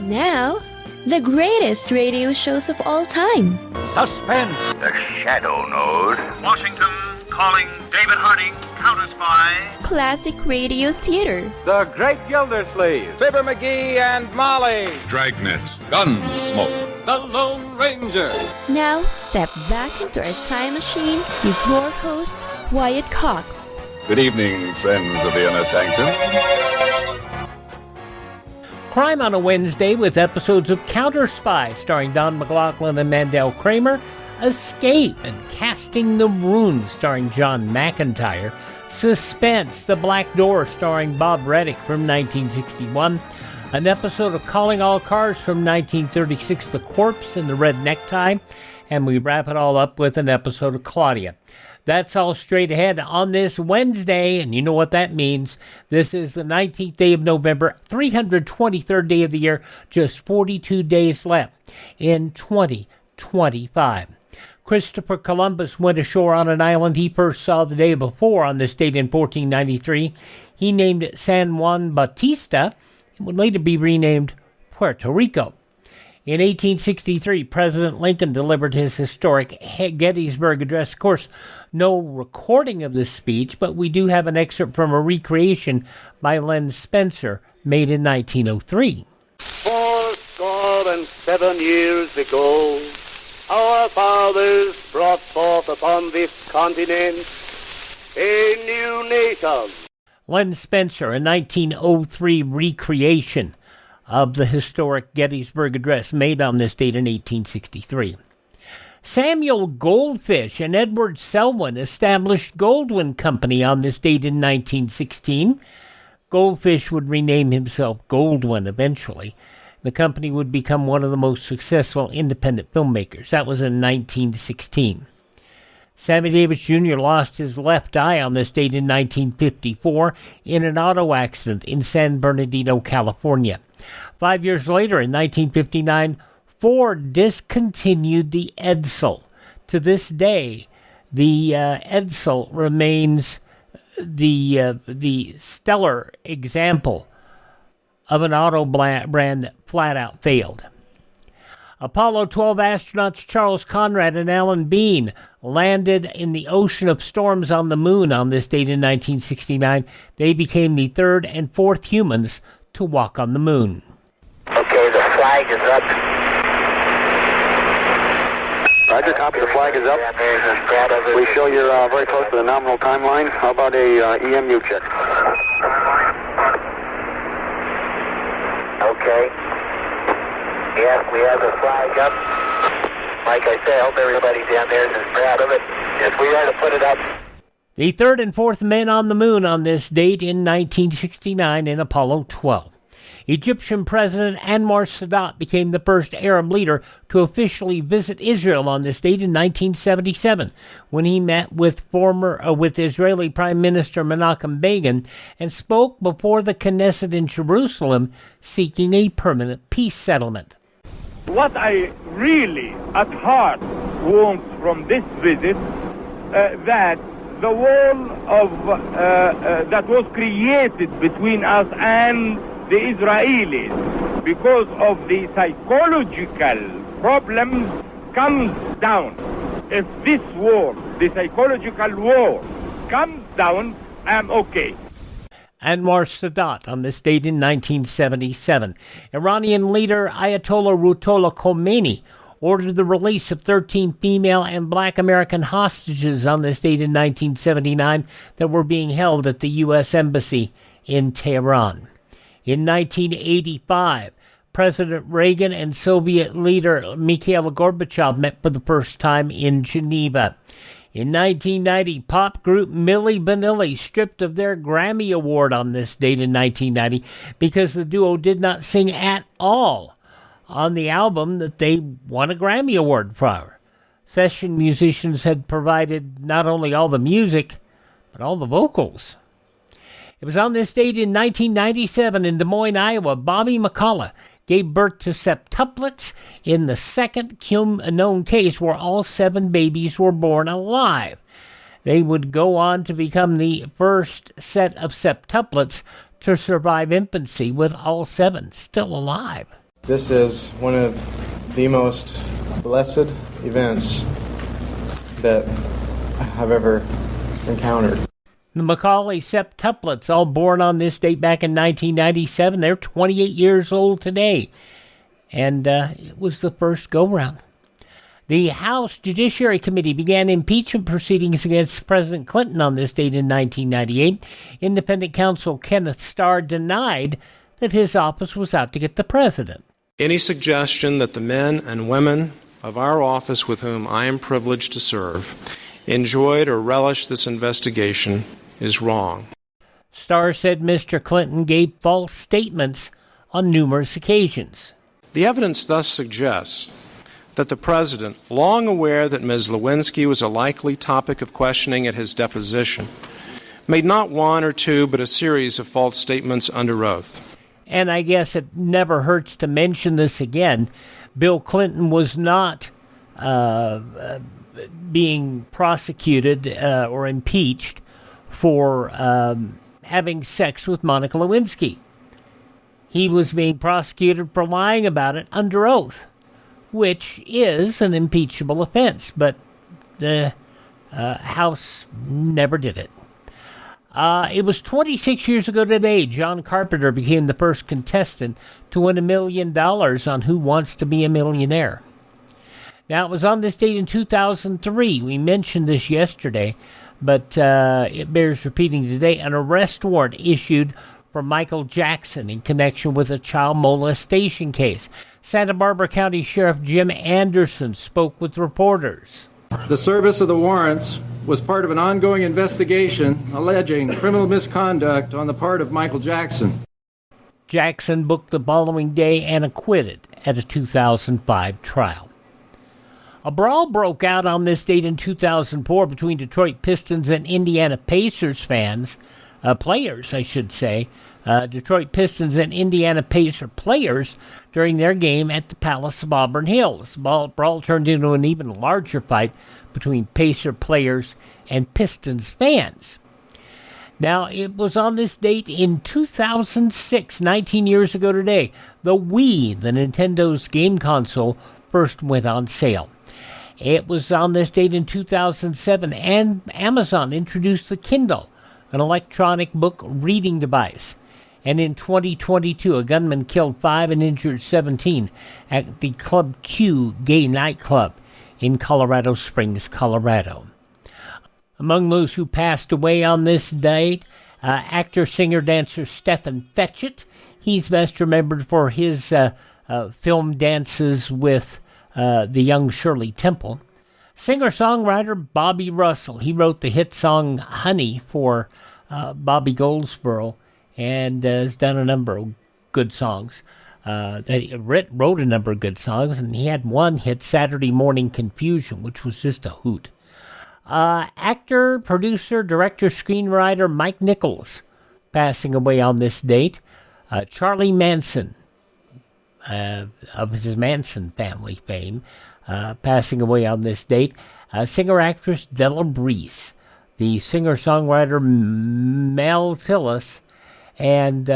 Now, the greatest radio shows of all time. Suspense. The Shadow Node. Washington calling David Harding, Counterspy. Classic radio theater. The Great Gildersleeve. Fibber McGee and Molly. Dragnet. Gunsmoke. The Lone Ranger. Now, step back into a time machine with your host, Wyatt Cox. Good evening, friends of the Inner Sanctum. Crime on a Wednesday with episodes of Counterspy starring John McIntire and Mandel Kramer, Escape and Casting the Runes starring John McIntire, Suspense, The Black Door starring Bob Reddick from 1961, an episode of Calling All Cars from 1936, The Corpse and the Red Necktie, and we wrap it all up with an episode of Claudia. That's all straight ahead on this Wednesday, and you know what that means. This is the 19th day of November, 323rd day of the year, just 42 days left in 2025. Christopher Columbus went ashore on an island he first saw the day before on this date in 1493. He named it San Juan Bautista. It would later be renamed Puerto Rico. In 1863, President Lincoln delivered his historic Gettysburg Address. Of course, no recording of this speech, but we do have an excerpt from a recreation by Len Spencer made in 1903. 77 years ago, our fathers brought forth upon this continent a new nation. Len Spencer, a 1903 recreation of the historic Gettysburg Address made on this date in 1863. Samuel Goldfish and Edward Selwyn established Goldwyn Company on this date in 1916. Goldfish would rename himself Goldwyn eventually. The company would become one of the most successful independent filmmakers. That was in 1916. Sammy Davis Jr. lost his left eye on this date in 1954 in an auto accident in San Bernardino, California. 5 years later, in 1959, Ford discontinued the Edsel. To this day, the Edsel remains the stellar example of an auto brand that flat out failed. Apollo 12 astronauts Charles Conrad and Alan Bean landed in the ocean of storms on the moon on this date in 1969. They became the third and fourth humans to walk on the moon. Okay, the flag is up. Roger, copy, the flag is up. We show you're very close to the nominal timeline. How about a EMU check? Okay. Yes, we have the flag up. Like I say, I hope everybody down there is proud of it. Yes, we are to put it up. The third and fourth men on the moon on this date in 1969 in Apollo 12. Egyptian President Anwar Sadat became the first Arab leader to officially visit Israel on this date in 1977, when he met with Israeli Prime Minister Menachem Begin and spoke before the Knesset in Jerusalem, seeking a permanent peace settlement. What I really, at heart, want from this visit, that the wall of that was created between us and the Israelis, because of the psychological problems, comes down. If this war, the psychological war, comes down, I'm okay. Anwar Sadat on this date in 1977. Iranian leader Ayatollah Ruhollah Khomeini ordered the release of 13 female and black American hostages on this date in 1979 that were being held at the U.S. Embassy in Tehran. In 1985, President Reagan and Soviet leader Mikhail Gorbachev met for the first time in Geneva. In 1990, pop group Milli Vanilli stripped of their Grammy Award on this date in 1990 because the duo did not sing at all on the album that they won a Grammy Award for. Session musicians had provided not only all the music, but all the vocals. It was on this date in 1997 in Des Moines, Iowa, Bobby McCullough gave birth to septuplets in the second known case where all 7 babies were born alive. They would go on to become the first set of septuplets to survive infancy, with all 7 still alive. This is one of the most blessed events that I've ever encountered. The Macaulay septuplets, all born on this date back in 1997. They're 28 years old today. And it was the first go-round. The House Judiciary Committee began impeachment proceedings against President Clinton on this date in 1998. Independent counsel Kenneth Starr denied that his office was out to get the president. Any suggestion that the men and women of our office with whom I am privileged to serve enjoyed or relished this investigation is wrong. Starr said Mr. Clinton gave false statements on numerous occasions. The evidence thus suggests that the President, long aware that Ms. Lewinsky was a likely topic of questioning at his deposition, made not one or two but a series of false statements under oath. And I guess it never hurts to mention this again. Bill Clinton was not being prosecuted or impeached for having sex with Monica Lewinsky. He was being prosecuted for lying about it under oath, which is an impeachable offense, but the House never did it. It was 26 years ago today, John Carpenter became the first contestant to win $1 million on Who Wants to Be a Millionaire. Now, it was on this date in 2003. We mentioned this yesterday, but it bears repeating today. An arrest warrant issued for Michael Jackson in connection with a child molestation case. Santa Barbara County Sheriff Jim Anderson spoke with reporters. The service of the warrants was part of an ongoing investigation alleging criminal misconduct on the part of Michael Jackson. Jackson booked the following day and acquitted at a 2005 trial. A brawl broke out on this date in 2004 between Detroit Pistons and Indiana Pacers players, Detroit Pistons and Indiana Pacer players during their game at the Palace of Auburn Hills. The brawl turned into an even larger fight between Pacer players and Pistons fans. Now, it was on this date in 2006, 19 years ago today, the Wii, the Nintendo's game console, first went on sale. It was on this date in 2007, and Amazon introduced the Kindle, an electronic book reading device. And in 2022, a gunman killed 5 and injured 17 at the Club Q gay nightclub in Colorado Springs, Colorado. Among those who passed away on this date, actor, singer, dancer Stephen Fetchit. He's best remembered for his film dances with the young Shirley Temple. Singer-songwriter Bobby Russell. He wrote the hit song Honey for Bobby Goldsboro and has done a number of good songs. He wrote a number of good songs, and he had one hit, Saturday Morning Confusion, which was just a hoot. Actor, producer, director, screenwriter Mike Nichols passing away on this date. Charlie Manson, of his Manson family fame, passing away on this date. Singer-actress Della Breese, the singer-songwriter Mel Tillis, and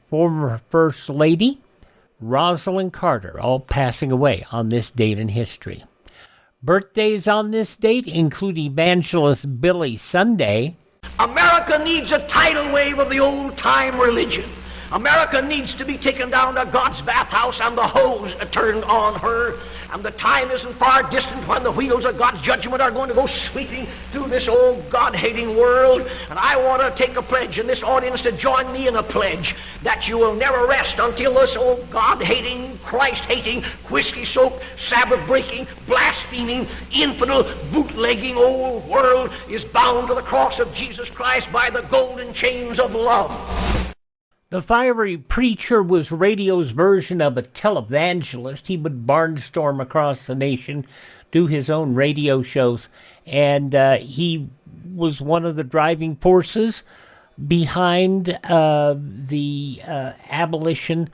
former First Lady Rosalind Carter, all passing away on this date in history. Birthdays on this date include evangelist Billy Sunday. America needs a tidal wave of the old-time religion. America needs to be taken down to God's bathhouse and the hose turned on her. And the time isn't far distant when the wheels of God's judgment are going to go sweeping through this old God-hating world. And I want to take a pledge in this audience to join me in a pledge that you will never rest until this old God-hating, Christ-hating, whiskey-soaked, Sabbath-breaking, blaspheming, infidel, bootlegging old world is bound to the cross of Jesus Christ by the golden chains of love. The fiery preacher was radio's version of a televangelist. He would barnstorm across the nation, do his own radio shows, and he was one of the driving forces behind the abolition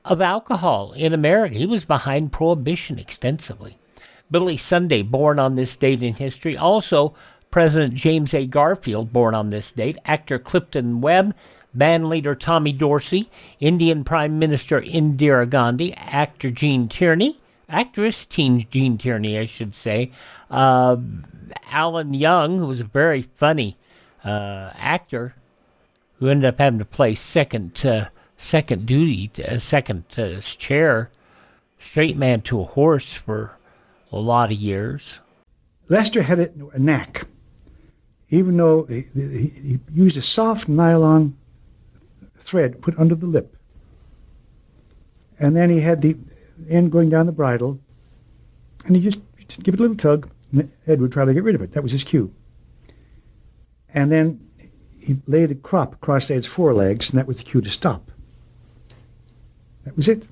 of alcohol in America. He was behind prohibition extensively. Billy Sunday, born on this date in history. Also, President James A. Garfield, born on this date. Actor Clifton Webb, band leader Tommy Dorsey, Indian Prime Minister Indira Gandhi, actress Gene Tierney, I should say, Alan Young, who was a very funny actor, who ended up having to play second chair, straight man to a horse for a lot of years. Lester had a knack. Even though he used a soft nylon thread put under the lip. And then he had the end going down the bridle, and he just give it a little tug, and Ed would try to get rid of it. That was his cue. And then he laid a crop across Ed's forelegs, and that was the cue to stop. That was it.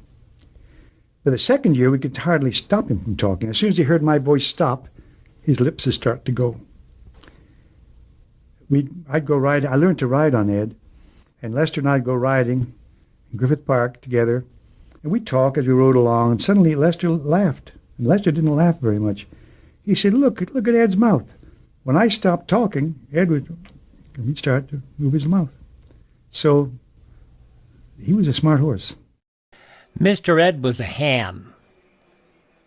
But the second year, we could hardly stop him from talking. As soon as he heard my voice stop, his lips would start to go. I'd go ride. I learned to ride on Ed, and Lester and I'd go riding in Griffith Park together, and we'd talk as we rode along, and suddenly Lester laughed. And Lester didn't laugh very much. He said, look at Ed's mouth. When I stopped talking, he'd start to move his mouth. So he was a smart horse. Mr. Ed was a ham.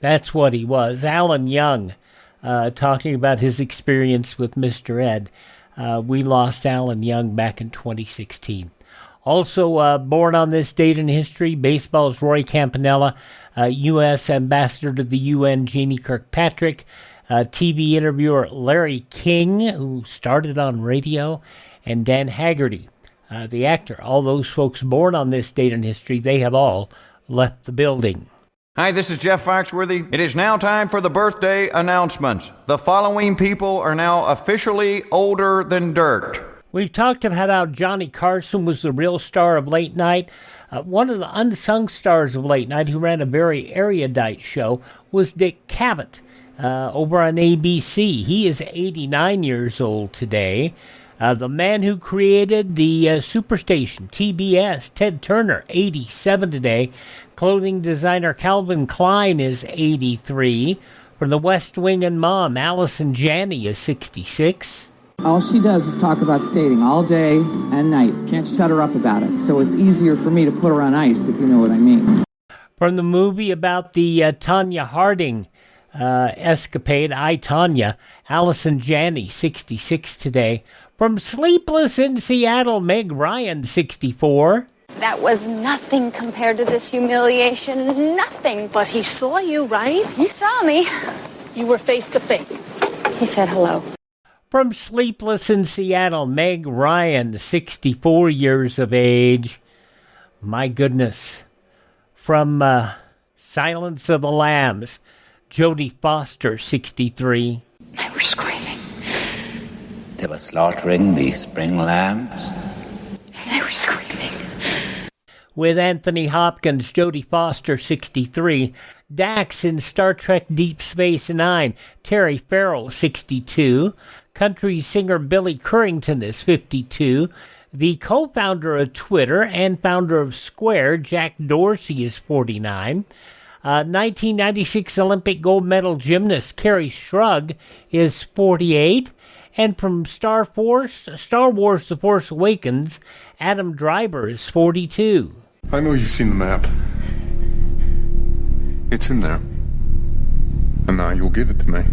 That's what he was. Alan Young, talking about his experience with Mr. Ed. We lost Alan Young back in 2016. Also born on this date in history, baseball's Roy Campanella, U.S. Ambassador to the UN Jeannie Kirkpatrick, TV interviewer Larry King, who started on radio, and Dan Haggerty, the actor. All those folks born on this date in history, they have all left the building. Hi, this is Jeff Foxworthy. It is now time for the birthday announcements. The following people are now officially older than dirt. We've talked about how Johnny Carson was the real star of late night. One of the unsung stars of late night, who ran a very erudite show, was Dick Cavett over on ABC. He is 89 years old today. The man who created the Superstation, TBS, Ted Turner, 87 today. Clothing designer Calvin Klein is 83. From the West Wing and Mom, Allison Janney is 66. All she does is talk about skating all day and night. Can't shut her up about it. So it's easier for me to put her on ice, if you know what I mean. From the movie about the Tonya Harding escapade, I, Tonya, Allison Janney, 66 today. From Sleepless in Seattle, Meg Ryan, 64. That was nothing compared to this humiliation. Nothing. But he saw you, right? He saw me. You were face to face. He said hello. From Sleepless in Seattle, Meg Ryan, 64 years of age. My goodness. From Silence of the Lambs, Jodie Foster, 63. They were screaming. They were slaughtering the spring lambs. They were screaming. With Anthony Hopkins, Jodie Foster, 63. Dax in Star Trek Deep Space Nine, Terry Farrell, 62. Country singer Billy Currington is 52. The co-founder of Twitter and founder of Square, Jack Dorsey, is 49. 1996 Olympic gold medal gymnast Carrie Shrug is 48. And from Star Wars The Force Awakens, Adam Driver is 42. I know you've seen the map. It's in there. And now you'll give it to me.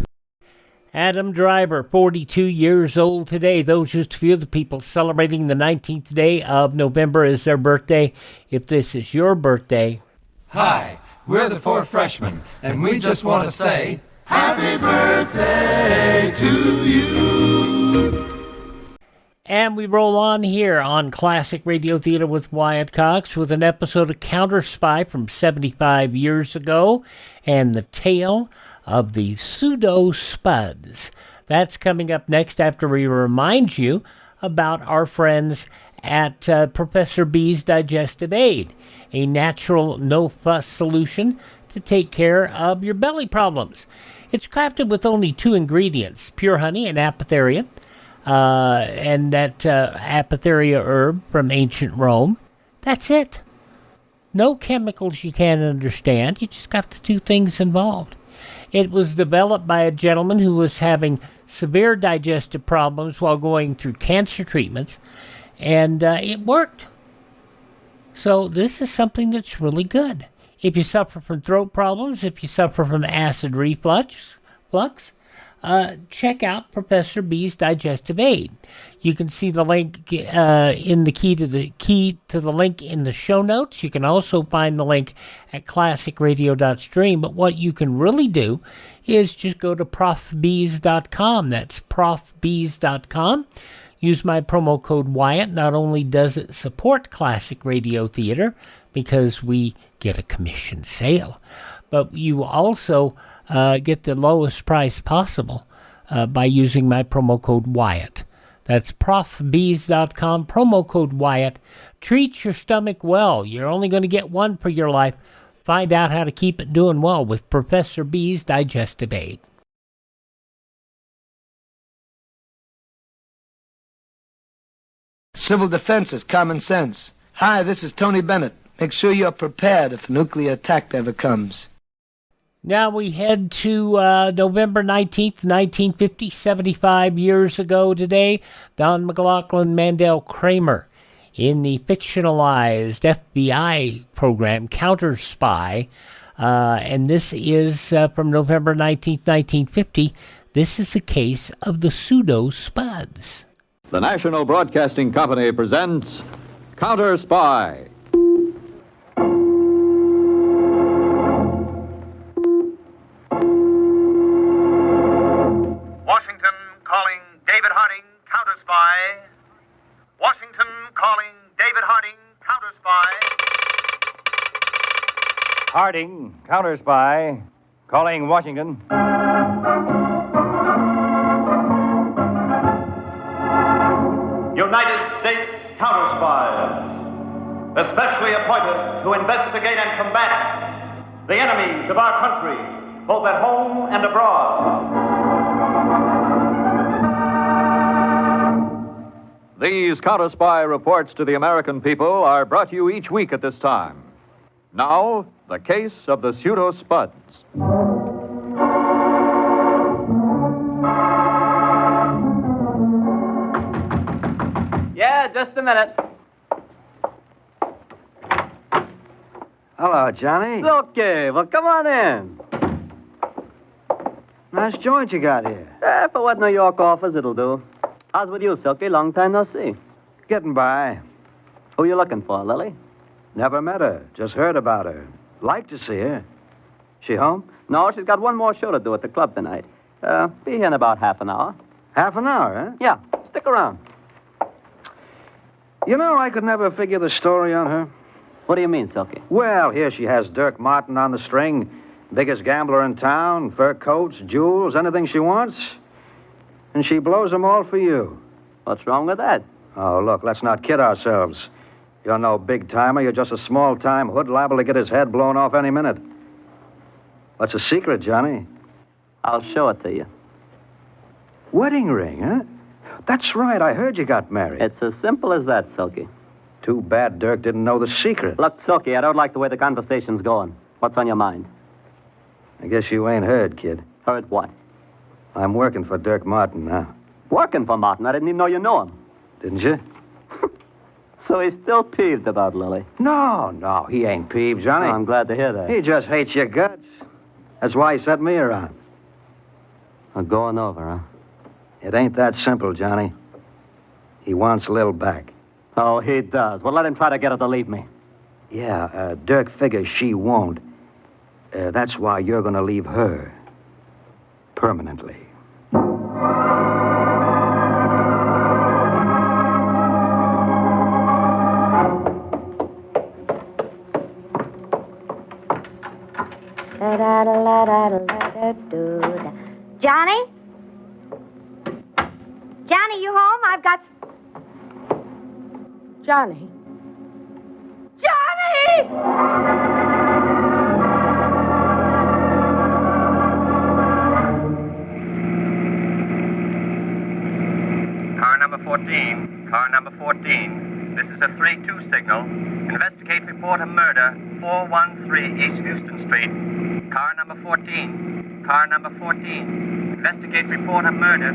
Adam Driver, 42 years old today. Those just a few of the people celebrating the 19th day of November as their birthday. If this is your birthday. Hi, we're the four freshmen, and we just want to say, Happy birthday to you. And we roll on here on Classic Radio Theater with Wyatt Cox with an episode of Counterspy from 75 years ago and the tale of the Pseudo Spuds. That's coming up next after we remind you about our friends at Professor B's Digestive Aid, a natural, no-fuss solution to take care of your belly problems. It's crafted with only 2 ingredients, pure honey and apotheria, and that apotheria herb from ancient Rome. That's it. No chemicals you can't understand. You just got the 2 things involved. It was developed by a gentleman who was having severe digestive problems while going through cancer treatments, And it worked. So this is something that's really good. If you suffer from throat problems, if you suffer from acid reflux, check out Professor B's Digestive Aid. You can see the link in the key to the link in the show notes. You can also find the link at classicradio.stream. But what you can really do is just go to profbees.com. That's profbees.com. Use my promo code Wyatt. Not only does it support Classic Radio Theater because we get a commission sale, but you also get the lowest price possible by using my promo code Wyatt. That's profbees.com, promo code Wyatt. Treat your stomach well. You're only going to get one for your life. Find out how to keep it doing well with Professor B's Digestive Aid. Civil defense is common sense. Hi, this is Tony Bennett. Make sure you're prepared if a nuclear attack ever comes. Now we head to November 19th, 1950, 75 years ago today. Don McLaughlin, Mandel, Kramer in the fictionalized FBI program Counterspy. And this is from November 19th, 1950. This is the case of the Pseudo Spuds. The National Broadcasting Company presents Counterspy. Washington calling David Harding, Counterspy. Washington calling David Harding, Counterspy. Harding, Counterspy, calling Washington. United States Counterspies, especially appointed to investigate and combat the enemies of our country, both at home and abroad. These Counterspy reports to the American people are brought to you each week at this time. Now, the case of the Pseudo Spuds. Yeah, just a minute. Hello, Johnny. Okay, well, come on in. Nice joint you got here. For what New York offers, it'll do. How's with you, Silky? Long time no see. Getting by. Who you looking for, Lily? Never met her. Just heard about her. Like to see her. She home? No, she's got one more show to do at the club tonight. Be here in about half an hour. Half an hour, huh? Yeah, stick around. You know, I could never figure the story on her. What do you mean, Silky? Well, here she has Dirk Martin on the string. Biggest gambler in town. Fur coats, jewels, anything she wants. And she blows them all for you. What's wrong with that? Oh, look, let's not kid ourselves. You're no big-timer. You're just a small-time hood liable to get his head blown off any minute. What's the secret, Johnny? I'll show it to you. Wedding ring, huh? That's right. I heard you got married. It's as simple as that, Silky. Too bad Dirk didn't know the secret. Look, Silky, I don't like the way the conversation's going. What's on your mind? I guess you ain't heard, kid. Heard what? I'm working for Dirk Martin now. Working for Martin? I didn't even know you knew him. Didn't you? So he's still peeved about Lily? No, he ain't peeved, Johnny. Oh, I'm glad to hear that. He just hates your guts. That's why he set me around. I'm going over, huh? It ain't that simple, Johnny. He wants Lil back. Oh, he does. Well, let him try to get her to leave me. Yeah, Dirk figures she won't. That's why you're going to leave her. Permanently. Johnny? Johnny, you home? I've got... Johnny? Johnny! Car number 14. Car number 14. This is a 3-2 signal. Investigate report of murder, 413 East Houston Street. Car number 14. Car number 14. Investigate report of murder.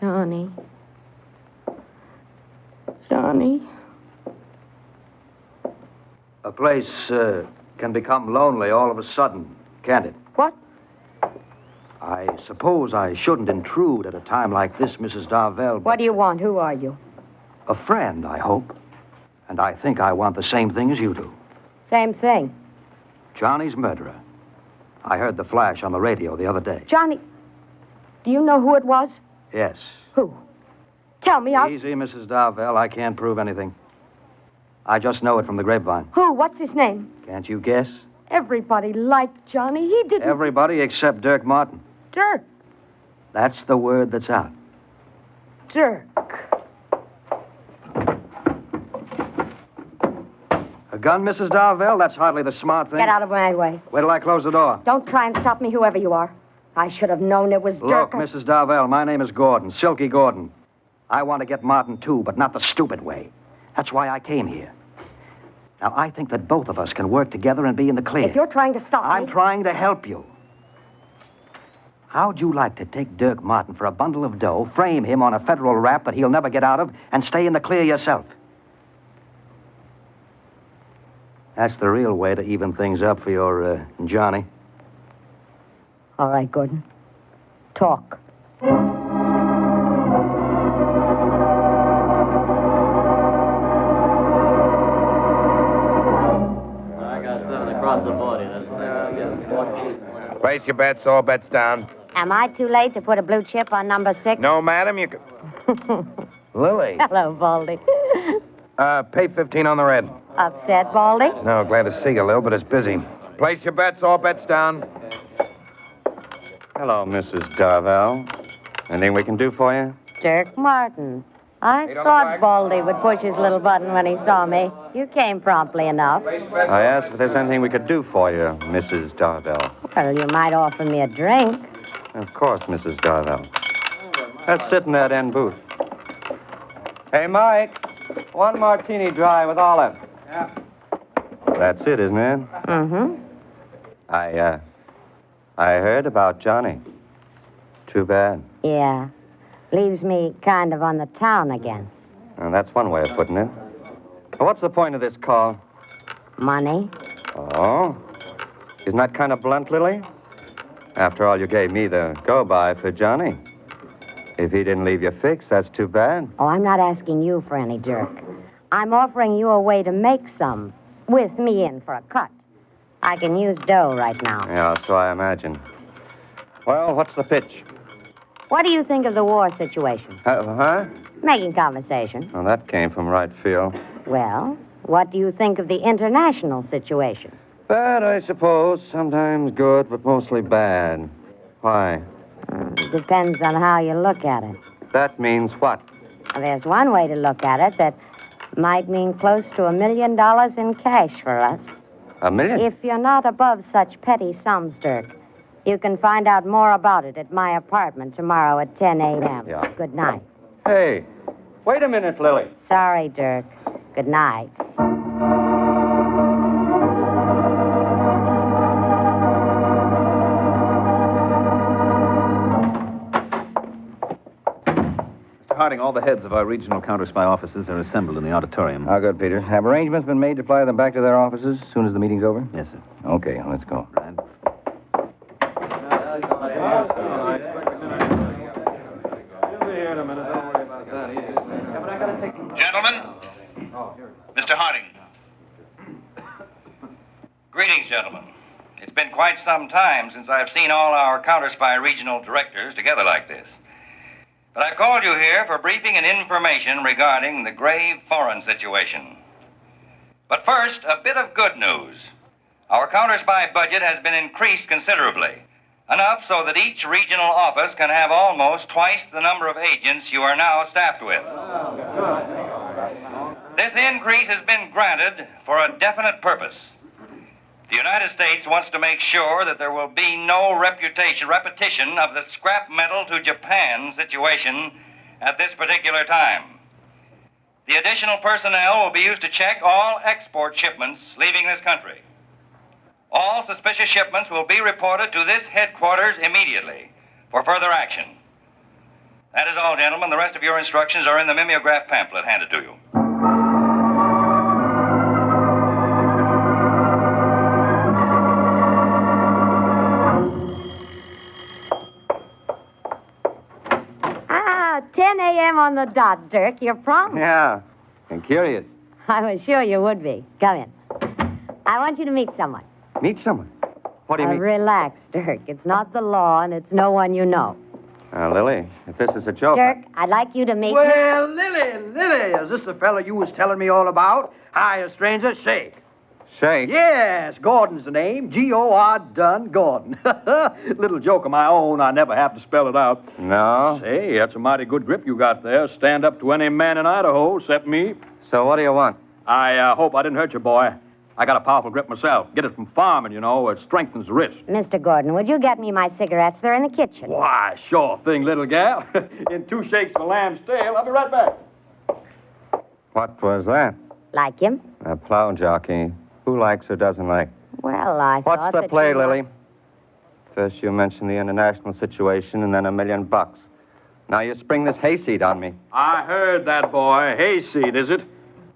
Johnny. Johnny. A place can become lonely all of a sudden, can't it? What? I suppose I shouldn't intrude at a time like this, Mrs. Darvell. What do you want? Who are you? A friend, I hope. And I think I want the same thing as you do. Same thing. Johnny's murderer. I heard the flash on the radio the other day. Johnny. Do you know who it was? Yes. Who? Tell me. Easy, Mrs. Darvell. I can't prove anything. I just know it from the grapevine. Who? What's his name? Can't you guess? Everybody liked Johnny. He didn't. Everybody except Dirk Martin. Dirk. That's the word that's out. Dirk. A gun, Mrs. Darvell? That's hardly the smart thing. Get out of my way. Wait till I close the door. Don't try and stop me, whoever you are. I should have known it was Look, Dirk. Mrs. Darvell, my name is Gordon, Silky Gordon. I want to get Martin, too, but not the stupid way. That's why I came here. Now, I think that both of us can work together and be in the clear. If you're trying to stop me... I'm trying to help you. How'd you like to take Dirk Martin for a bundle of dough, frame him on a federal rap that he'll never get out of, and stay in the clear yourself? That's the real way to even things up for your, Johnny. All right, Gordon. Talk. Place your bets, all bets down. Am I too late to put a blue chip on number 6? No, madam, you can... Lily. Hello, Baldy. Pay 15 on the red. Upset, Baldy? No, glad to see you, Lil, but it's busy. Place your bets, all bets down. Hello, Mrs. Darvell. Anything we can do for you? Dirk Martin. I thought Baldy would push his little button when he saw me. You came promptly enough. I asked if there's anything we could do for you, Mrs. Darvell. Well, you might offer me a drink. Of course, Mrs. Darvell. Let's sit in that end booth. Hey, Mike, 1 martini dry with olive. Yeah. That's it, isn't it? Mm-hmm. I heard about Johnny. Too bad. Yeah. Leaves me kind of on the town again. Well, that's one way of putting it. Well, what's the point of this call? Money. Oh? Isn't that kind of blunt, Lily? After all, you gave me the go-by for Johnny. If he didn't leave you fixed, that's too bad. Oh, I'm not asking you for any, Dirk. I'm offering you a way to make some, with me in for a cut. I can use dough right now. Yeah, so I imagine. Well, what's the pitch? What do you think of the war situation? Huh? Making conversation. Well, that came from right field. Well, what do you think of the international situation? Bad, I suppose. Sometimes good, but mostly bad. Why? Depends on how you look at it. That means what? There's one way to look at it that might mean close to $1 million in cash for us. $1 million? If you're not above such petty sums, Dirk, you can find out more about it at my apartment tomorrow at 10 a.m. Yeah. Good night. Hey, wait a minute, Lily. Sorry, Dirk. Good night. Harding, all the heads of our regional counterspy offices are assembled in the auditorium. Oh, good, Peter. Have arrangements been made to fly them back to their offices as soon as the meeting's over? Yes, sir. Okay, let's go. Right. Gentlemen, Mr. Harding. Greetings, gentlemen. It's been quite some time since I've seen all our counterspy regional directors together like this. But I've called you here for briefing and information regarding the grave foreign situation. But first, a bit of good news. Our counterspy budget has been increased considerably, enough so that each regional office can have almost twice the number of agents you are now staffed with. This increase has been granted for a definite purpose. The United States wants to make sure that there will be no repetition of the scrap metal to Japan situation at this particular time. The additional personnel will be used to check all export shipments leaving this country. All suspicious shipments will be reported to this headquarters immediately for further action. That is all, gentlemen. The rest of your instructions are in the mimeograph pamphlet handed to you. Ah, 10 a.m. on the dot, Dirk. You're prompt. Yeah. I'm curious. I was sure you would be. Come in. I want you to meet someone. Meet someone. What do you mean? Relax, Dirk. It's not the law, and it's no one you know. Lily, if this is a joke... Dirk, I'd like you to meet... Well, Lily, is this the fella you was telling me all about? Hiya, stranger, shake. Shake? Yes, Gordon's the name. G-O-R, Gordon. Little joke of my own. I never have to spell it out. No? Say, that's a mighty good grip you got there. Stand up to any man in Idaho, except me. So what do you want? I hope I didn't hurt you, boy. I got a powerful grip myself. Get it from farming, you know. It strengthens the wrist. Mr. Gordon, would you get me my cigarettes? They're in the kitchen. Why, sure thing, little gal. In 2 shakes of a lamb's tail. I'll be right back. What was that? Like him? A plow jockey. Who likes or doesn't like? Well, I thought What's the that play, you Lily? First you mention the international situation and then $1 million. Now you spring this hayseed on me. I heard that, boy. Hayseed, is it?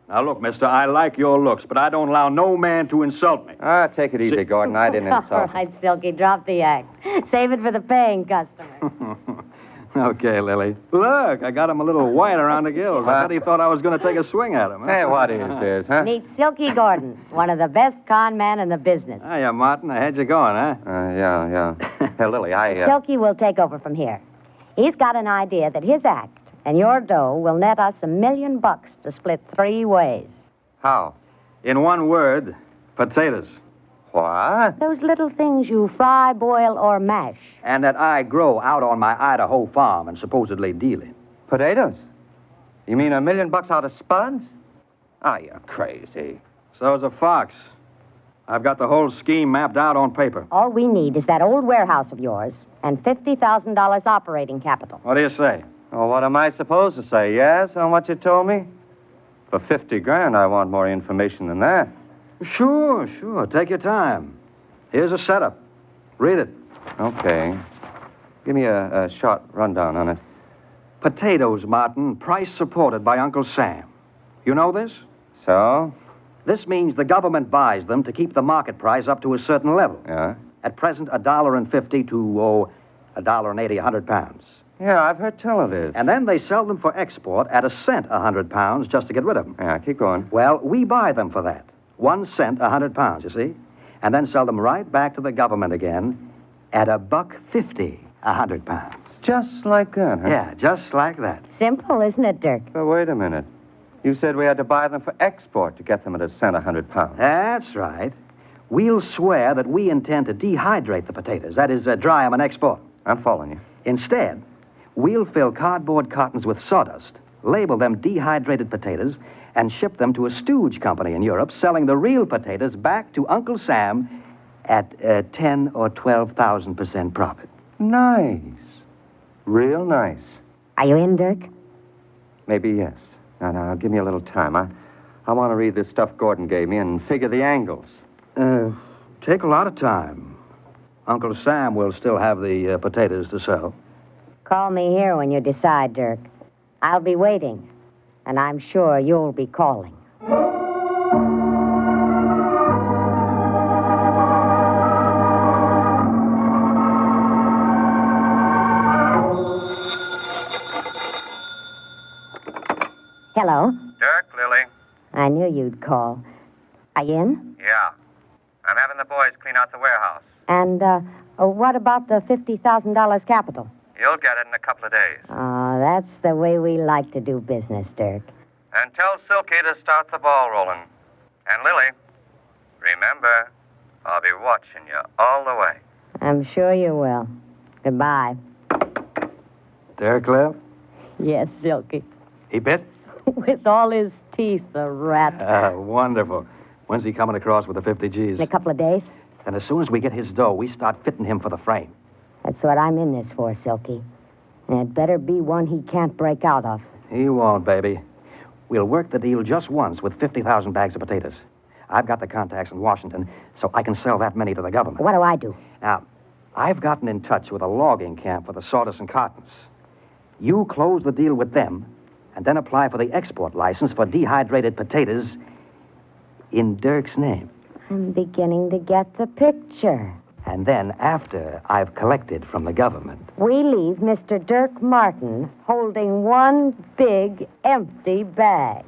Now, look, mister, I like your looks, but I don't allow no man to insult me. Take it easy, Gordon. I didn't insult All right, Silky, drop the act. Save it for the paying customer. Okay, Lily. Look, I got him a little white around the gills. I thought he thought I was going to take a swing at him. Huh? Hey, what is this, huh? Meet Silky Gordon, one of the best con men in the business. Hiya, Martin. I had you going, huh? Yeah. Hey, Lily, Silky will take over from here. He's got an idea that his act and your dough will net us $1 million to split 3 ways. How? In one word, potatoes. What? Those little things you fry, boil, or mash. And that I grow out on my Idaho farm and supposedly deal in. Potatoes? You mean $1 million out of spuds? You're crazy. So's a fox. I've got the whole scheme mapped out on paper. All we need is that old warehouse of yours and $50,000 operating capital. What do you say? Well, what am I supposed to say? Yes, on what you told me? For $50,000, I want more information than that. Sure. Take your time. Here's a setup. Read it. Okay. Give me a short rundown on it. Potatoes, Martin, price supported by Uncle Sam. You know this? So? This means the government buys them to keep the market price up to a certain level. Yeah? At present, $1.50 to, $1.80 a 100 pounds. Yeah, I've heard tell of this. And then they sell them for export at 1 cent a 100 pounds just to get rid of them. Yeah, keep going. Well, we buy them for that. 1 cent a 100 pounds, you see? And then sell them right back to the government again at $1.50 a 100 pounds. Just like that, huh? Yeah, just like that. Simple, isn't it, Dirk? But wait a minute. You said we had to buy them for export to get them at 1 cent a 100 pounds. That's right. We'll swear that we intend to dehydrate the potatoes. That is, dry them and export. I'm following you. Instead, we'll fill cardboard cartons with sawdust, label them dehydrated potatoes, and ship them to a stooge company in Europe, selling the real potatoes back to Uncle Sam at 10 or 12,000% profit. Nice. Real nice. Are you in, Dirk? Maybe yes. Now, give me a little time. I want to read this stuff Gordon gave me and figure the angles. Take a lot of time. Uncle Sam will still have the potatoes to sell. Call me here when you decide, Dirk. I'll be waiting, and I'm sure you'll be calling. Hello. Dirk, Lily. I knew you'd call. Are you in? Yeah. I'm having the boys clean out the warehouse. And, what about the $50,000 capital? You'll get it in a couple of days. Oh, that's the way we like to do business, Dirk. And tell Silky to start the ball rolling. And Lily, remember, I'll be watching you all the way. I'm sure you will. Goodbye. Dirk left? Yes, Silky. He bit? With all his teeth, the rat. Wonderful. When's he coming across with the 50 G's? In a couple of days. And as soon as we get his dough, we start fitting him for the frame. That's what I'm in this for, Silky. And it better be one he can't break out of. He won't, baby. We'll work the deal just once with 50,000 bags of potatoes. I've got the contacts in Washington, so I can sell that many to the government. What do I do? Now, I've gotten in touch with a logging camp for the sawdust and cottons. You close the deal with them, and then apply for the export license for dehydrated potatoes in Dirk's name. I'm beginning to get the picture. And then, after I've collected from the government, We leave Mr. Dirk Martin holding one big empty bag.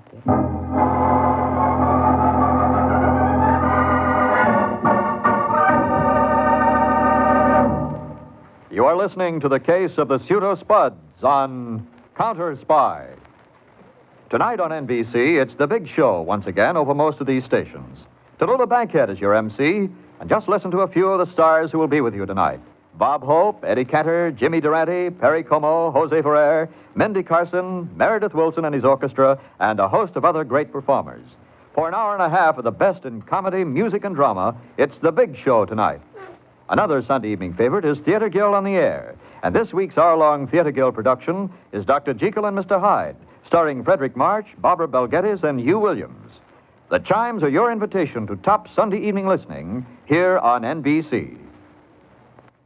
You are listening to the case of the Pseudo Spuds on Counterspy. Tonight on NBC, it's the big show once again over most of these stations. Tallulah Bankhead is your MC, and just listen to a few of the stars who will be with you tonight. Bob Hope, Eddie Cantor, Jimmy Durante, Perry Como, Jose Ferrer, Mendy Carson, Meredith Wilson and his orchestra, and a host of other great performers. For an hour and a half of the best in comedy, music, and drama, it's the big show tonight. Another Sunday evening favorite is Theater Guild on the Air. And this week's hour-long Theater Guild production is Dr. Jekyll and Mr. Hyde, starring Frederick March, Barbara Belgettis, and Hugh Williams. The chimes are your invitation to top Sunday evening listening here on NBC.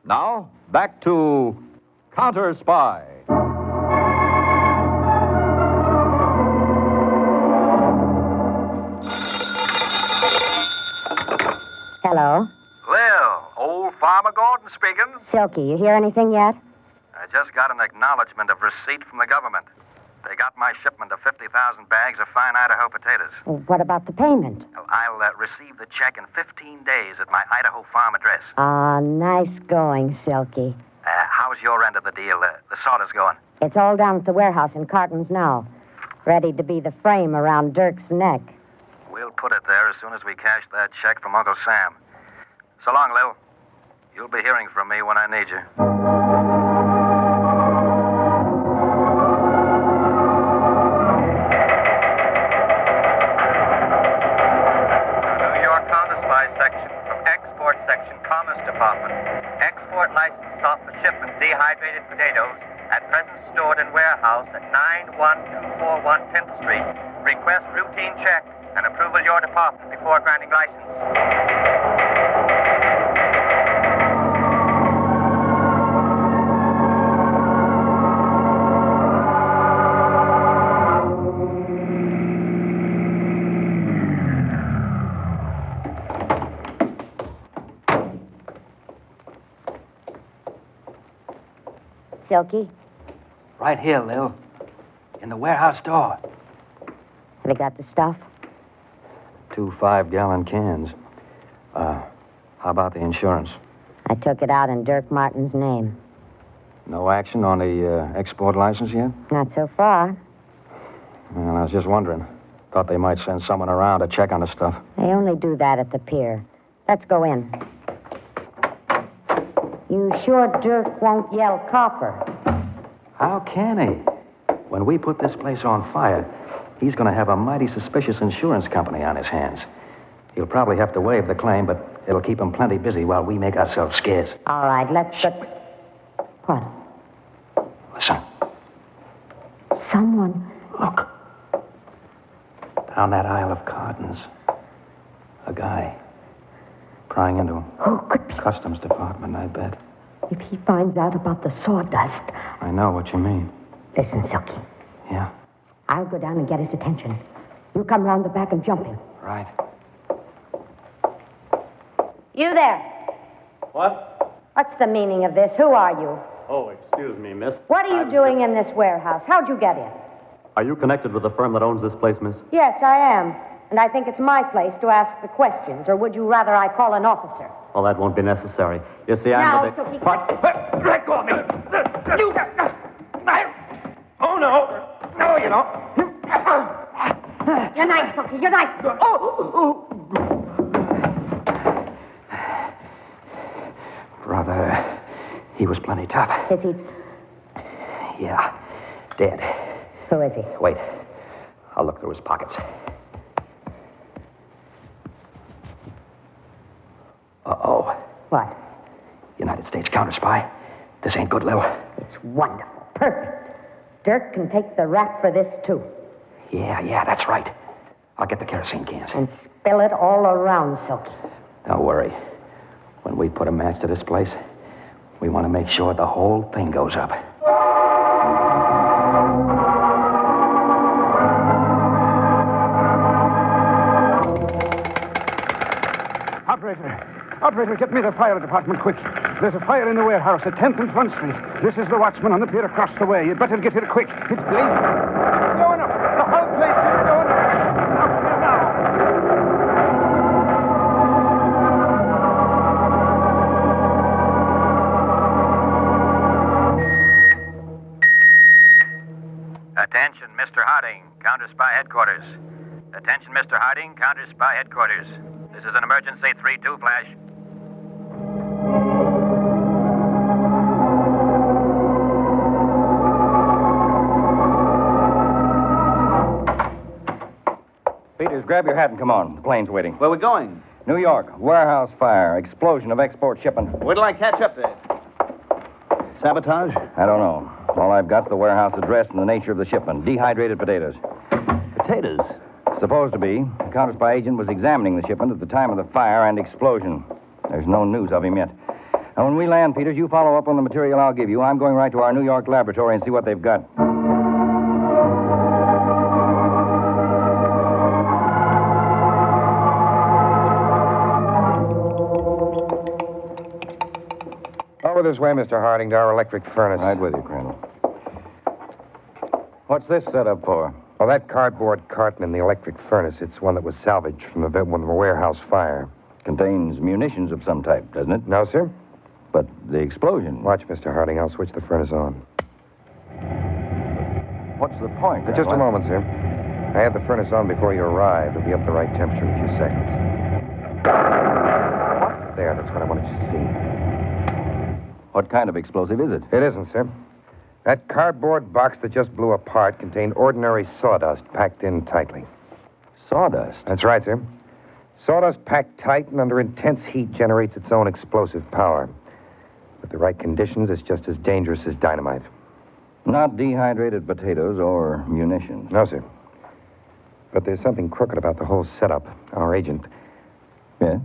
Now, back to Counterspy. Hello? Lil, old Farmer Gordon speaking. Silky, you hear anything yet? I just got an acknowledgement of receipt from the government. They got my shipment of 50,000 bags of fine Idaho potatoes. Well, what about the payment? I'll receive the check in 15 days at my Idaho farm address. Ah, nice going, Silky. How's your end of the deal? The sawdust going? It's all down at the warehouse in cartons now, ready to be the frame around Dirk's neck. We'll put it there as soon as we cash that check from Uncle Sam. So long, Lil. You'll be hearing from me when I need you. New York Counterspy section from Export section, Commerce Department. Export license sought for shipment dehydrated potatoes at present stored in warehouse at 91241 10th Street. Request routine check and approval your department before granting license. Silky, right here, Lil, in the warehouse door. have you got the stuff? 2 5-gallon cans. How about the insurance? I took it out in Dirk Martin's name. No action on the export license yet? Not so far. Well, I was just wondering. Thought they might send someone around to check on the stuff. They only do that at the pier. Let's go in. You sure Dirk won't yell copper? How can he? When we put this place on fire, he's going to have a mighty suspicious insurance company on his hands. He'll probably have to waive the claim, but it'll keep him plenty busy while we make ourselves scarce. All right, let's get... What? Listen. Someone... Look. Down that aisle of cartons. A guy. Prying into him. Who could be? Customs Department, I bet. If he finds out about the sawdust... I know what you mean. Listen, Silky. Yeah? I'll go down and get his attention. You come round the back and jump him. Right. You there. What? What's the meaning of this? Who are you? Oh, excuse me, miss. What are you doing in this warehouse? How'd you get in? Are you connected with the firm that owns this place, miss? Yes, I am. And I think it's my place to ask the questions, or would you rather I call an officer? Well, that won't be necessary. You see, I'm Now, with the... Silky, Let go of me! You... Oh, no. No, you don't. Your knife, Silky, your knife. Oh! Brother, he was plenty tough. Is he? Yeah, dead. Who is he? Wait. I'll look through his pockets. Uh-oh. What? United States Counterspy. This ain't good, Lil. It's wonderful. Perfect. Dirk can take the rap for this, too. Yeah, that's right. I'll get the kerosene cans. And spill it all around, Silky. Don't worry. When we put a match to this place, we want to make sure the whole thing goes up. Operator, get me the fire department, quick. There's a fire in the warehouse at 10th and Front Street. This is the watchman on the pier across the way. You'd better get here quick. It's blazing. It's going up. The whole place is going up. Out here now. Attention, Mr. Harding, Counterspy headquarters. Attention, Mr. Harding, Counterspy headquarters. This is an emergency 3-2 flash. Peters, grab your hat and come on. The plane's waiting. Where are we going? New York. Warehouse fire. Explosion of export shipment. Where till I catch up there? Sabotage? I don't know. All I've got's the warehouse address and the nature of the shipment. Dehydrated potatoes. Potatoes? Supposed to be. The Counterspy agent was examining the shipment at the time of the fire and explosion. There's no news of him yet. Now, when we land, Peters, you follow up on the material I'll give you. I'm going right to our New York laboratory and see what they've got. Over this way, Mr. Harding, to our electric furnace. Right with you, Colonel. What's this set up for? Well, that cardboard carton in the electric furnace, it's one that was salvaged from the warehouse fire. Contains munitions of some type, doesn't it? No, sir. But the explosion... Watch, Mr. Harding. I'll switch the furnace on. What's the point? Just a moment, sir. I had the furnace on before you arrived. It'll be up the right temperature in a few seconds. What? There, that's what I wanted you to see. What kind of explosive is it? It isn't, sir. That cardboard box that just blew apart contained ordinary sawdust packed in tightly. Sawdust? That's right, sir. Sawdust packed tight and under intense heat generates its own explosive power. With the right conditions, it's just as dangerous as dynamite. Not dehydrated potatoes or munitions. No, sir. But there's something crooked about the whole setup. Our agent. Yeah?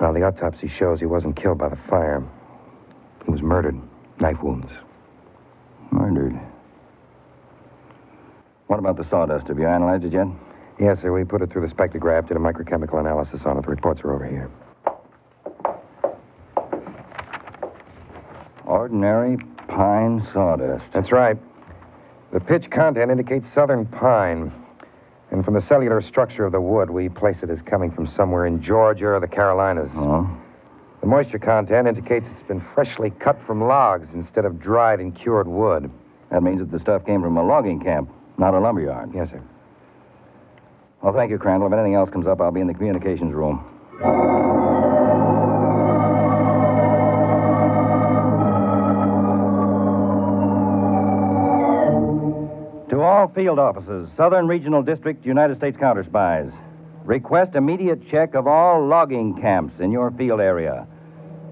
Well, the autopsy shows he wasn't killed by the fire. He was murdered. Knife wounds. Murdered. What about the sawdust? Have you analyzed it yet? Yes, sir. We put it through the spectrograph, did a microchemical analysis on it. The reports are over here. Ordinary pine sawdust. That's right. The pitch content indicates southern pine. And from the cellular structure of the wood, we place it as coming from somewhere in Georgia or the Carolinas. Oh? The moisture content indicates it's been freshly cut from logs instead of dried and cured wood. That means that the stuff came from a logging camp, not a lumberyard. Yes, sir. Well, thank you, Crandall. If anything else comes up, I'll be in the communications room. To all field offices, Southern Regional District, United States Counterspies. Request immediate check of all logging camps in your field area.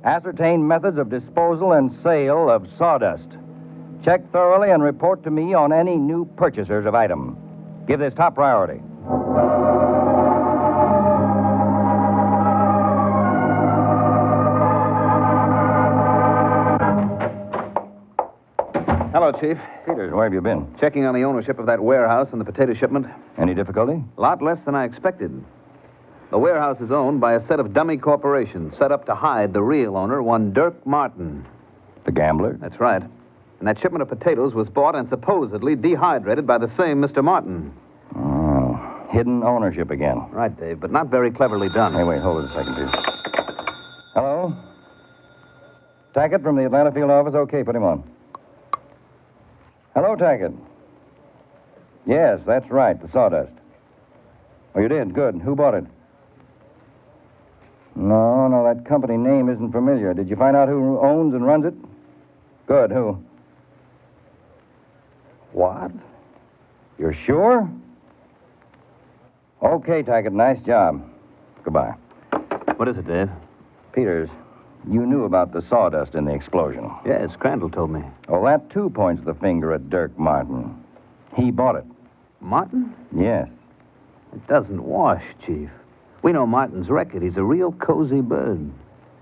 Ascertain methods of disposal and sale of sawdust. Check thoroughly and report to me on any new purchasers of item. Give this top priority. Hello, Chief. Peters, where have you been? Checking on the ownership of that warehouse and the potato shipment. Any difficulty? A lot less than I expected. The warehouse is owned by a set of dummy corporations set up to hide the real owner, one Dirk Martin. The gambler? That's right. And that shipment of potatoes was bought and supposedly dehydrated by the same Mr. Martin. Oh, hidden ownership again. Right, Dave, but not very cleverly done. Hey, wait, hold it a second, please. Hello? Tackett from the Atlanta field office? Okay, put him on. Hello, Tackett. Yes, that's right, the sawdust. Oh, you did? Good. Who bought it? No, that company name isn't familiar. Did you find out who owns and runs it? Good, who? What? You're sure? Okay, Tackett, nice job. Goodbye. What is it, Dave? Peters, you knew about the sawdust in the explosion. Yes, Crandall told me. Well, that, too, points the finger at Dirk Martin. He bought it. Martin? Yes. It doesn't wash, Chief. We know Martin's record. He's a real cozy bird.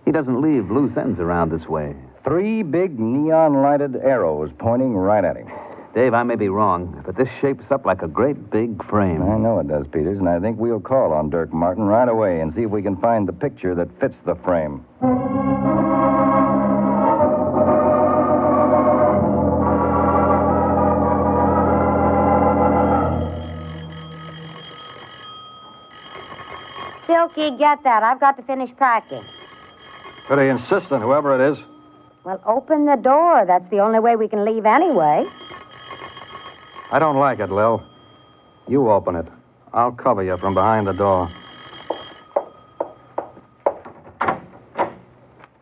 He doesn't leave loose ends around this way. 3 big neon-lighted arrows pointing right at him. Dave, I may be wrong, but this shapes up like a great big frame. I know it does, Peters, and I think we'll call on Dirk Martin right away and see if we can find the picture that fits the frame. Silky, get that. I've got to finish packing. Pretty insistent, whoever it is. Well, open the door. That's the only way we can leave anyway. I don't like it, Lil. You open it. I'll cover you from behind the door.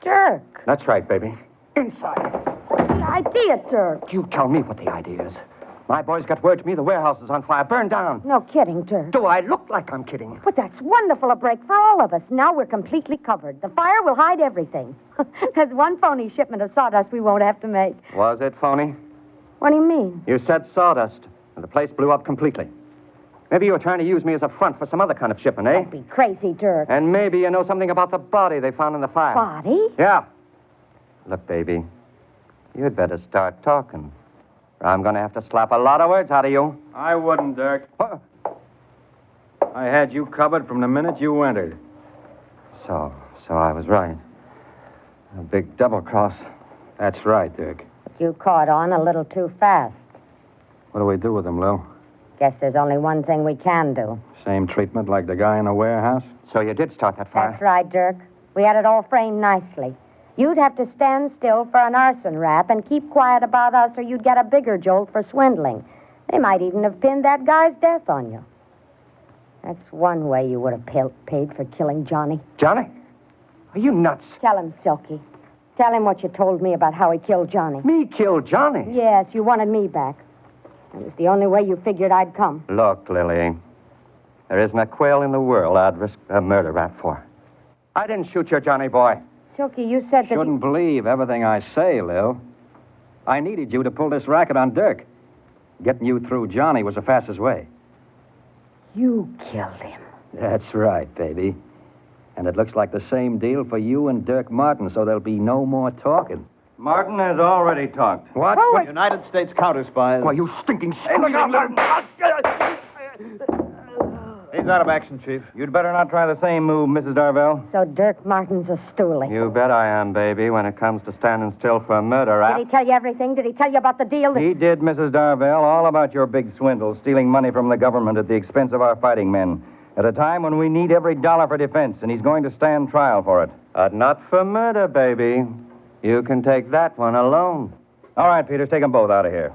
Dirk. That's right, baby. Inside. What's the idea, Dirk? You tell me what the idea is. My boys got word to me the warehouse is on fire, burned down. No kidding, Dirk. Do I look like I'm kidding? But that's wonderful, a break for all of us. Now we're completely covered. The fire will hide everything. There's one phony shipment of sawdust we won't have to make. Was it phony? What do you mean? You said sawdust, and the place blew up completely. Maybe you were trying to use me as a front for some other kind of shipment, eh? Don't be crazy, Dirk. And maybe you know something about the body they found in the fire. Body? Yeah. Look, baby, you'd better start talking. Or I'm going to have to slap a lot of words out of you. I wouldn't, Dirk. I had you covered from the minute you entered. So I was right. A big double cross. That's right, Dirk. You caught on a little too fast. What do we do with him, Lil? Guess there's only one thing we can do. Same treatment like the guy in the warehouse? So you did start that fire? That's right, Dirk. We had it all framed nicely. You'd have to stand still for an arson rap and keep quiet about us, or you'd get a bigger jolt for swindling. They might even have pinned that guy's death on you. That's one way you would have paid for killing Johnny. Johnny? Are you nuts? Tell him, Silky. Tell him what you told me about how he killed Johnny. Me kill Johnny? Yes, you wanted me back. That was the only way you figured I'd come. Look, Lily, there isn't a quail in the world I'd risk a murder rap for. I didn't shoot your Johnny boy. Silky, you said that... Shouldn't believe everything I say, Lil. I needed you to pull this racket on Dirk. Getting you through Johnny was the fastest way. You killed him. That's right, baby. And it looks like the same deal for you and Dirk Martin, so there'll be no more talking. Martin has already talked. What? Oh, United States Counterspy. Why, you stinking screaming He's out of action, Chief. You'd better not try the same move, Mrs. Darvell. So Dirk Martin's a stoolie. You bet I am, baby, when it comes to standing still for a murder rap. Did he tell you everything? Did he tell you about the deal? He did, Mrs. Darvell, all about your big swindle, stealing money from the government at the expense of our fighting men, at a time when we need every dollar for defense, and he's going to stand trial for it. But not for murder, baby. You can take that one alone. All right, Peters, take them both out of here.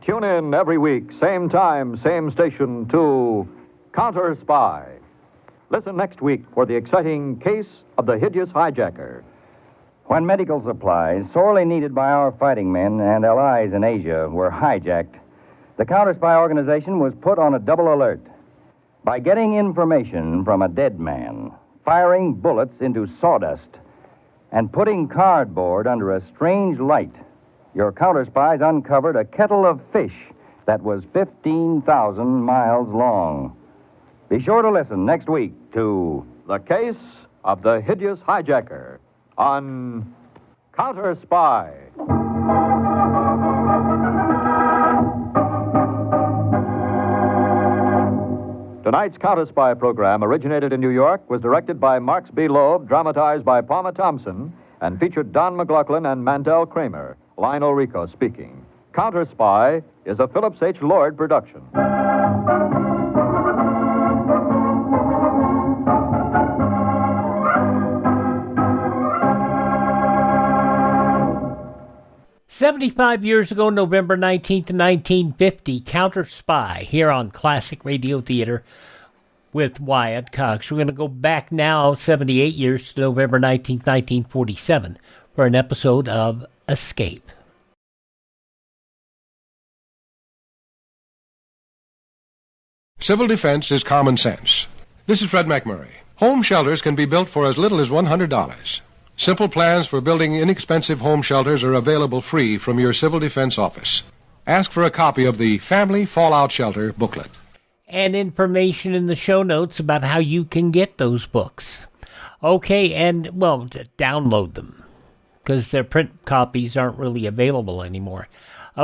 Tune in every week, same time, same station, to Counterspy. Listen next week for the exciting case of the hideous hijacker. When medical supplies, sorely needed by our fighting men and allies in Asia, were hijacked, the Counterspy organization was put on a double alert. By getting information from a dead man, firing bullets into sawdust, and putting cardboard under a strange light, your counterspies uncovered a kettle of fish that was 15,000 miles long. Be sure to listen next week to The Case of the Hideous Hijacker on Counterspy. Tonight's Counterspy program, originated in New York, was directed by Marks B. Loeb, dramatized by Palmer Thompson, and featured Don McLaughlin and Mandel Kramer. Lionel Rico speaking. Counterspy is a Phillips H. Lord production. "75 years ago, November 19th, 1950, Counterspy here on Classic Radio Theater with Wyatt Cox. We're going to go back now 78 years to November 19th, 1947 for an episode of Escape. Civil defense is common sense. This is Fred McMurray. Home shelters can be built for as little as $100. Simple plans for building inexpensive home shelters are available free from your Civil Defense office. Ask for a copy of the Family Fallout Shelter booklet. and information in the show notes about how you can get those books. Okay, and, well, to download them, because their print copies aren't really available anymore.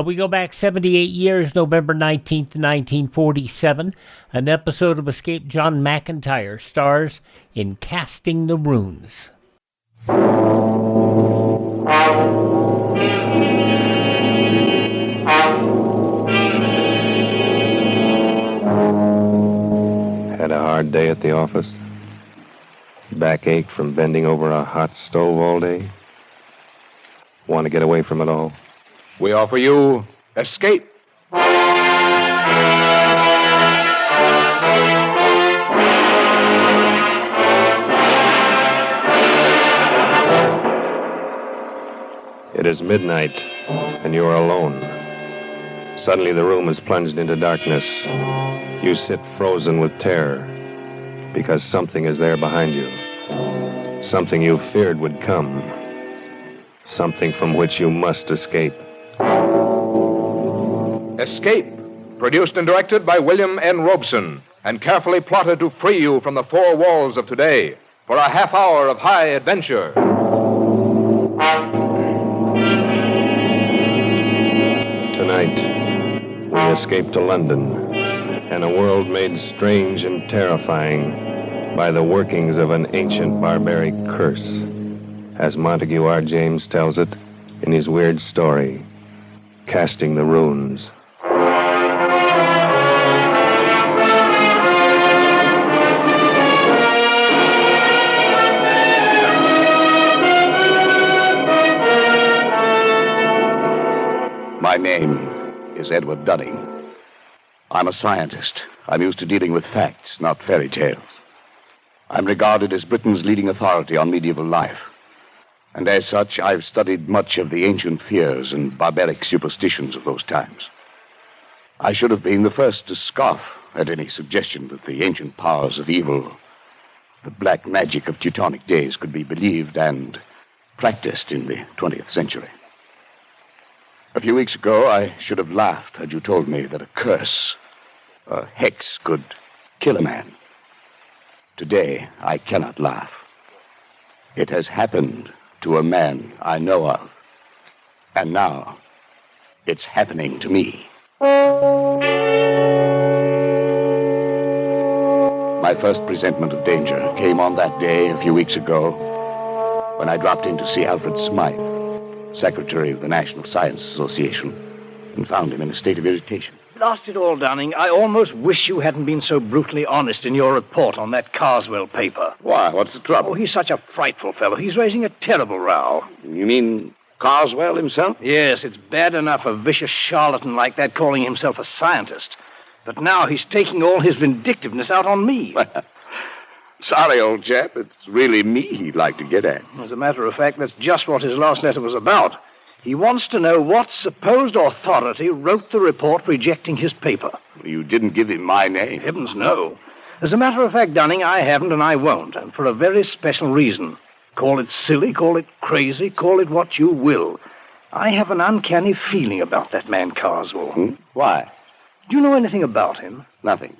We go back 78 years, November 19th, 1947. An episode of Escape John McIntire stars in Casting the Runes. Had a hard day at the office? Backache from bending over a hot stove all day? Want to get away from it all? We offer you Escape. It is midnight, and you are alone. Suddenly the room is plunged into darkness. You sit frozen with terror, because something is there behind you. Something you feared would come. Something from which you must escape. Escape, produced and directed by William N. Robeson, and carefully plotted to free you from the four walls of today for a half hour of high adventure. Tonight, we escape to London, and a world made strange and terrifying by the workings of an ancient barbaric curse, as Montague R. James tells it in his weird story, Casting the Runes. My name is Edward Dunning. I'm a scientist. I'm used to dealing with facts, not fairy tales. I'm regarded as Britain's leading authority on medieval life. And as such, I've studied much of the ancient fears and barbaric superstitions of those times. I should have been the first to scoff at any suggestion that the ancient powers of evil, the black magic of Teutonic days, could be believed and practiced in the 20th century. A few weeks ago, I should have laughed had you told me that a curse, a hex, could kill a man. Today, I cannot laugh. It has happened to a man I know of. And now, it's happening to me. My first presentiment of danger came on that day a few weeks ago when I dropped in to see Alfred Smythe, Secretary of the National Science Association, and found him in a state of irritation. Blast it all, Dunning. I almost wish you hadn't been so brutally honest in your report on that Carswell paper. Why? What's the trouble? Oh, he's such a frightful fellow. He's raising a terrible row. You mean Carswell himself? Yes, it's bad enough a vicious charlatan like that calling himself a scientist. But now he's taking all his vindictiveness out on me. Sorry, old chap. It's really me he'd like to get at. As a matter of fact, that's just what his last letter was about. He wants to know what supposed authority wrote the report rejecting his paper. You didn't give him my name? Heavens, no. As a matter of fact, Dunning, I haven't and I won't, and for a very special reason. Call it silly, call it crazy, call it what you will. I have an uncanny feeling about that man Carswell. Why? Do you know anything about him? Nothing.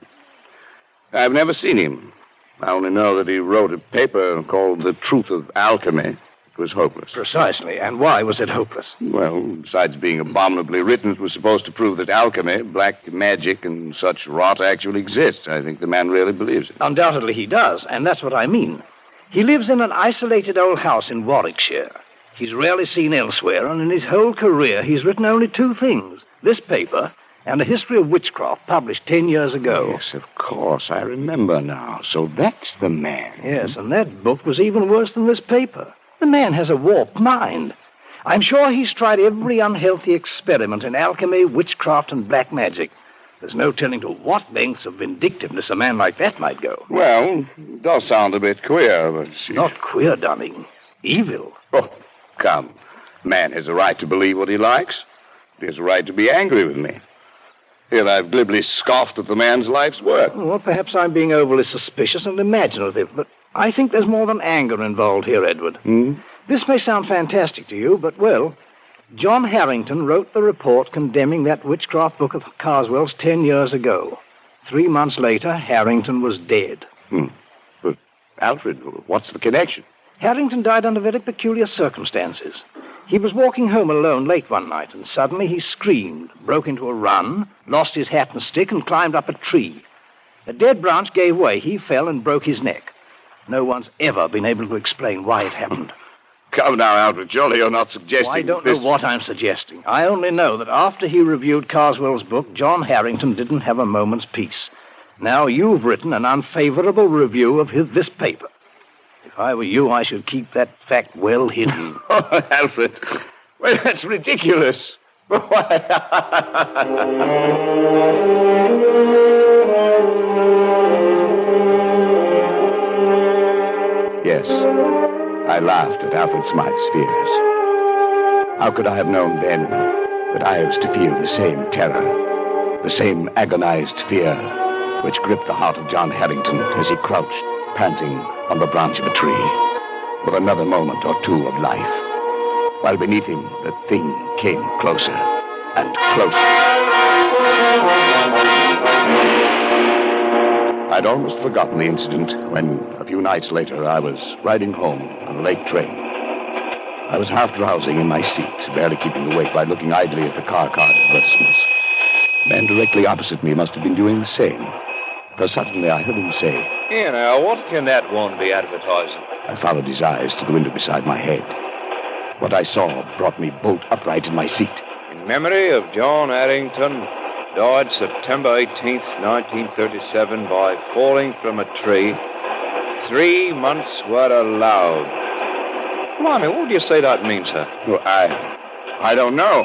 I've never seen him. I only know that he wrote a paper called The Truth of Alchemy. It was hopeless. Precisely. And why was it hopeless? Well, besides being abominably written, it was supposed to prove that alchemy, black magic, and such rot actually exists. I think the man really believes it. Undoubtedly he does, and that's what I mean. He lives in an isolated old house in Warwickshire. He's rarely seen elsewhere, and in his whole career he's written only two things. This paper and a history of witchcraft published 10 years ago. Yes, of course. I remember now. So that's the man. Yes, and that book was even worse than this paper. The man has a warped mind. I'm sure he's tried every unhealthy experiment in alchemy, witchcraft, and black magic. There's no telling to what lengths of vindictiveness a man like that might go. Well, it does sound a bit queer, but... Not queer, Dunning. Evil. Oh, come. Man has a right to believe what he likes. He has a right to be angry with me. Here I've glibly scoffed at the man's life's work. Well, perhaps I'm being overly suspicious and imaginative, but I think there's more than anger involved here, Edward. This may sound fantastic to you, but, well, John Harrington wrote the report condemning that witchcraft book of Carswell's 10 years ago. 3 months later, Harrington was dead. But, Alfred, what's the connection? Harrington died under very peculiar circumstances. He was walking home alone late one night, and suddenly he screamed, broke into a run, lost his hat and stick, and climbed up a tree. A dead branch gave way. He fell and broke his neck. No one's ever been able to explain why it happened. Come now, Alfred, surely you're not suggesting... Well, I don't know what I'm suggesting. I only know that after he reviewed Carswell's book, John Harrington didn't have a moment's peace. Now you've written an unfavorable review of this paper. If I were you, I should keep that fact well hidden. Oh, Alfred, well, that's ridiculous. Yes, I laughed at Alfred Smythe's fears. How could I have known then that I was to feel the same terror, the same agonized fear which gripped the heart of John Harrington as he crouched, panting, on the branch of a tree, with another moment or two of life, while beneath him the thing came closer and closer. I'd almost forgotten the incident when, a few nights later, I was riding home on a late train. I was half drowsing in my seat, barely keeping awake by looking idly at the car card advertisements. The man directly opposite me must have been doing the same, because suddenly I heard him say, "Here now, what can that one be advertising?" I followed his eyes to the window beside my head. What I saw brought me bolt upright in my seat. In memory of John Harrington, died September 18th, 1937, by falling from a tree. 3 months were allowed. Blimey, what do you say that means, sir? Well, I don't know.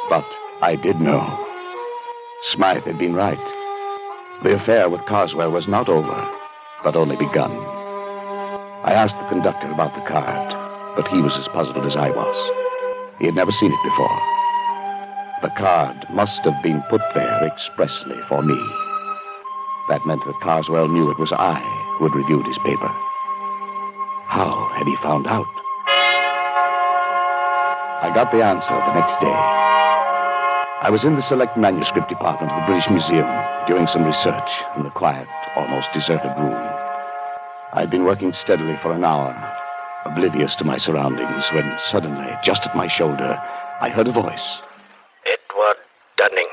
But I did know. Smythe had been right. The affair with Carswell was not over, but only begun. I asked the conductor about the card, but he was as puzzled as I was. He had never seen it before. The card must have been put there expressly for me. That meant that Carswell knew it was I who had reviewed his paper. How had he found out? I got the answer the next day. I was in the select manuscript department of the British Museum, doing some research in the quiet, almost deserted room. I'd been working steadily for an hour, oblivious to my surroundings, when suddenly, just at my shoulder, I heard a voice. "Edward Dunning,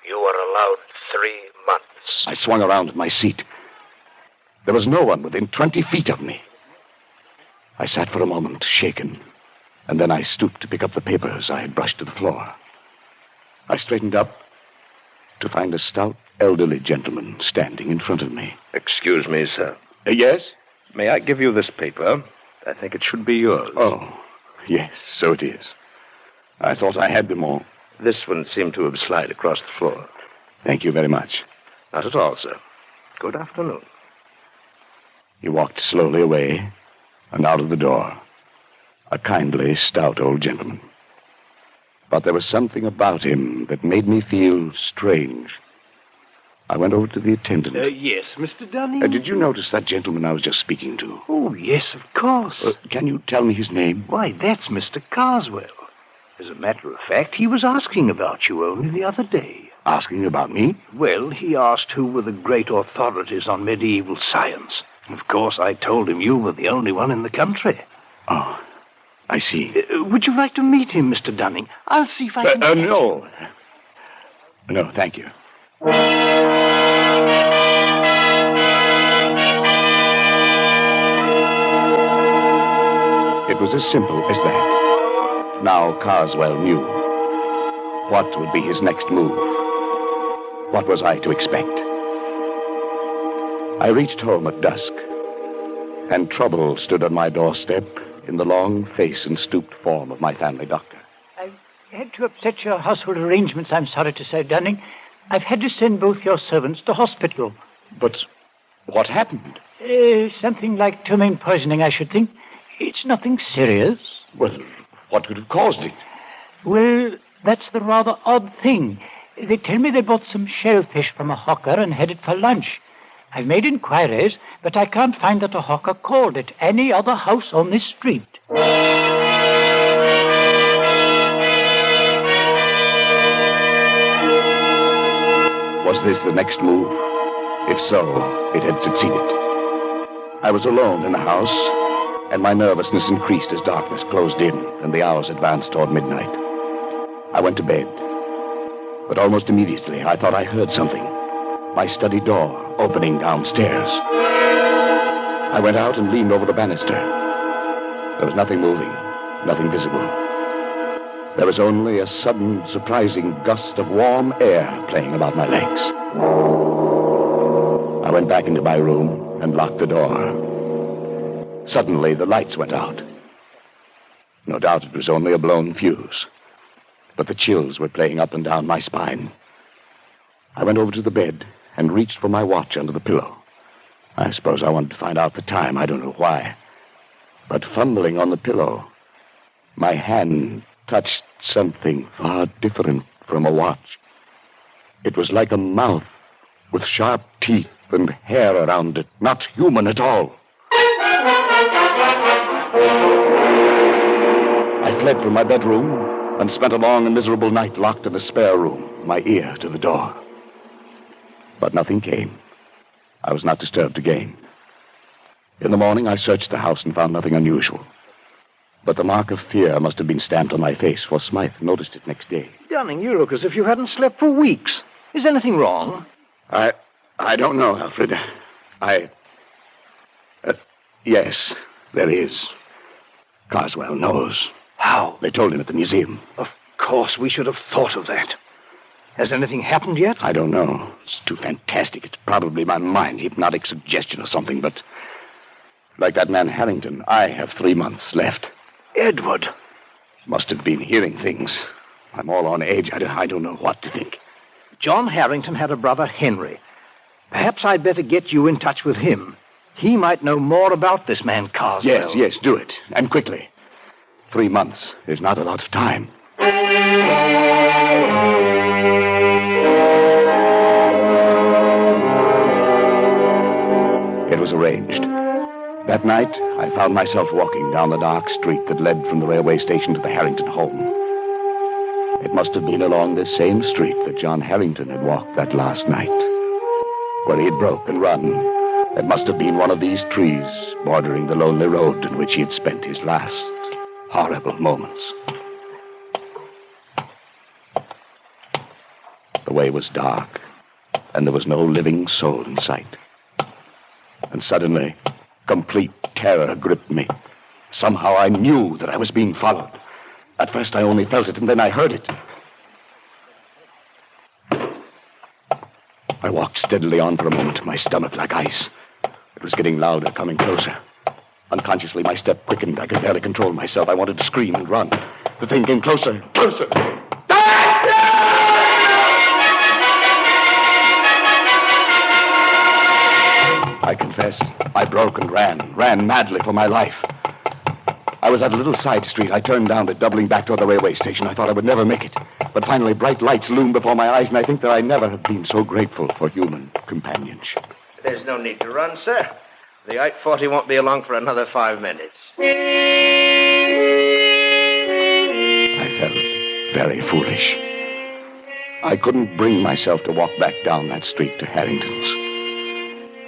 you are allowed 3 months. I swung around in my seat. There was no one within 20 feet of me. I sat for a moment, shaken, and then I stooped to pick up the papers I had brushed to the floor. I straightened up to find a stout, elderly gentleman standing in front of me. Excuse me, sir. Yes? May I give you this paper? I think it should be yours. Oh, yes, so it is. I thought I had them all. This one seemed to have slid across the floor. Thank you very much. Not at all, sir. Good afternoon. He walked slowly away and out of the door. A kindly, stout old gentleman. But there was something about him that made me feel strange. I went over to the attendant. Yes, Mr. Dunning? Did you notice that gentleman I was just speaking to? Oh, yes, of course. Can you tell me his name? Why, that's Mr. Carswell. As a matter of fact, he was asking about you only the other day. Asking about me? Well, he asked who were the great authorities on medieval science. Of course, I told him you were the only one in the country. Oh, I see. Would you like to meet him, Mr. Dunning? I'll see if I can... No. No, thank you. It was as simple as that. Now Carswell knew. What would be his next move? What was I to expect? I reached home at dusk, and trouble stood on my doorstep in the long face and stooped form of my family doctor. I've had to upset your household arrangements, I'm sorry to say, Dunning. I've had to send both your servants to hospital. But what happened? Something like ptomaine poisoning, I should think. It's nothing serious. Well, what could have caused it? Well, that's the rather odd thing. They tell me they bought some shellfish from a hawker and had it for lunch. I've made inquiries, but I can't find that a hawker called at any other house on this street. Was this the next move? If so, it had succeeded. I was alone in the house, and my nervousness increased as darkness closed in and the hours advanced toward midnight. I went to bed, but almost immediately I thought I heard something. My study door opening downstairs. I went out and leaned over the banister. There was nothing moving, nothing visible. There was only a sudden, surprising gust of warm air playing about my legs. I went back into my room and locked the door. Suddenly, the lights went out. No doubt it was only a blown fuse, but the chills were playing up and down my spine. I went over to the bed and reached for my watch under the pillow. I suppose I wanted to find out the time. I don't know why. But fumbling on the pillow, my hand touched something far different from a watch. It was like a mouth with sharp teeth and hair around it, not human at all. I fled from my bedroom and spent a long and miserable night locked in a spare room, my ear to the door. But nothing came. I was not disturbed again. In the morning, I searched the house and found nothing unusual. But the mark of fear must have been stamped on my face, for Smythe noticed it next day. Dunning, you look as if you hadn't slept for weeks. Is anything wrong? I don't know, Alfred. Yes, there is. Carswell knows. How? They told him at the museum. Of course, we should have thought of that. Has anything happened yet? I don't know. It's too fantastic. It's probably my mind, hypnotic suggestion or something, but like that man Harrington, I have 3 months left. Edward. Must have been hearing things. I'm all on edge. I don't know what to think. John Harrington had a brother, Henry. Perhaps I'd better get you in touch with him. He might know more about this man, Carswell. Yes, do it. And quickly. 3 months is not a lot of time. It was arranged. That night, I found myself walking down the dark street that led from the railway station to the Harrington home. It must have been along this same street that John Harrington had walked that last night, where he had broke and run. It must have been one of these trees bordering the lonely road in which he had spent his last horrible moments. The way was dark, and there was no living soul in sight. And suddenly, complete terror gripped me. Somehow I knew that I was being followed. At first I only felt it, and then I heard it. I walked steadily on for a moment, my stomach like ice. It was getting louder, coming closer. Unconsciously, my step quickened. I could barely control myself. I wanted to scream and run. The thing came closer, closer. I confess, I broke and ran madly for my life. I was at a little side street. I turned down it, doubling back toward the railway station. I thought I would never make it. But finally, bright lights loomed before my eyes, and I think that I never have been so grateful for human companionship. There's no need to run, sir. The 840 won't be along for another 5 minutes. I felt very foolish. I couldn't bring myself to walk back down that street to Harrington's.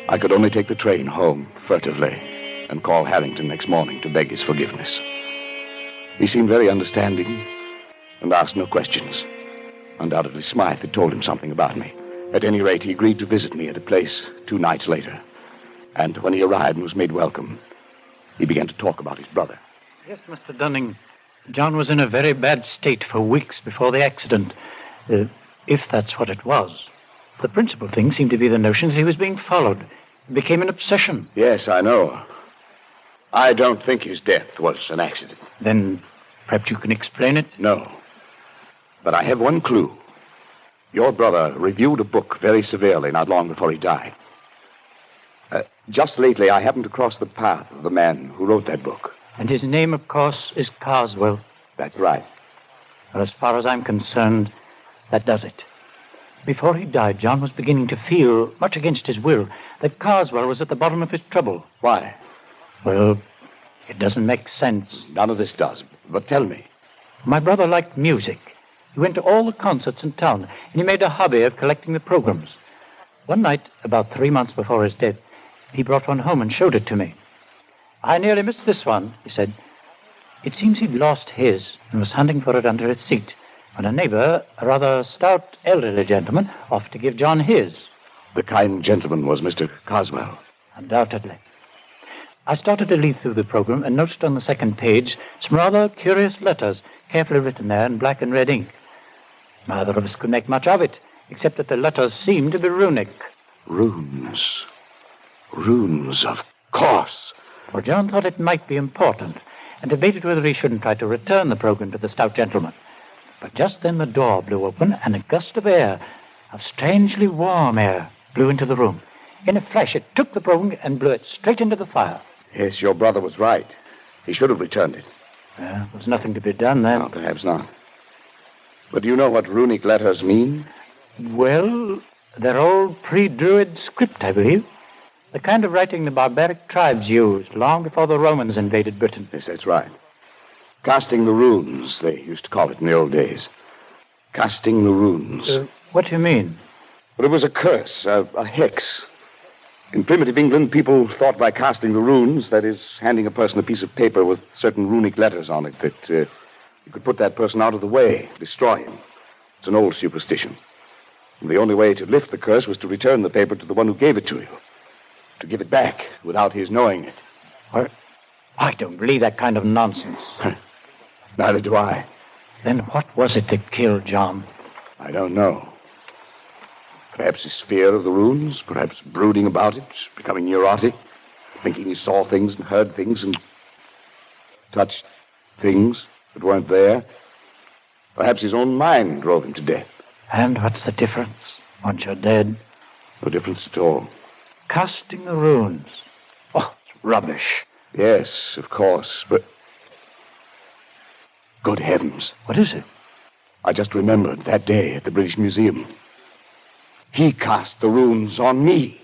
I could only take the train home furtively and call Harrington next morning to beg his forgiveness. He seemed very understanding and asked no questions. Undoubtedly, Smythe had told him something about me. At any rate, he agreed to visit me at a place 2 nights later. And when he arrived and was made welcome, he began to talk about his brother. Yes, Mr. Dunning. John was in a very bad state for weeks before the accident, if that's what it was. The principal thing seemed to be the notion that he was being followed. It became an obsession. Yes, I know. I don't think his death was an accident. Then perhaps you can explain it? No. But I have one clue. Your brother reviewed a book very severely not long before he died. Just lately, I happened to cross the path of the man who wrote that book. And his name, of course, is Carswell. That's right. Well, as far as I'm concerned, that does it. Before he died, John was beginning to feel, much against his will, that Carswell was at the bottom of his trouble. Why? Well, it doesn't make sense. None of this does. But tell me. My brother liked music, He went to all the concerts in town, and he made a hobby of collecting the programs. One night, about 3 months before his death, he brought one home and showed it to me. "I nearly missed this one," he said. It seems he'd lost his and was hunting for it under his seat when a neighbor, a rather stout elderly gentleman, offered to give John his. The kind gentleman was Mr. Coswell. Undoubtedly. I started to leaf through the program and noticed on the second page some rather curious letters, carefully written there in black and red ink. Neither of us could make much of it, except that the letters seemed to be runic. Runes. Runes, of course. Well, John thought it might be important, and debated whether he shouldn't try to return the program to the stout gentleman. But just then the door blew open, and a gust of air, of strangely warm air, blew into the room. In a flash, it took the program and blew it straight into the fire. Yes, your brother was right. He should have returned it. There was nothing to be done then. No, perhaps not. But do you know what runic letters mean? Well, they're old pre-Druid script, I believe. The kind of writing the barbaric tribes used long before the Romans invaded Britain. Yes, that's right. Casting the runes, they used to call it in the old days. Casting the runes. What do you mean? Well, it was a curse, a hex. In primitive England, people thought by casting the runes, that is, handing a person a piece of paper with certain runic letters on it, that you could put that person out of the way, destroy him. It's an old superstition. And the only way to lift the curse was to return the paper to the one who gave it to you. To give it back without his knowing it. What? I don't believe that kind of nonsense. Neither do I. Then what was it that killed John? I don't know. Perhaps his fear of the runes, perhaps brooding about it, becoming neurotic, thinking he saw things and heard things and touched things that weren't there. Perhaps his own mind drove him to death. And what's the difference once you're dead? No difference at all. Casting the runes. Oh, it's rubbish. Yes, of course, but... Good heavens. What is it? I just remembered that day at the British Museum. He cast the runes on me.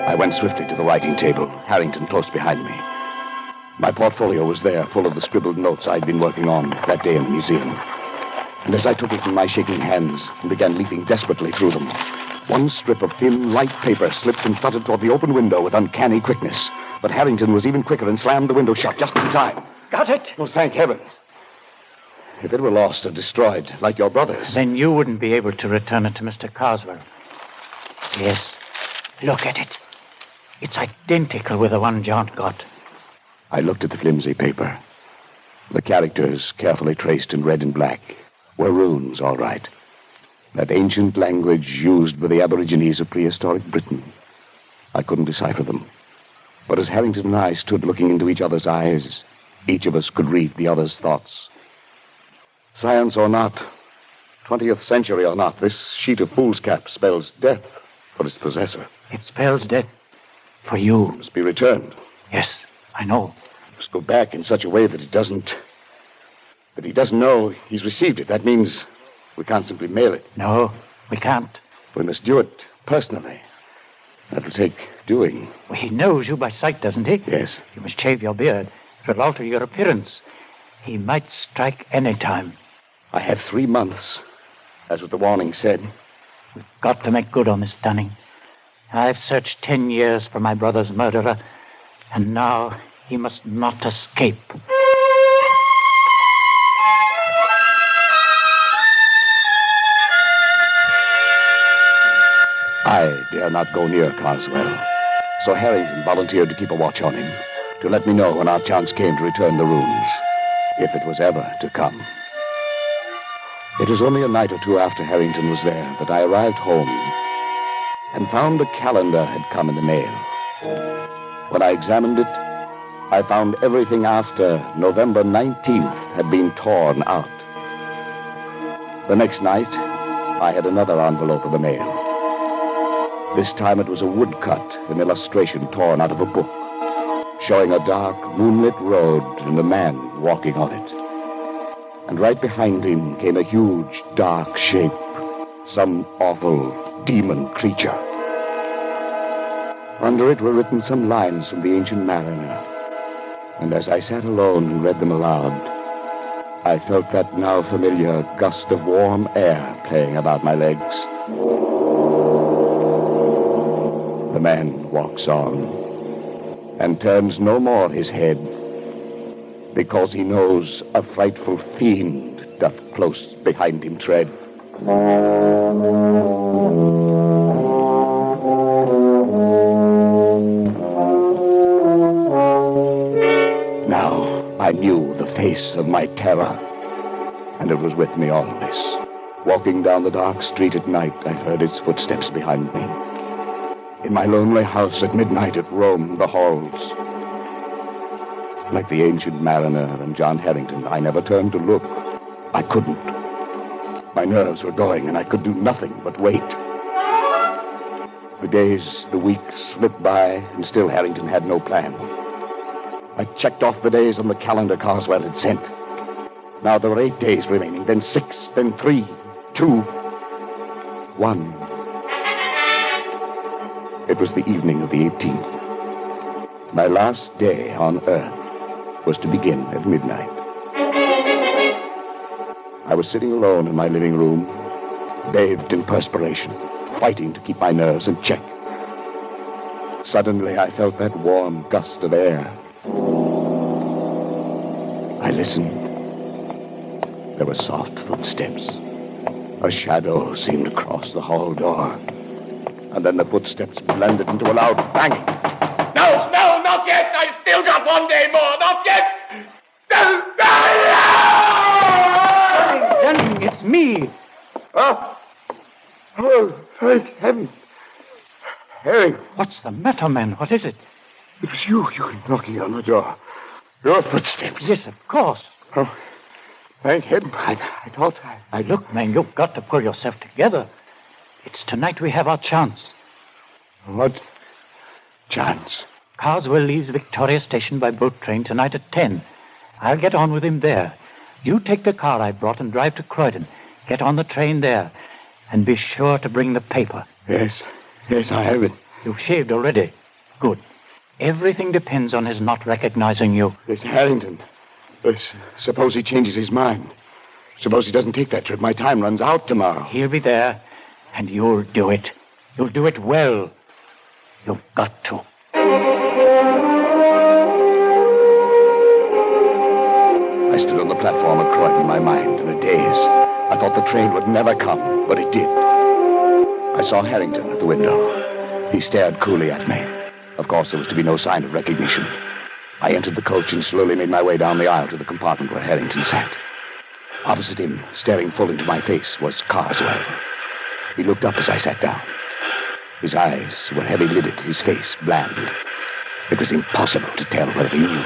I went swiftly to the writing table, Harrington close behind me. My portfolio was there, full of the scribbled notes I'd been working on that day in the museum. And as I took it in my shaking hands and began leafing desperately through them, one strip of thin, light paper slipped and fluttered toward the open window with uncanny quickness. But Harrington was even quicker and slammed the window shut just in time. Got it? Oh, thank heaven. If it were lost or destroyed, like your brother's... Then you wouldn't be able to return it to Mr. Coswell. Yes. Look at it. It's identical with the one John got. I looked at the flimsy paper. The characters, carefully traced in red and black, were runes, all right. That ancient language used by the Aborigines of prehistoric Britain. I couldn't decipher them. But as Harrington and I stood looking into each other's eyes, each of us could read the other's thoughts. Science or not, 20th century or not, this sheet of foolscap spells death for its possessor. It spells death for you. It must be returned. Yes, I know. It must go back in such a way that he doesn't know he's received it. That means we can't simply mail it. No, we can't. We must do it personally. That'll take doing. Well, he knows you by sight, doesn't he? Yes. You must shave your beard. It will alter your appearance. He might strike any time. I have 3 months. That's what the warning said. We've got to make good on this, Dunning. I've searched 10 years for my brother's murderer, and now he must not escape. I dare not go near Coswell, so Harrington volunteered to keep a watch on him, to let me know when our chance came to return the runes, if it was ever to come. It was only a night or two after Harrington was there that I arrived home and found a calendar had come in the mail. When I examined it, I found everything after November 19th had been torn out. The next night, I had another envelope of the mail. This time it was a woodcut, an illustration torn out of a book, showing a dark, moonlit road and a man walking on it. And right behind him came a huge, dark shape, some awful demon creature. Under it were written some lines from the Ancient Mariner. And as I sat alone and read them aloud, I felt that now familiar gust of warm air playing about my legs. The man walks on and turns no more his head, because he knows a frightful fiend doth close behind him tread. Now I knew the face of my terror, and it was with me always. Walking down the dark street at night, I heard its footsteps behind me. In my lonely house at midnight, it roamed the halls. Like the Ancient Mariner and John Harrington, I never turned to look. I couldn't. My nerves were going, and I could do nothing but wait. The days, the weeks slipped by, and still Harrington had no plan. I checked off the days on the calendar Carswell had sent. Now there were 8 days remaining, then 6, then 3, 2, 1. It was the evening of the 18th. My last day on Earth was to begin at midnight. I was sitting alone in my living room, bathed in perspiration, fighting to keep my nerves in check. Suddenly, I felt that warm gust of air. I listened. There were soft footsteps. A shadow seemed to cross the hall door. And then the footsteps blended into a loud banging. No, not yet. I still got 1 day more. Not yet. No. Denning, it's me. Oh, thank heaven. Harry. What's the matter, man? What is it? It was you knocking on the door. Your footsteps. Yes, of course. Oh, thank heaven. I thought I... Look, man, you've got to pull yourself together. It's tonight we have our chance. What chance? Carswell leaves Victoria Station by boat train tonight at 10. I'll get on with him there. You take the car I brought and drive to Croydon. Get on the train there. And be sure to bring the paper. Yes, I have it. You've shaved already. Good. Everything depends on his not recognizing you. This Harrington. Suppose he changes his mind. Suppose he doesn't take that trip. My time runs out tomorrow. He'll be there, and you'll do it. You'll do it well. You've got to. I stood on the platform at Croydon, my mind in a daze. I thought the train would never come, but it did. I saw Harrington at the window. He stared coolly at me. Of course, there was to be no sign of recognition. I entered the coach and slowly made my way down the aisle to the compartment where Harrington sat. Opposite him, staring full into my face, was Carswell. He looked up as I sat down. His eyes were heavy-lidded, his face bland. It was impossible to tell whether he knew.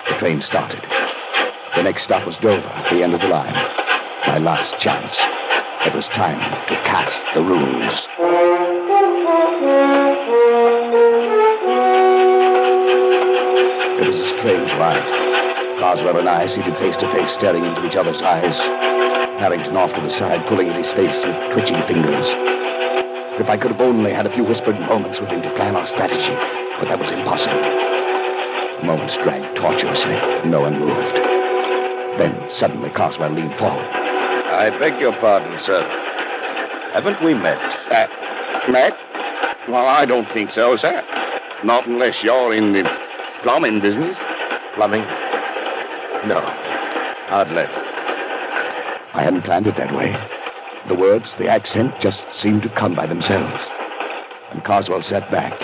The train started. The next stop was Dover, at the end of the line. My last chance. It was time to cast the runes. It was a strange ride. Carswell and I seated face to face, staring into each other's eyes. Harrington off to the side, pulling at his face with twitching fingers. If I could have only had a few whispered moments with him to plan our strategy, but that was impossible. Moments dragged tortuously. No one moved. Then, suddenly, Carswell leaned forward. I beg your pardon, sir. Haven't we met? Met? Well, I don't think so, sir. Not unless you're in the plumbing business. Plumbing? No, hardly. I hadn't planned it that way. The words, the accent, just seemed to come by themselves. And Carswell sat back,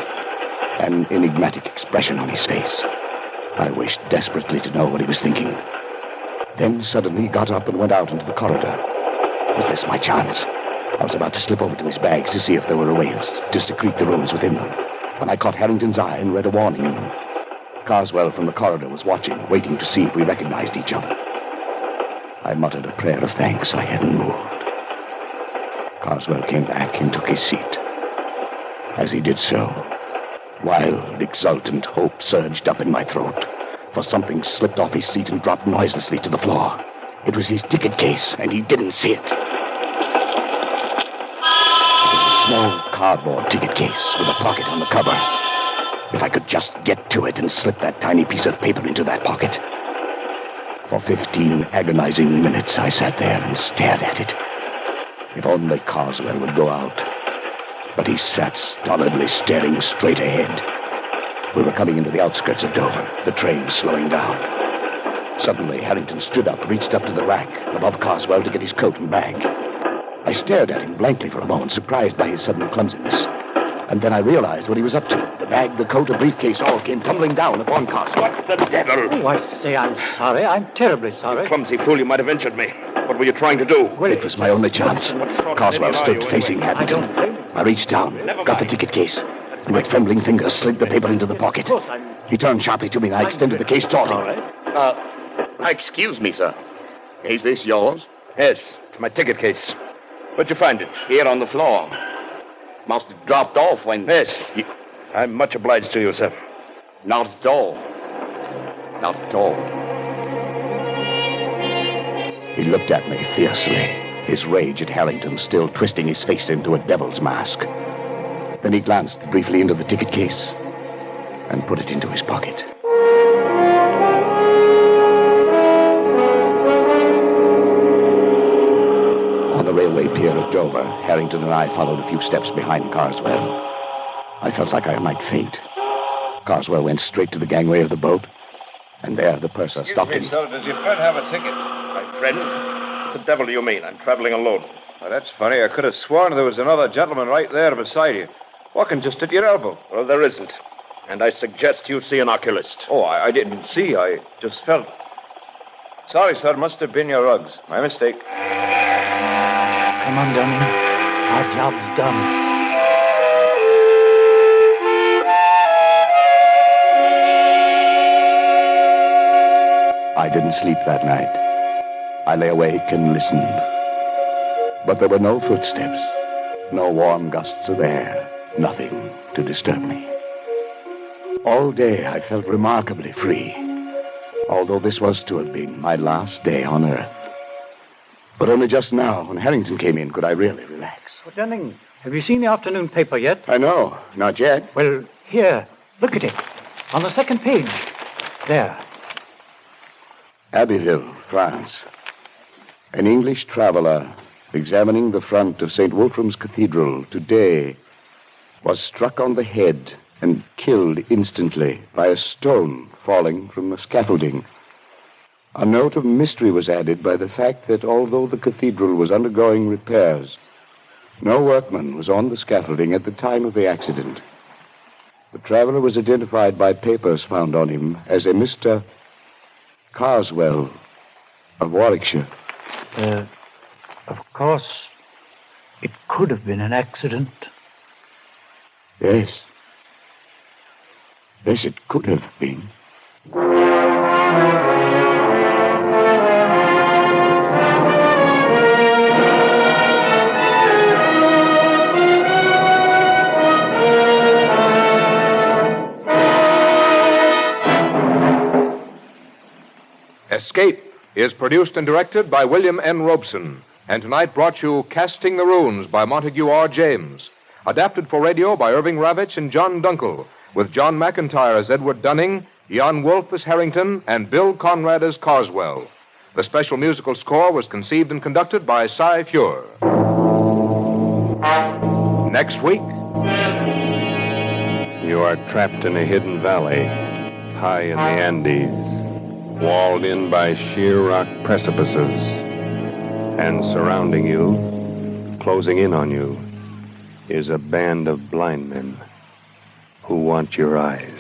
an enigmatic expression on his face. I wished desperately to know what he was thinking. Then suddenly he got up and went out into the corridor. Was this my chance? I was about to slip over to his bags to see if there were ways to secrete the rooms within them, when I caught Harrington's eye and read a warning in them. Carswell from the corridor was watching, waiting to see if we recognized each other. I muttered a prayer of thanks I hadn't moved. Carswell came back and took his seat. As he did so, wild, exultant hope surged up in my throat, for something slipped off his seat and dropped noiselessly to the floor. It was his ticket case, and he didn't see it. It was a small cardboard ticket case with a pocket on the cover. If I could just get to it and slip that tiny piece of paper into that pocket. For 15 agonizing minutes, I sat there and stared at it. If only Carswell would go out. But he sat stolidly staring straight ahead. We were coming into the outskirts of Dover, the train slowing down. Suddenly, Harrington stood up, reached up to the rack above Carswell to get his coat and bag. I stared at him blankly for a moment, surprised by his sudden clumsiness. And then I realized what he was up to. The bag, the coat, the briefcase all came tumbling down upon Carswell. What the devil? Oh, I say, I'm sorry. I'm terribly sorry. You clumsy fool, you might have injured me. What were you trying to do? Well, it was my only chance. Carswell stood facing Harrington. I reached down, got the ticket case, and with trembling fingers slid the paper into the pocket. He turned sharply to me, and I extended the case toward him. Excuse me, sir. Is this yours? Yes, it's my ticket case. Where'd you find it? Here on the floor. Must have dropped off when... Yes. I'm much obliged to you, sir. Not at all. Not at all. He looked at me fiercely, his rage at Harrington still twisting his face into a devil's mask. Then he glanced briefly into the ticket case and put it into his pocket. On the railway pier at Dover, Harrington and I followed a few steps behind Carswell. I felt like I might faint. Carswell went straight to the gangway of the boat, and there the purser stopped him. Sir, does your friend have a ticket? My friend? What the devil do you mean? I'm traveling alone. Well, that's funny. I could have sworn there was another gentleman right there beside you, walking just at your elbow. Well, there isn't. And I suggest you see an oculist. Oh, I didn't see. I just felt. Sorry, sir. Must have been your rugs. My mistake. Come on, Dunning. Our job's done. I didn't sleep that night. I lay awake and listened. But there were no footsteps, no warm gusts of air, nothing to disturb me. All day I felt remarkably free, although this was to have been my last day on Earth. But only just now, when Harrington came in, could I really relax. Well, Dunning, have you seen the afternoon paper yet? I know, not yet. Well, here, look at it. On the second page. There. Abbeville, France. An English traveler examining the front of St. Wolfram's Cathedral today was struck on the head and killed instantly by a stone falling from the scaffolding. A note of mystery was added by the fact that although the cathedral was undergoing repairs, no workman was on the scaffolding at the time of the accident. The traveler was identified by papers found on him as a Mr. Carswell of Warwickshire. Of course, it could have been an accident. Yes. Yes, it could have been. Escape is produced and directed by William N. Robeson, and tonight brought you Casting the Runes by Montague R. James, adapted for radio by Irving Ravitch and John Dunkel, with John McIntire as Edward Dunning, Jan Wolfe as Harrington, and Bill Conrad as Carswell. The special musical score was conceived and conducted by Cy Fure. Next week, you are trapped in a hidden valley, high in the Andes, walled in by sheer rock precipices, and surrounding you, closing in on you, is a band of blind men who want your eyes.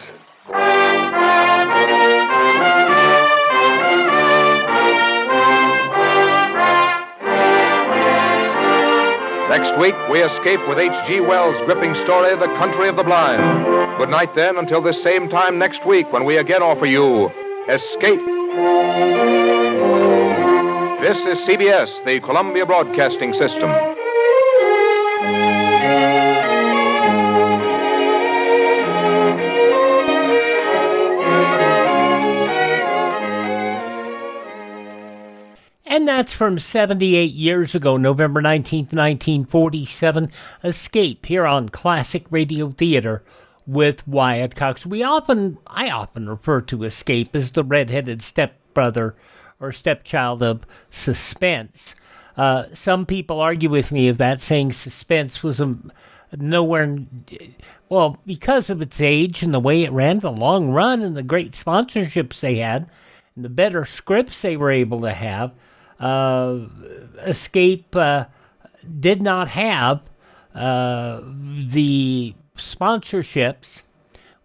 next week we escape with H.G. Wells' gripping story, The Country of the Blind. Good night, then, until this same time next week when we again offer you Escape. This is CBS, the Columbia Broadcasting System. And that's from 78 years ago, November 19th, 1947, Escape, here on Classic Radio Theater with Wyatt Cox. I often refer to Escape as the redheaded stepbrother or stepchild of Suspense. Some people argue with me of that, saying Suspense was nowhere, well, because of its age and the way it ran, the long run and the great sponsorships they had, and the better scripts they were able to have. Escape did not have the sponsorships,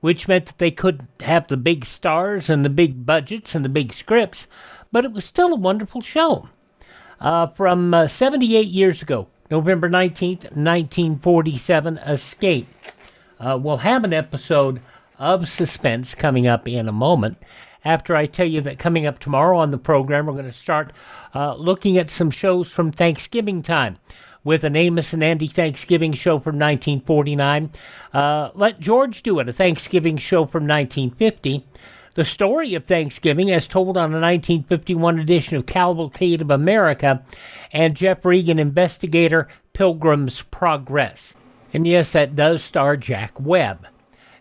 which meant that they could have the big stars and the big budgets and the big scripts, but it was still a wonderful show. From 78 years ago, November 19th, 1947, Escape. We'll have an episode of Suspense coming up in a moment. After I tell you that coming up tomorrow on the program, we're going to start looking at some shows from Thanksgiving time with an Amos and Andy Thanksgiving show from 1949. Let George Do It, a Thanksgiving show from 1950. The story of Thanksgiving as told on a 1951 edition of Cavalcade of America, and Jeff Regan, Investigator, Pilgrim's Progress. And yes, that does star Jack Webb.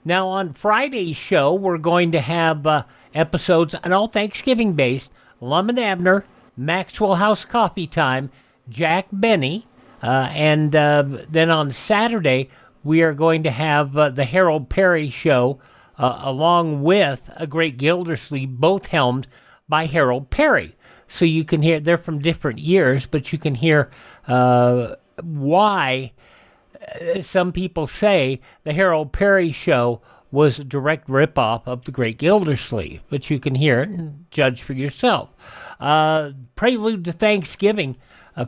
Now, on Friday's show, we're going to have episodes, and all Thanksgiving-based, Lum and Abner, Maxwell House Coffee Time, Jack Benny, and then on Saturday, we are going to have the Harold Perry Show, along with A Great Gildersleeve, both helmed by Harold Perry. So you can hear, they're from different years, but you can hear why some people say the Harold Perry Show was a direct ripoff of The Great Gildersleeve. But you can hear it and judge for yourself. Prelude to Thanksgiving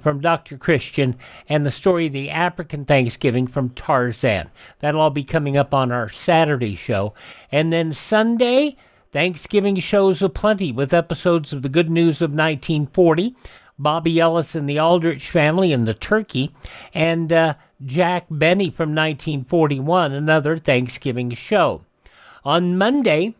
from Dr. Christian, and the story of the African Thanksgiving from Tarzan. That'll all be coming up on our Saturday show. And then Sunday, Thanksgiving shows aplenty with episodes of The Good News of 1940, Bobby Ellis and the Aldrich Family and the Turkey, and Jack Benny from 1941, another Thanksgiving show. On Monday,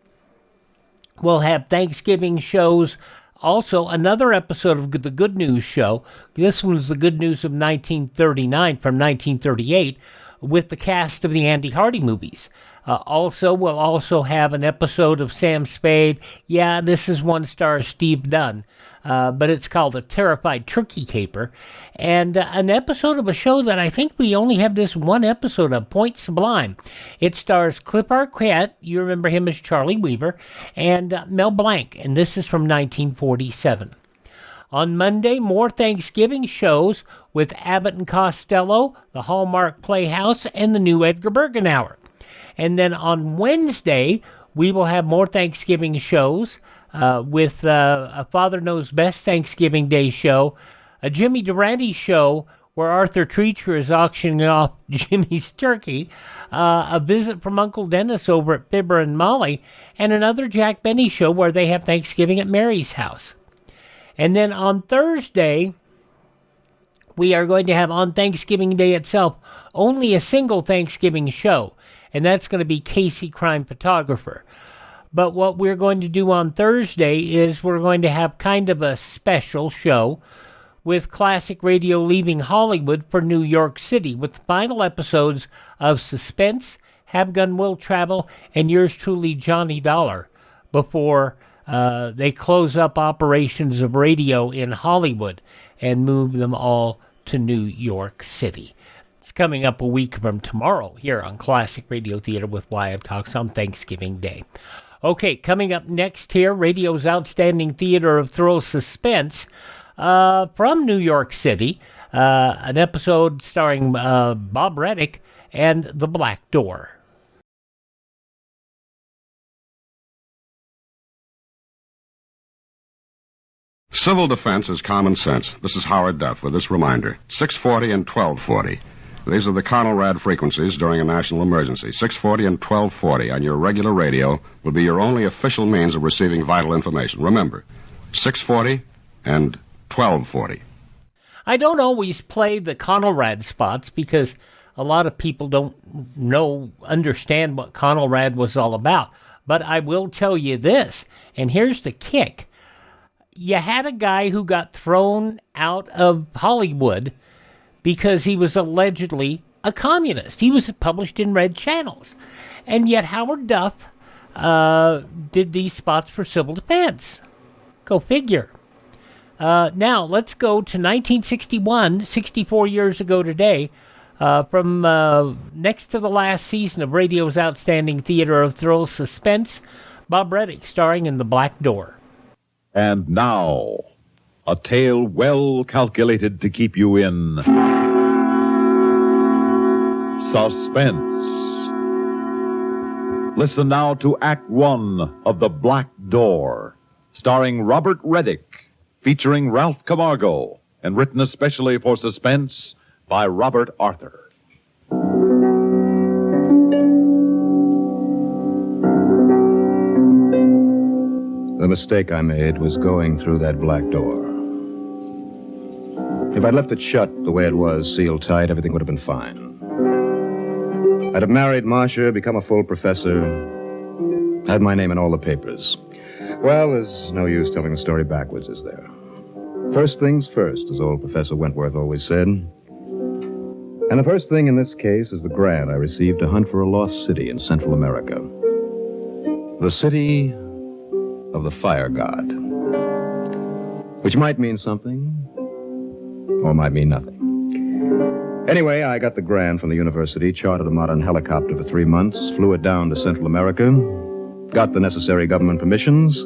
we'll have Thanksgiving shows. Also, another episode of The Good News Show. This one was The Good News of 1939 from 1938 with the cast of the Andy Hardy movies. We'll also have an episode of Sam Spade. Yeah, this is one star Steve Dunn, but it's called A Terrified Turkey Caper. And an episode of a show that I think we only have this one episode of, Point Sublime. It stars Cliff Arquette, you remember him as Charlie Weaver, and Mel Blanc, and this is from 1947. On Monday, more Thanksgiving shows with Abbott and Costello, the Hallmark Playhouse, and the new Edgar Bergen Hour. And then on Wednesday, we will have more Thanksgiving shows with a Father Knows Best Thanksgiving Day show, a Jimmy Durante show where Arthur Treacher is auctioning off Jimmy's turkey, a visit from Uncle Dennis over at Fibber and Molly, and another Jack Benny show where they have Thanksgiving at Mary's house. And then on Thursday, we are going to have on Thanksgiving Day itself only a single Thanksgiving show, and that's going to be Casey Crime Photographer. But what we're going to do on Thursday is we're going to have kind of a special show with Classic Radio leaving Hollywood for New York City with the final episodes of Suspense, Have Gun Will Travel, and yours truly, Johnny Dollar, before they close up operations of radio in Hollywood and move them all to New York City. It's coming up a week from tomorrow here on Classic Radio Theater with Wyatt Cox on Thanksgiving Day. Okay, coming up next here, radio's outstanding theater of thrill suspense from New York City, an episode starring Bob Reddick and The Black Door. Civil defense is common sense. This is Howard Duff with this reminder. 640 and 1240. These are the Conelrad frequencies during a national emergency. 640 and 1240 on your regular radio will be your only official means of receiving vital information. Remember, 640 and 1240. I don't always play the Conelrad spots because a lot of people don't understand what Conelrad was all about. But I will tell you this, and here's the kick. you had a guy who got thrown out of Hollywood because he was allegedly a communist. He was published in red channels. And yet Howard Duff did these spots for civil defense. Go figure. Now, let's go to 1961, 64 years ago today, from next to the last season of radio's outstanding theater of thrill suspense, Bob Reddick starring in The Black Door. And now, a tale well calculated to keep you in suspense. Listen now to Act One of The Black Door, starring Robert Reddick, featuring Ralph Camargo, and written especially for suspense by Robert Arthur. The mistake I made was going through that black door. If I'd left it shut the way it was, sealed tight, everything would have been fine. I'd have married Marcia, become a full professor, had my name in all the papers. Well, there's no use telling the story backwards, is there? First things first, as old Professor Wentworth always said. And the first thing in this case is the grant I received to hunt for a lost city in Central America. The city of the fire god. Which might mean something, or might mean nothing. Anyway, I got the grant from the university, chartered a modern helicopter for 3 months, flew it down to Central America, got the necessary government permissions,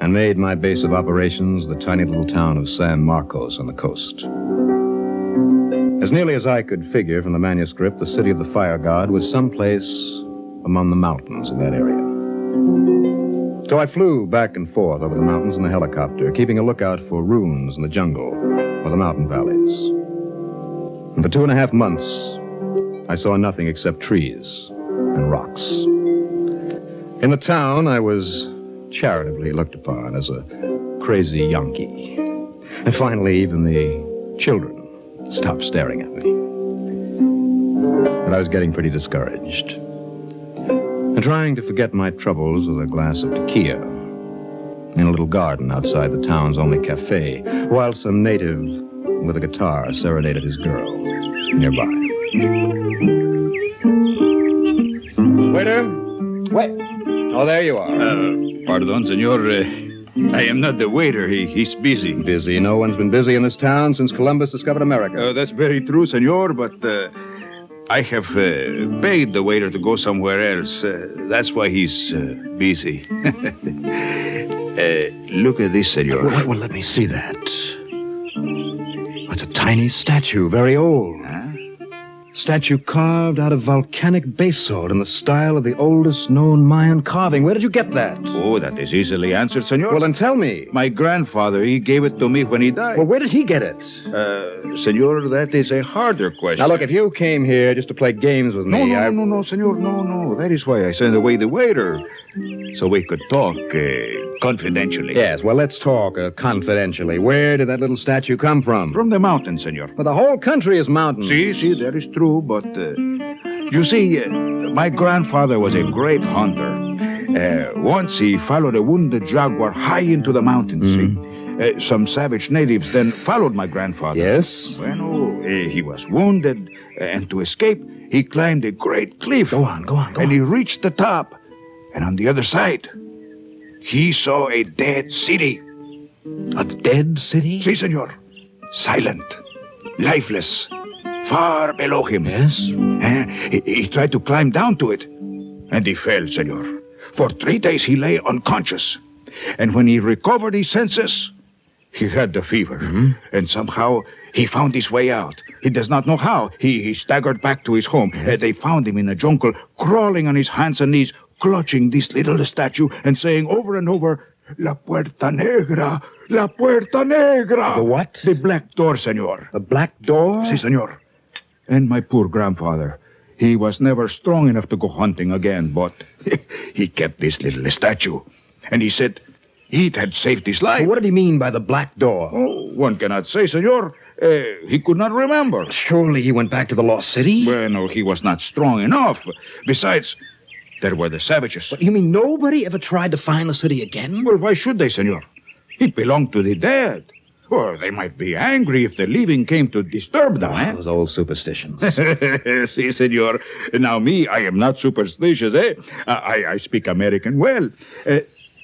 and made my base of operations the tiny little town of San Marcos on the coast. As nearly as I could figure from the manuscript, the city of the fire god was someplace among the mountains in that area. So I flew back and forth over the mountains in the helicopter, keeping a lookout for ruins in the jungle or the mountain valleys. And for 2.5 months, I saw nothing except trees and rocks. In the town, I was charitably looked upon as a crazy Yankee. And finally, even the children stopped staring at me. But I was getting pretty discouraged. And trying to forget my troubles with a glass of tequila in a little garden outside the town's only cafe, while some native with a guitar serenaded his girl nearby. Waiter? What? Oh, there you are. Pardon, senor. I am not the waiter. He's busy. Busy? No one's been busy in this town since Columbus discovered America. That's very true, senor, but I have paid the waiter to go somewhere else. That's why he's busy. Look at this, senor. Well, let me see that. It's a tiny statue, very old. Huh? Statue carved out of volcanic basalt in the style of the oldest known Mayan carving. Where did you get that? Oh, that is easily answered, senor. Well, then tell me. My grandfather, he gave it to me when he died. Well, where did he get it? Senor, that is a harder question. Now, look, if you came here just to play games with me, No, senor, no. That is why I sent away the waiter. So we could talk confidentially. Yes, well, let's talk confidentially. Where did that little statue come from? From the mountain, senor. Well, the whole country is mountains. See, that is true, but you see, my grandfather was a great hunter. Once he followed a wounded jaguar high into the mountains, see? Some savage natives then followed my grandfather. Yes? Well, he was wounded, and to escape, he climbed a great cliff. Go on. And he reached the top. And on the other side, he saw a dead city. A dead city? Si, senor. Silent. Lifeless. Far below him. Yes? He tried to climb down to it. And he fell, senor. For 3 days he lay unconscious. And when he recovered his senses, he had the fever. And somehow he found his way out. He does not know how. He staggered back to his home. They found him in the jungle, crawling on his hands and knees, clutching this little statue and saying over and over, La Puerta Negra, La Puerta Negra. The what? The black door, senor. The black door? Si, senor. And my poor grandfather, he was never strong enough to go hunting again, but he kept this little statue. And he said it had saved his life. What did he mean by the black door? Oh, one cannot say, senor. He could not remember. Surely he went back to the lost city? Well, no, he was not strong enough. Besides, there were the savages. But you mean nobody ever tried to find the city again? Well, why should they, senor? It belonged to the dead. Or they might be angry if the living came to disturb them, eh? Those old superstitions. Si, senor. Now, me, I am not superstitious, eh? I speak American well.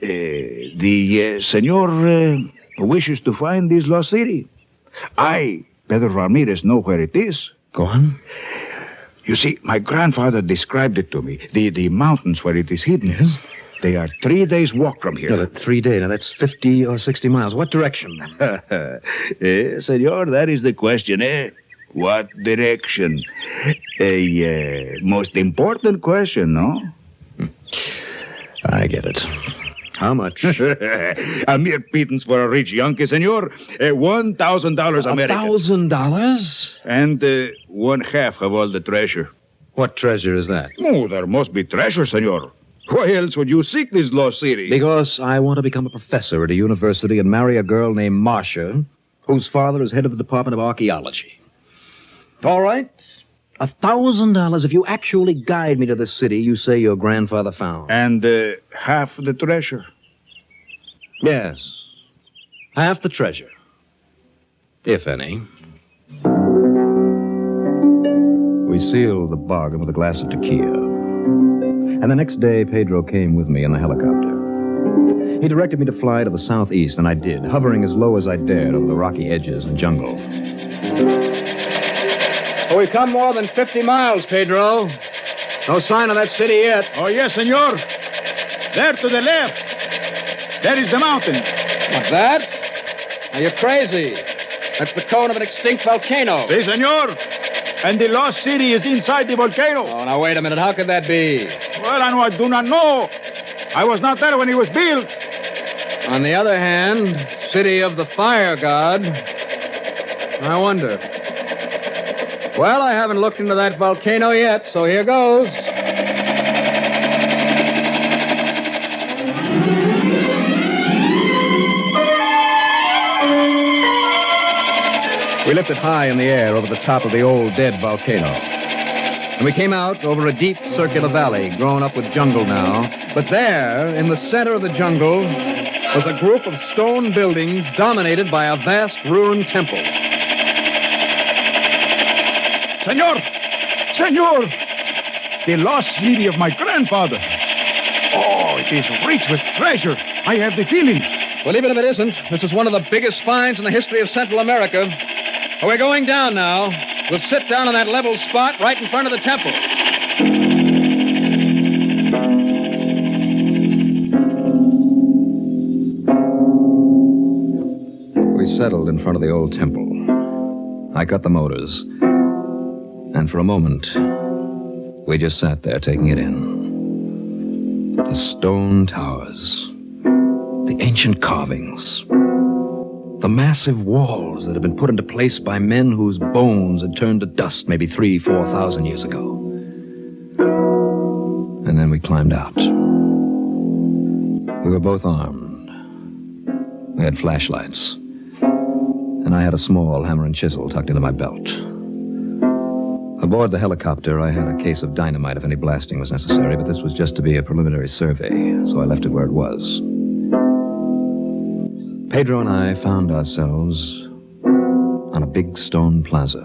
The senor wishes to find this lost city. I, Pedro Ramirez, know where it is. Go on. You see, my grandfather described it to me. The mountains where it is hidden. Yes? They are 3 days' walk from here. No, 3 days. Now, that's 50 or 60 miles. What direction? Senor, that is the question, eh? What direction? A most important question, no? I get it. How much? A mere pittance for a rich Yankee, senor. $1,000 American. $1,000? And 1/2 of all the treasure. What treasure is that? Oh, there must be treasure, senor. Why else would you seek this lost city? Because I want to become a professor at a university and marry a girl named Marcia, whose father is head of the Department of Archaeology. All right. $1,000 if you actually guide me to the city you say your grandfather found. And half the treasure. Yes. Half the treasure. If any. We sealed the bargain with a glass of tequila. And the next day, Pedro came with me in the helicopter. He directed me to fly to the southeast, and I did, hovering as low as I dared over the rocky edges and jungle. Oh, we've come more than 50 miles, Pedro. No sign of that city yet. Oh, yes, senor. There to the left. That is the mountain. What's that? Now, you're crazy. That's the cone of an extinct volcano. Si, senor. And the lost city is inside the volcano. Oh, now, wait a minute. How could that be? Well, I do not know. I was not there when it was built. On the other hand, city of the fire god. I wonder. Well, I haven't looked into that volcano yet, so here goes. We lifted high in the air over the top of the old dead volcano. And we came out over a deep circular valley grown up with jungle now. But there, in the center of the jungle, was a group of stone buildings dominated by a vast ruined temple. Senor! Senor! The lost city of my grandfather. Oh, it is rich with treasure. I have the feeling. Well, even if it isn't, this is one of the biggest finds in the history of Central America. We're going down now. We'll sit down on that level spot right in front of the temple. We settled in front of the old temple. I cut the motors. And for a moment, we just sat there taking it in. The stone towers, the ancient carvings, the massive walls that had been put into place by men whose bones had turned to dust maybe 3,000, 4,000 years ago. And then we climbed out. We were both armed. We had flashlights. And I had a small hammer and chisel tucked into my belt. Aboard the helicopter, I had a case of dynamite if any blasting was necessary, but this was just to be a preliminary survey, so I left it where it was. Pedro and I found ourselves on a big stone plaza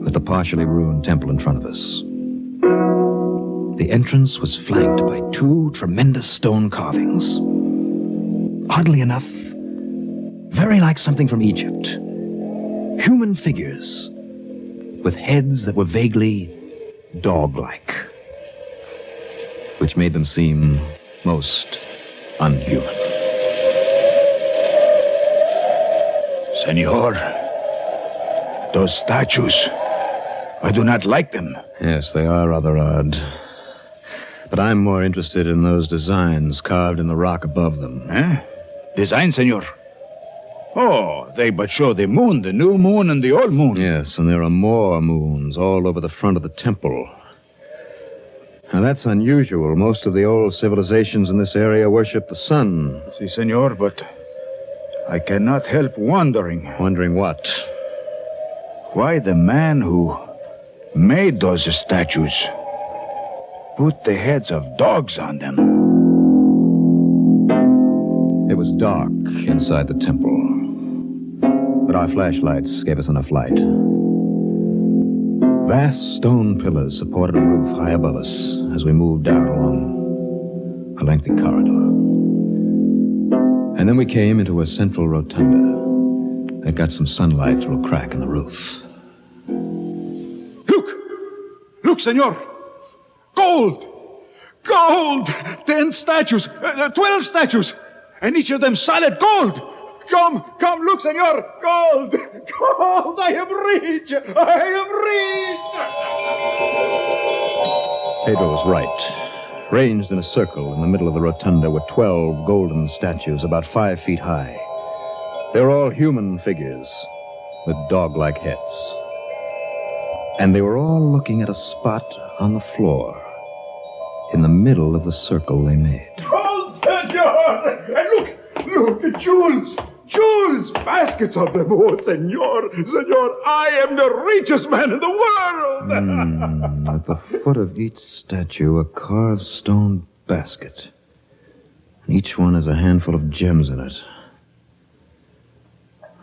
with the partially ruined temple in front of us. The entrance was flanked by 2 tremendous stone carvings. Oddly enough, very like something from Egypt. Human figures with heads that were vaguely dog-like, which made them seem most unhuman. Senor, those statues, I do not like them. Yes, they are rather odd. But I'm more interested in those designs carved in the rock above them. Eh? Design, senor? Oh, they but show the moon, the new moon and the old moon. Yes, and there are more moons all over the front of the temple. Now, that's unusual. Most of the old civilizations in this area worship the sun. Si, senor, but I cannot help wondering. Wondering what? Why the man who made those statues put the heads of dogs on them. It was was dark inside the temple, but our flashlights gave us enough light. Vast stone pillars supported a roof high above us as we moved down along a lengthy corridor. And then we came into a central rotunda that got some sunlight through a crack in the roof. Look, senor. Gold! Gold! 10 statues. 12 statues. And each of them solid gold. Come, look, senor. Gold! Gold! I have reached! Pedro was right. Ranged in a circle in the middle of the rotunda were 12 golden statues about 5 feet high. They were all human figures with dog-like heads. And they were all looking at a spot on the floor in the middle of the circle they made. Gold, senor! And look, jewels! Jewels! Baskets of them. Oh, senor, I am the richest man in the world! At the foot of each statue, a carved stone basket. And each one has a handful of gems in it.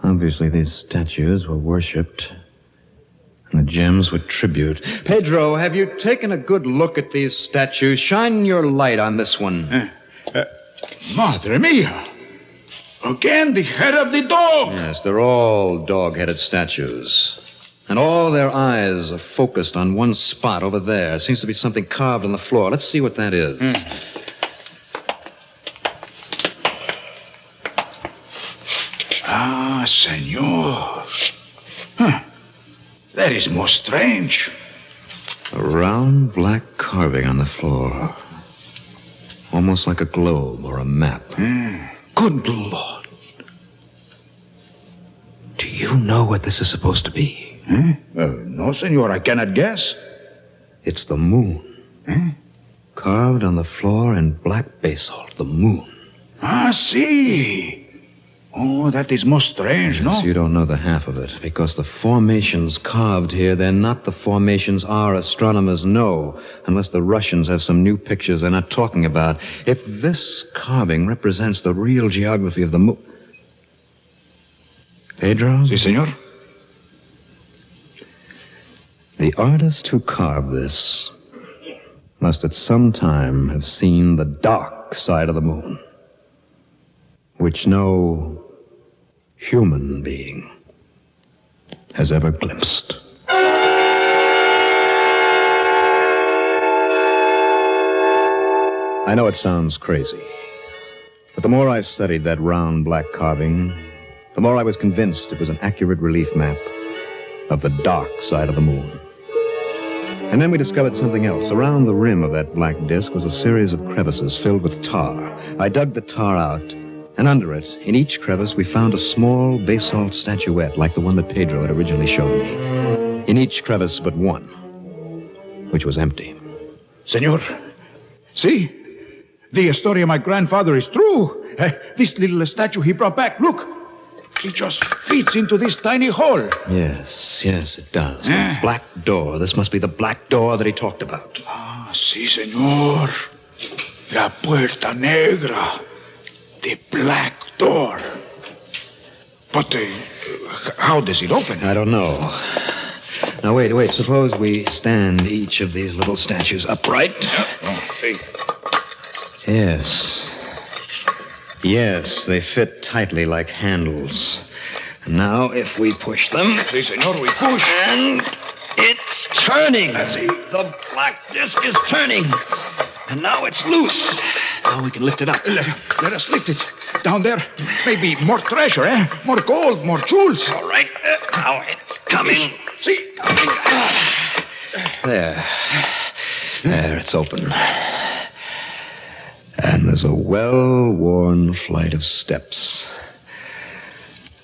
Obviously, these statues were worshipped, and the gems were tribute. Pedro, have you taken a good look at these statues? Shine your light on this one. Madre mia! Again, the head of the dog! Yes, they're all dog-headed statues. And all their eyes are focused on one spot over there. Seems to be something carved on the floor. Let's see what that is. Ah, senor. That is most strange. A round black carving on the floor. Almost like a globe or a map. Good Lord. Do you know what this is supposed to be? No, senor, I cannot guess. It's the moon. Carved on the floor in black basalt, the moon. Ah, see. Oh, that is most strange, no? You don't know the half of it, because the formations carved here, they're not the formations our astronomers know, unless the Russians have some new pictures they're not talking about. If this carving represents the real geography of the moon... Pedro? Si, senor. The artist who carved this must at some time have seen the dark side of the moon, which no human being has ever glimpsed. I know it sounds crazy, but the more I studied that round black carving, the more I was convinced it was an accurate relief map of the dark side of the moon. And then we discovered something else. Around the rim of that black disk was a series of crevices filled with tar. I dug the tar out, and under it, in each crevice, we found a small basalt statuette like the one that Pedro had originally showed me. In each crevice but one, which was empty. Senor, see? The story of my grandfather is true. This little statue he brought back, look. It just fits into this tiny hole. Yes, it does. The black door. This must be the black door that he talked about. Ah, sí, senor. La puerta negra. The black door. But how does it open? I don't know. Now, wait. Suppose we stand each of these little statues upright. Yes, they fit tightly like handles. And now, if we push them... Si, senor, we push. And it's turning. The black disc is turning. And now it's loose. Now we can lift it up. Let us lift it. Down there, maybe more treasure, More gold, more jewels. All right. Now it's coming. See? There, it's open. And there's a well-worn flight of steps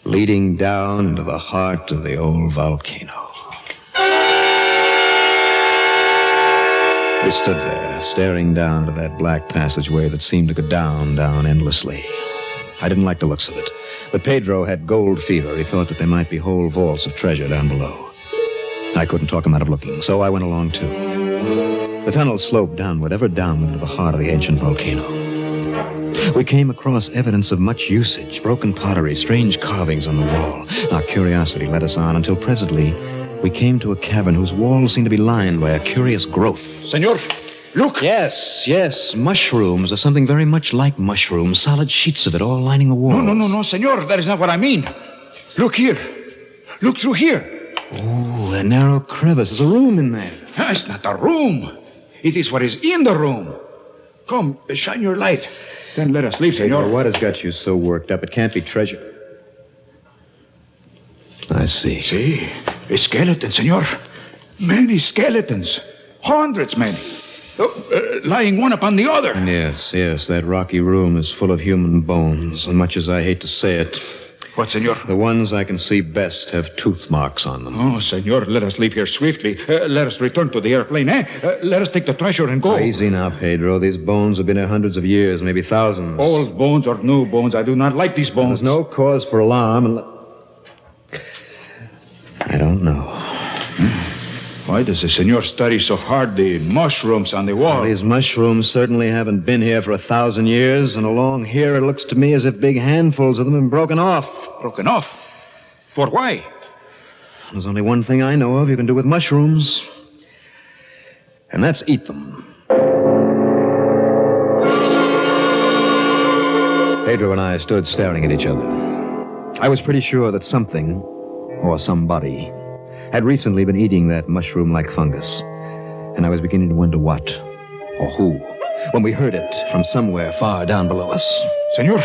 leading down into the heart of the old volcano. We stood there, staring down to that black passageway that seemed to go down endlessly. I didn't like the looks of it, but Pedro had gold fever. He thought that there might be whole vaults of treasure down below. I couldn't talk him out of looking, so I went along, too. The tunnel sloped downward, ever downward to the heart of the ancient volcano. We came across evidence of much usage, broken pottery, strange carvings on the wall. Our curiosity led us on until presently we came to a cavern whose walls seemed to be lined by a curious growth. Senor, look! Yes, mushrooms, or something very much like mushrooms, solid sheets of it all lining the walls. No, senor, that is not what I mean. Look here. Look through here. Oh, a narrow crevice. There's a room in there. It's not a room. It is what is in the room. Come, shine your light. Then let us leave, senor. What has got you so worked up? It can't be treasure. I see. See? A skeleton, senor. Many skeletons. Hundreds many. Lying one upon the other. Yes, that rocky room is full of human bones, and much as I hate to say it... What, senor? The ones I can see best have tooth marks on them. Oh, senor, let us leave here swiftly. Let us return to the airplane, eh? Let us take the treasure and go. Easy now, Pedro. These bones have been here hundreds of years, maybe thousands. Old bones or new bones, I do not like these bones. There's no cause for alarm and... I don't know. Why does the senor study so hard the mushrooms on the wall? Well, these mushrooms certainly haven't been here for 1,000 years, and along here it looks to me as if big handfuls of them have been broken off. Broken off? For why? There's only one thing I know of you can do with mushrooms, and that's eat them. Pedro and I stood staring at each other. I was pretty sure that something, or somebody, had recently been eating that mushroom-like fungus. And I was beginning to wonder what, or who, when we heard it from somewhere far down below us. Senor,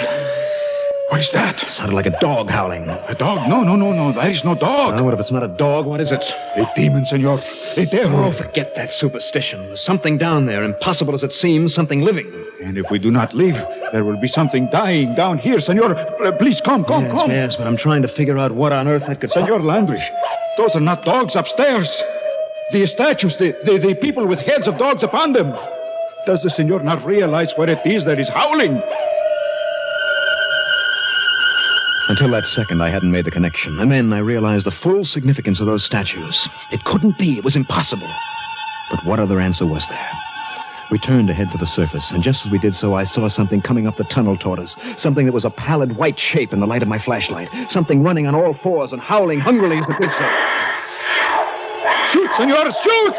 what is that? It sounded like a dog howling. A dog? No, that is no dog. What if it's not a dog? What is it? A demon, senor. A devil. Oh, forget that superstition. There's something down there, impossible as it seems, something living. And if we do not leave, there will be something dying down here, senor. Please, come. Yes, but I'm trying to figure out what on earth that could... Senor Landrich, those are not dogs upstairs. The statues, the people with heads of dogs upon them. Does the senor not realize what it is that is howling? Until that second, I hadn't made the connection. And then I realized the full significance of those statues. It couldn't be. It was impossible. But what other answer was there? We turned to head for the surface, and just as we did so, I saw something coming up the tunnel toward us. Something that was a pallid white shape in the light of my flashlight. Something running on all fours and howling hungrily as it did so. Shoot, senor, shoot!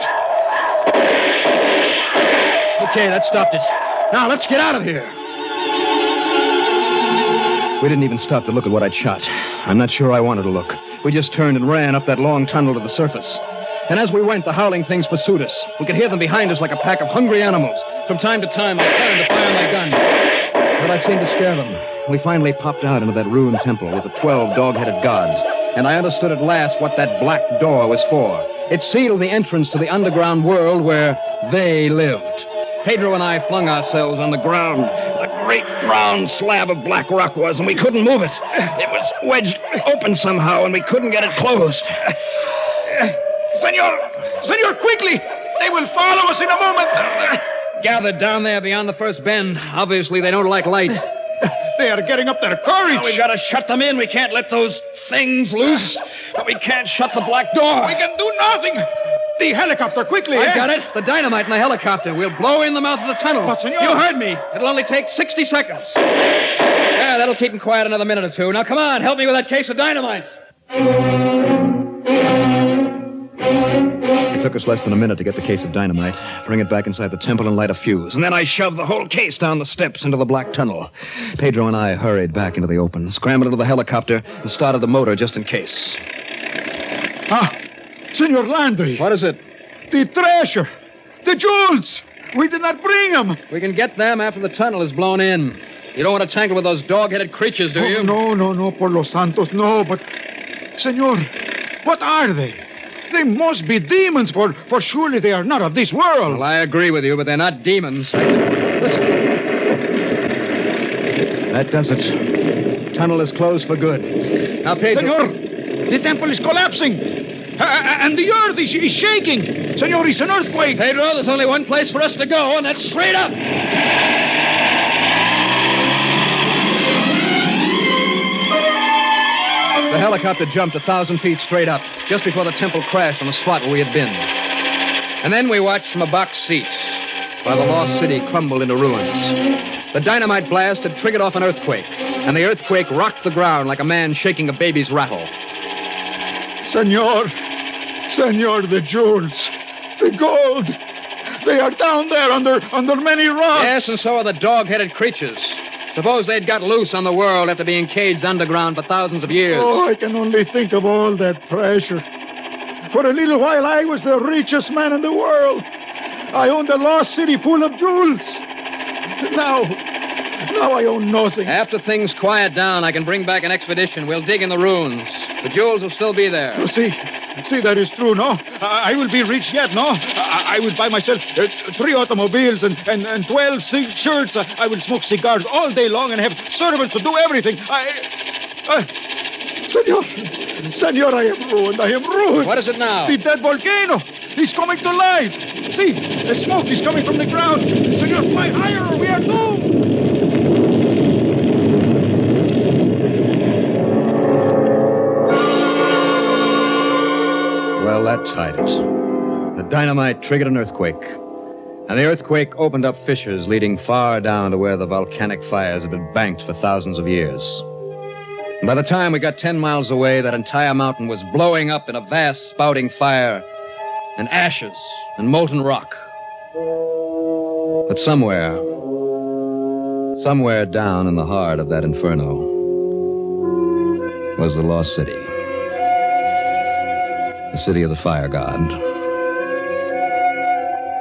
Okay, that stopped it. Now, let's get out of here. We didn't even stop to look at what I'd shot. I'm not sure I wanted to look. We just turned and ran up that long tunnel to the surface. And as we went, the howling things pursued us. We could hear them behind us like a pack of hungry animals. From time to time, I turned to fire my gun. But that seemed to scare them. We finally popped out into that ruined temple with the 12 dog-headed gods. And I understood at last what that black door was for. It sealed the entrance to the underground world where they lived. Pedro and I flung ourselves on the ground. A great round slab of black rock was, and we couldn't move it. It was wedged open somehow, and we couldn't get it closed. Senor, quickly! They will follow us in a moment. Gathered down there beyond the first bend. Obviously, they don't like light. They are getting up their courage. Now, we gotta shut them in. We can't let those things loose. But we can't shut the black door. We can do nothing. The helicopter, quickly. I got it. The dynamite in the helicopter. We'll blow in the mouth of the tunnel. But, senor... You heard me. It'll only take 60 seconds. Yeah, that'll keep them quiet another minute or two. Now, come on. Help me with that case of dynamite. It took us less than a minute to get the case of dynamite, bring it back inside the temple, and light a fuse. And then I shoved the whole case down the steps into the black tunnel. Pedro and I hurried back into the open, scrambled into the helicopter, and started the motor just in case. Senor Landry. What is it? The treasure. The jewels. We did not bring them. We can get them after the tunnel is blown in. You don't want to tangle with those dog-headed creatures, do you? No, por los santos, no. But, senor, what are they? They must be demons, for surely they are not of this world. Well, I agree with you, but they're not demons. Listen. That does it. Tunnel is closed for good. Now, Pedro... Senor, the temple is collapsing. And the earth is shaking. Senor, it's an earthquake. Pedro, there's only one place for us to go, and that's straight up. The helicopter jumped 1,000 feet straight up, just before the temple crashed on the spot where we had been. And then we watched from a box seat while the lost city crumbled into ruins. The dynamite blast had triggered off an earthquake, and the earthquake rocked the ground like a man shaking a baby's rattle. Senor, the jewels, the gold, they are down there under many rocks. Yes, and so are the dog-headed creatures. Suppose they'd got loose on the world after being caged underground for thousands of years. Oh, I can only think of all that pressure. For a little while, I was the richest man in the world. I owned a lost city full of jewels. Now I own nothing. After things quiet down, I can bring back an expedition. We'll dig in the ruins. The jewels will still be there. Oh, see, that is true, no? I will be rich yet, no? I will buy myself 3 automobiles and 12 silk shirts. I will smoke cigars all day long and have servants to do everything. Senor, I am ruined. What is it now? The dead volcano. He's coming to life. See, the smoke is coming from the ground. Senor, fly higher or we are doomed. Well, that tied it. The dynamite triggered an earthquake, and the earthquake opened up fissures leading far down to where the volcanic fires had been banked for thousands of years. And by the time we got 10 miles away, that entire mountain was blowing up in a vast spouting fire and ashes and molten rock. But somewhere down in the heart of that inferno was the lost city. The city of the fire god.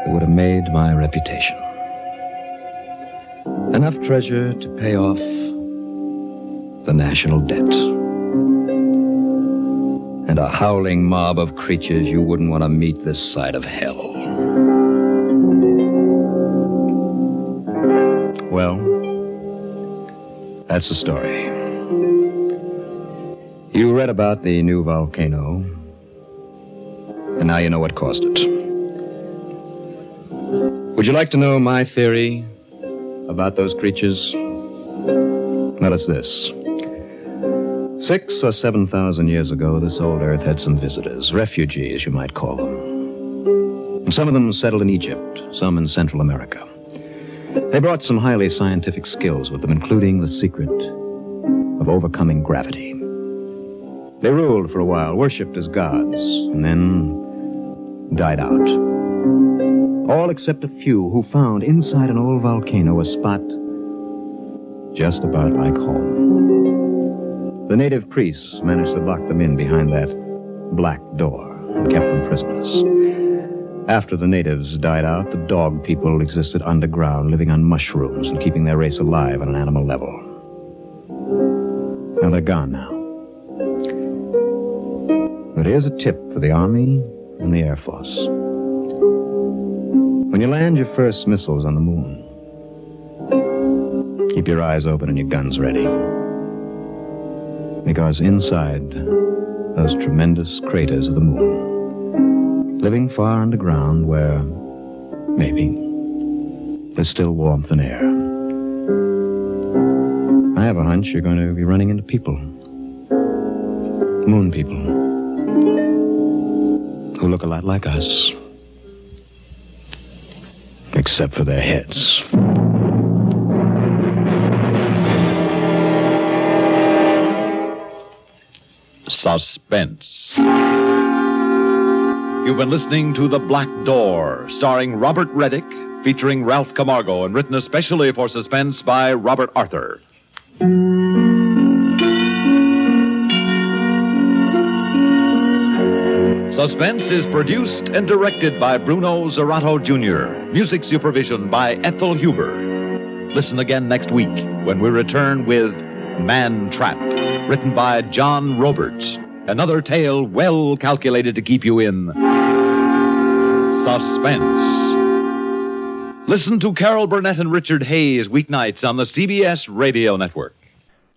It would have made my reputation. Enough treasure to pay off the national debt. And a howling mob of creatures you wouldn't want to meet this side of hell. Well, that's the story. You read about the new volcano, and now you know what caused it. Would you like to know my theory about those creatures? Well, it's this. 6,000 or 7,000 years ago, this old earth had some visitors, refugees, you might call them. And some of them settled in Egypt, some in Central America. They brought some highly scientific skills with them, including the secret of overcoming gravity. They ruled for a while, worshipped as gods, and then died out. All except a few who found inside an old volcano a spot just about like home. The native priests managed to lock them in behind that black door and kept them prisoners. After the natives died out, the dog people existed underground, living on mushrooms and keeping their race alive on an animal level. Now they're gone now. But here's a tip for the Army and the Air Force. When you land your first missiles on the moon, keep your eyes open and your guns ready. Because inside those tremendous craters of the moon, living far underground where, maybe, there's still warmth and air, I have a hunch you're going to be running into people. Moon people. Who look a lot like us. Except for their heads. Suspense. You've been listening to The Black Door, starring Robert Reddick, featuring Ralph Camargo, and written especially for Suspense by Robert Arthur. Suspense is produced and directed by Bruno Zerato Jr. Music supervision by Ethel Huber. Listen again next week when we return with Man Trap, written by John Roberts. Another tale well calculated to keep you in suspense. Listen to Carol Burnett and Richard Hayes weeknights on the CBS Radio Network.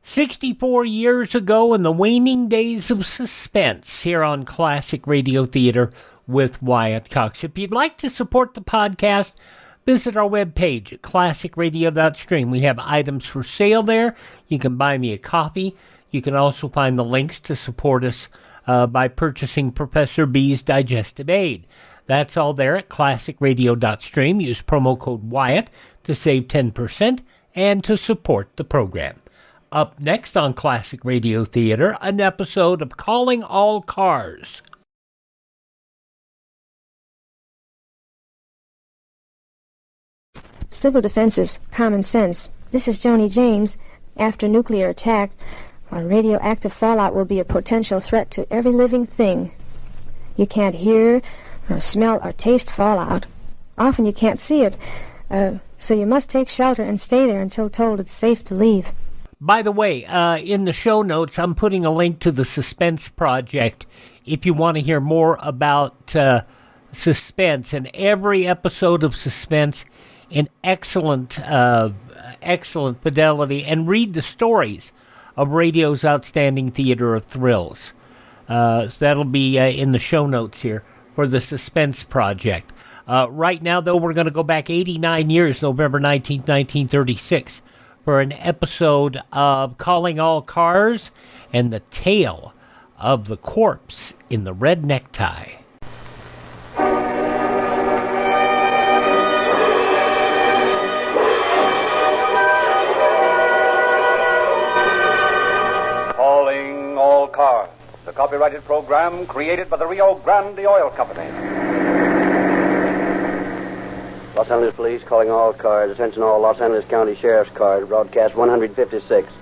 64 years ago in the waning days of suspense here on Classic Radio Theater with Wyatt Cox. If you'd like to support the podcast, visit our webpage at classicradio.stream. We have items for sale there. You can buy me a copy. You can also find the links to support us by purchasing Professor B's Digestive Aid. That's all there at classicradio.stream. Use promo code Wyatt to save 10%. and to support the program. Up next on Classic Radio Theater, an episode of Calling All Cars. Civil defense is common sense. This is Joni James. After nuclear attack, radioactive fallout will be a potential threat to every living thing. You can't hear, or smell, or taste fallout. Often you can't see it, so you must take shelter and stay there until told it's safe to leave. By the way, in the show notes, I'm putting a link to the Suspense Project if you want to hear more about Suspense. And every episode of Suspense in excellent fidelity, and read the stories of radio's outstanding theater of thrills. So that'll be in the show notes here for the Suspense Project. Right now, though, we're going to go back 89 years, November 19th, 1936, for an episode of Calling All Cars and the Tale of the Corpse in the Red Necktie. Calling All Cars, the copyrighted program created by the Rio Grande Oil Company. Los Angeles Police calling all cars. Attention all Los Angeles County Sheriff's cars. Broadcast 156.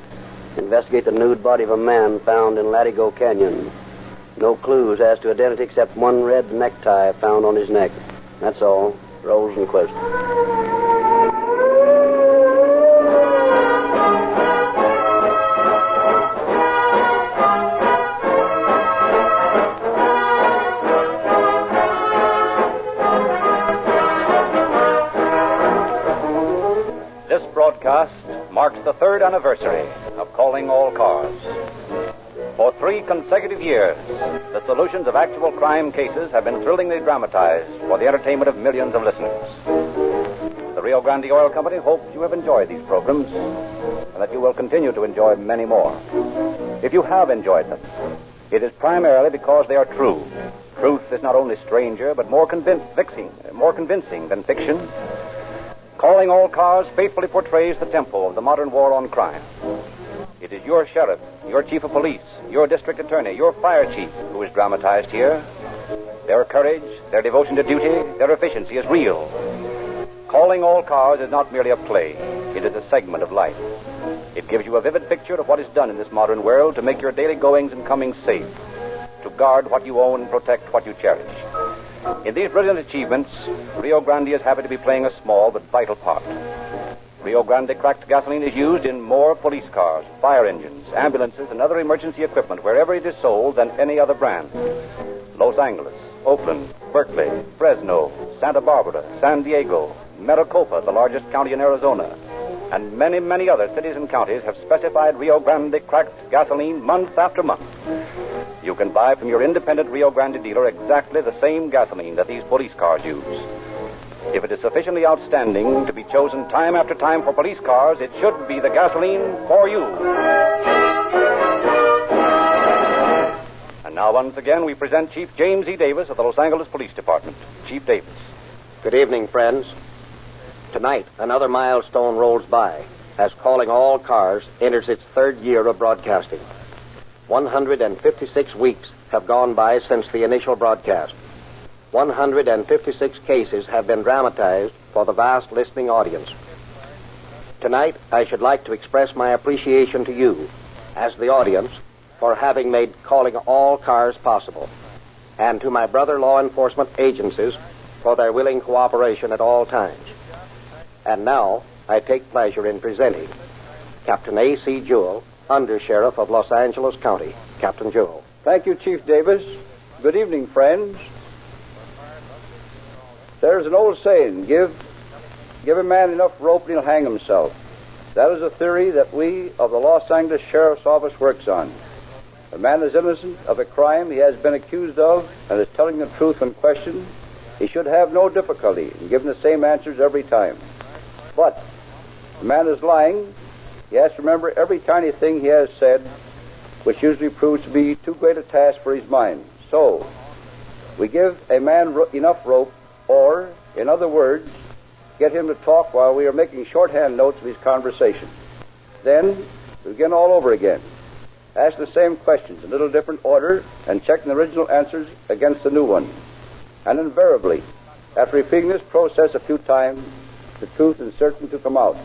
Investigate the nude body of a man found in Latigo Canyon. No clues as to identity except one red necktie found on his neck. That's all. Rosenquist. Marks the third anniversary of Calling All Cars. For 3 consecutive years, the solutions of actual crime cases have been thrillingly dramatized for the entertainment of millions of listeners. The Rio Grande Oil Company hopes you have enjoyed these programs and that you will continue to enjoy many more. If you have enjoyed them, it is primarily because they are true. Truth is not only stranger, but more convincing than fiction. Calling All Cars faithfully portrays the tempo of the modern war on crime. It is your sheriff, your chief of police, your district attorney, your fire chief who is dramatized here. Their courage, their devotion to duty, their efficiency is real. Calling All Cars is not merely a play. It is a segment of life. It gives you a vivid picture of what is done in this modern world to make your daily goings and comings safe, to guard what you own and protect what you cherish. In these brilliant achievements, Rio Grande is happy to be playing a small but vital part. Rio Grande cracked gasoline is used in more police cars, fire engines, ambulances, and other emergency equipment wherever it is sold than any other brand. Los Angeles, Oakland, Berkeley, Fresno, Santa Barbara, San Diego, Maricopa, the largest county in Arizona, and many, many other cities and counties have specified Rio Grande cracked gasoline month after month. You can buy from your independent Rio Grande dealer exactly the same gasoline that these police cars use. If it is sufficiently outstanding to be chosen time after time for police cars, it should be the gasoline for you. And now, once again, we present Chief James E. Davis of the Los Angeles Police Department. Chief Davis. Good evening, friends. Tonight, another milestone rolls by as Calling All Cars enters its 3rd year of broadcasting. 156 weeks have gone by since the initial broadcast. 156 cases have been dramatized for the vast listening audience. Tonight, I should like to express my appreciation to you, as the audience, for having made Calling All Cars possible, and to my brother law enforcement agencies for their willing cooperation at all times. And now, I take pleasure in presenting Captain A.C. Jewell, Under-Sheriff of Los Angeles County. Captain Jewell. Thank you, Chief Davis. Good evening, friends. There's an old saying, give a man enough rope and he'll hang himself. That is a theory that we of the Los Angeles Sheriff's Office works on. A man is innocent of a crime he has been accused of and is telling the truth when questioned. He should have no difficulty in giving the same answers every time. But if the man is lying, he has to remember every tiny thing he has said, which usually proves to be too great a task for his mind. So, we give a man enough rope, or, in other words, get him to talk while we are making shorthand notes of his conversation. Then, we begin all over again. Ask the same questions in a little different order and check the original answers against the new one. And invariably, after repeating this process a few times, the truth is certain to come out.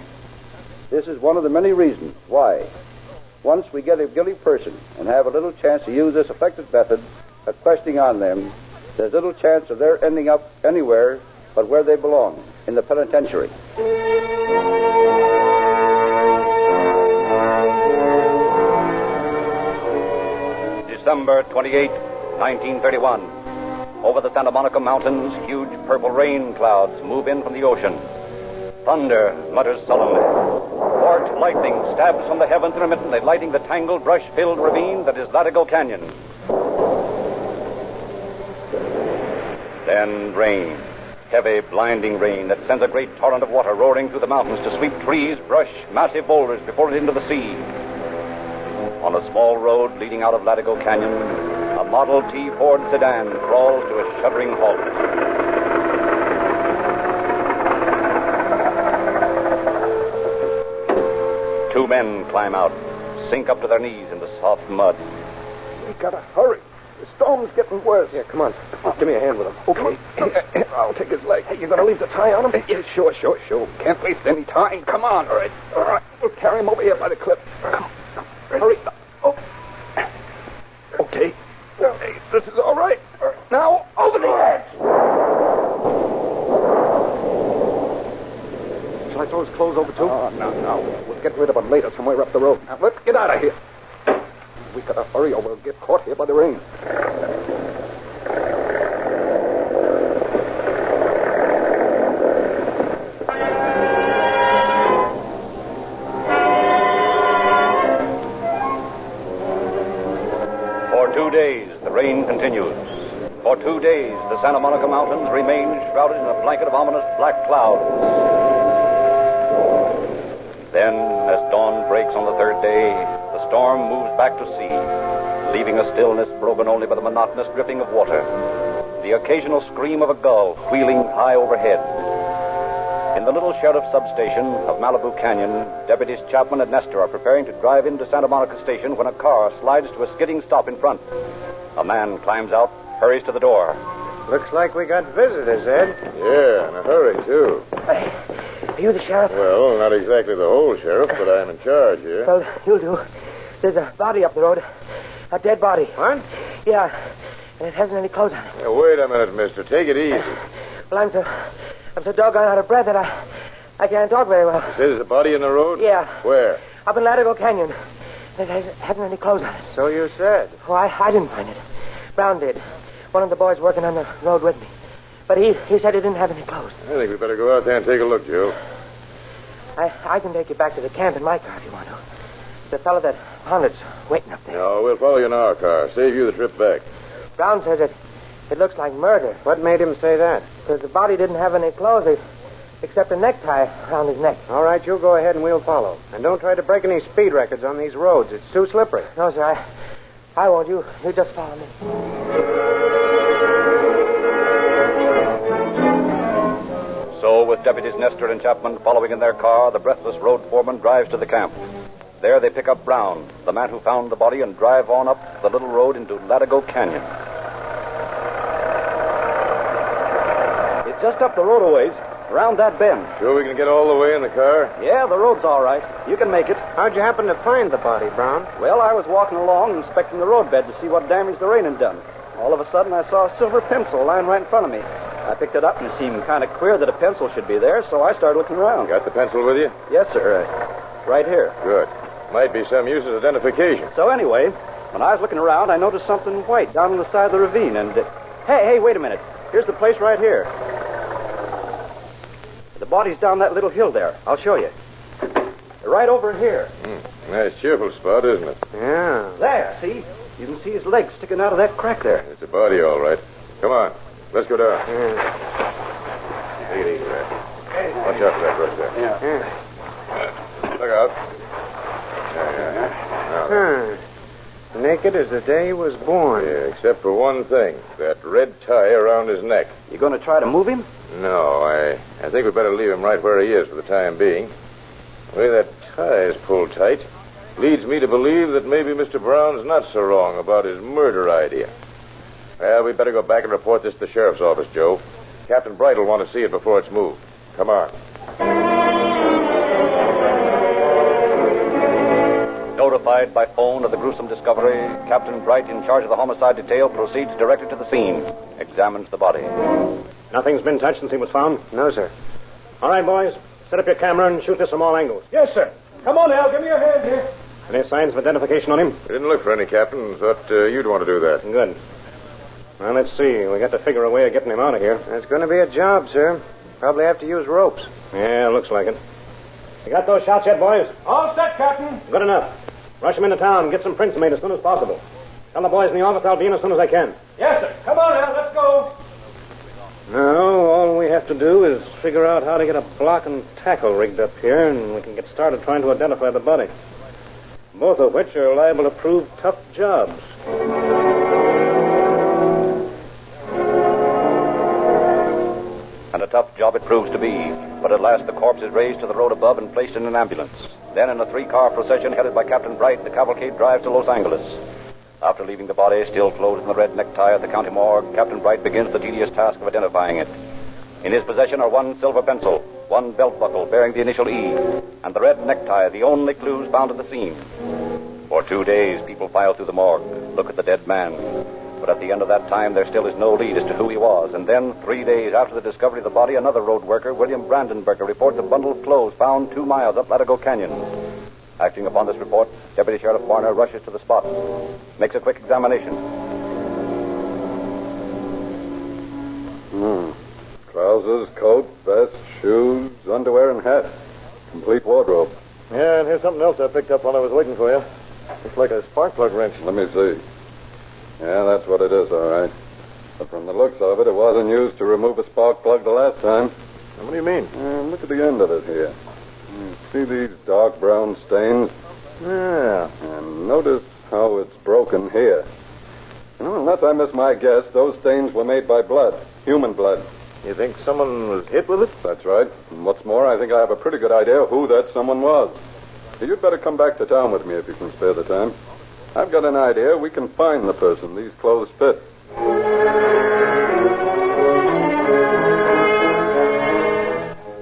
This is one of the many reasons why, once we get a guilty person and have a little chance to use this effective method of questioning on them, there's little chance of their ending up anywhere but where they belong, in the penitentiary. December 28, 1931. Over the Santa Monica Mountains, huge purple rain clouds move in from the ocean. Thunder mutters sullenly. Forked lightning stabs from the heavens intermittently, lighting the tangled, brush-filled ravine that is Latigo Canyon. Then rain. Heavy, blinding rain that sends a great torrent of water roaring through the mountains to sweep trees, brush, massive boulders before it into the sea. On a small road leading out of Latigo Canyon, a Model T Ford sedan crawls to a shuddering halt. Two men climb out, sink up to their knees in the soft mud. We gotta hurry. The storm's getting worse. Yeah, come on. Give me a hand with him. Okay. I'll take his leg. Hey, you gonna leave the tie on him? Yeah, sure. Can't waste any time. Come on. All right. We'll carry him over here by the cliff. Come on. Hurry. Oh. Okay. Hey, this is all right. Now, over the edge. Shall I throw his clothes over, too? Oh, no. We'll get rid of them later somewhere up the road. Now, let's get out of here. We gotta hurry or we'll get caught here by the rain. For 2 days, the rain continues. For 2 days, the Santa Monica Mountains remain shrouded in a blanket of ominous black clouds. Then, as dawn breaks on the third day, the storm moves back to sea, leaving a stillness broken only by the monotonous dripping of water, the occasional scream of a gull wheeling high overhead. In the little sheriff's substation of Malibu Canyon, Deputies Chapman and Nestor are preparing to drive into Santa Monica Station when a car slides to a skidding stop in front. A man climbs out, hurries to the door. Looks like we got visitors, Ed. Yeah, in a hurry, too. Are you the sheriff? Well, not exactly the whole sheriff, but I'm in charge here. Well, you'll do. There's a body up the road. A dead body. What? Yeah, and it hasn't any clothes on it. Now, wait a minute, mister. Take it easy. Well, I'm so doggone out of breath that I can't talk very well. You say there's a body in the road? Yeah. Where? Up in Latigo Canyon. It hasn't any clothes on it. So you said. Oh, I didn't find it. Brown did. One of the boys working on the road with me. But he said he didn't have any clothes. I think we better go out there and take a look, Joe. I can take you back to the camp in my car if you want to. The fellow that found it's waiting up there. No, we'll follow you in our car. Save you the trip back. Brown says it looks like murder. What made him say that? Because the body didn't have any clothes except a necktie around his neck. All right, you go ahead and we'll follow. And don't try to break any speed records on these roads. It's too slippery. No, sir. I won't. You just follow me. So, with Deputies Nestor and Chapman following in their car, the breathless road foreman drives to the camp. There they pick up Brown, the man who found the body, and drive on up the little road into Latigo Canyon. It's just up the road a ways, around that bend. Sure we can get all the way in the car? Yeah, the road's all right. You can make it. How'd you happen to find the body, Brown? Well, I was walking along inspecting the roadbed to see what damage the rain had done. All of a sudden, I saw a silver pencil lying right in front of me. I picked it up and it seemed kind of queer that a pencil should be there, so I started looking around. Got the pencil with you? Yes, sir. Right here. Good. Might be some use as identification. So anyway, when I was looking around, I noticed something white down on the side of the ravine, and... Hey, wait a minute. Here's the place right here. The body's down that little hill there. I'll show you. Right over here. Nice cheerful spot, isn't it? Yeah. There, see? You can see his legs sticking out of that crack there. It's a body, all right. Come on. Let's go down. Take it easy, Red. Watch out for that brush there. Yeah. Look out. Now, Naked as the day he was born. Yeah, except for one thing. That red tie around his neck. You going to try to move him? No, I think we better leave him right where he is for the time being. The way that tie is pulled tight leads me to believe that maybe Mr. Brown's not so wrong about his murder idea. Well, we better go back and report this to the sheriff's office, Joe. Captain Bright will want to see it before it's moved. Come on. Notified by phone of the gruesome discovery, Captain Bright, in charge of the homicide detail, proceeds directly to the scene, examines the body. Nothing's been touched since he was found? No, sir. All right, boys. Set up your camera and shoot this from all angles. Yes, sir. Come on, Al. Give me your hand here. Any signs of identification on him? We didn't look for any, Captain. Thought you'd want to do that. Good. Well, let's see. We got to figure a way of getting him out of here. That's going to be a job, sir. Probably have to use ropes. Yeah, looks like it. You got those shots yet, boys? All set, Captain. Good enough. Rush him into town and get some prints made as soon as possible. Tell the boys in the office I'll be in as soon as I can. Yes, sir. Come on, Al. Let's go. Now, all we have to do is figure out how to get a block and tackle rigged up here, and we can get started trying to identify the body. Both of which are liable to prove tough jobs. And a tough job it proves to be. But at last the corpse is raised to the road above and placed in an ambulance. Then in a 3-car procession headed by Captain Bright, the cavalcade drives to Los Angeles. After leaving the body still clothed in the red necktie at the county morgue, Captain Bright begins the tedious task of identifying it. In his possession are one silver pencil, one belt buckle bearing the initial E, and the red necktie, the only clues found at the scene. For 2 days, people file through the morgue, look at the dead man. But at the end of that time, there still is no lead as to who he was. And then, 3 days after the discovery of the body, another road worker, William Brandenberger, reports a bundle of clothes found 2 miles up Latigo Canyon. Acting upon this report, Deputy Sheriff Barner rushes to the spot, makes a quick examination. Trousers, coat, vest, shoes, underwear, and hat. Complete wardrobe. Yeah, and here's something else I picked up while I was waiting for you. Looks like a spark plug wrench. Let me see. Yeah, that's what it is, all right. But from the looks of it, it wasn't used to remove a spark plug the last time. What do you mean? Look at the end of it here. See these dark brown stains? Yeah. And notice how it's broken here. Unless I miss my guess, those stains were made by blood, human blood. You think someone was hit with it? That's right. And what's more, I think I have a pretty good idea who that someone was. You'd better come back to town with me if you can spare the time. I've got an idea. We can find the person these clothes fit.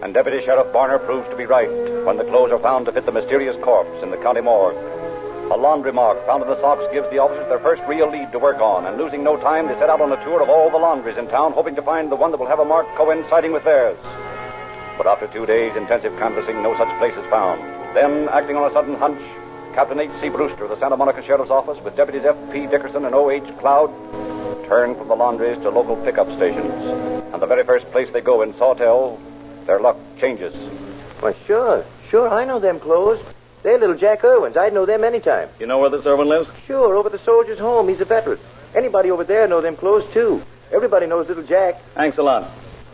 And Deputy Sheriff Barner proves to be right when the clothes are found to fit the mysterious corpse in the county morgue. A laundry mark found in the socks gives the officers their first real lead to work on, and losing no time, they set out on a tour of all the laundries in town, hoping to find the one that will have a mark coinciding with theirs. But after 2 days' intensive canvassing, no such place is found. Then, acting on a sudden hunch, Captain H.C. Brewster of the Santa Monica Sheriff's Office with Deputies F.P. Dickerson and O.H. Cloud turn from the laundries to local pickup stations. And the very first place they go in Sawtell, their luck changes. Why, sure, I know them clothes. They're little Jack Irwin's. I'd know them anytime. You know where this Irwin lives? Sure, over at the soldier's home. He's a veteran. Anybody over there know them clothes, too. Everybody knows little Jack. Thanks a lot.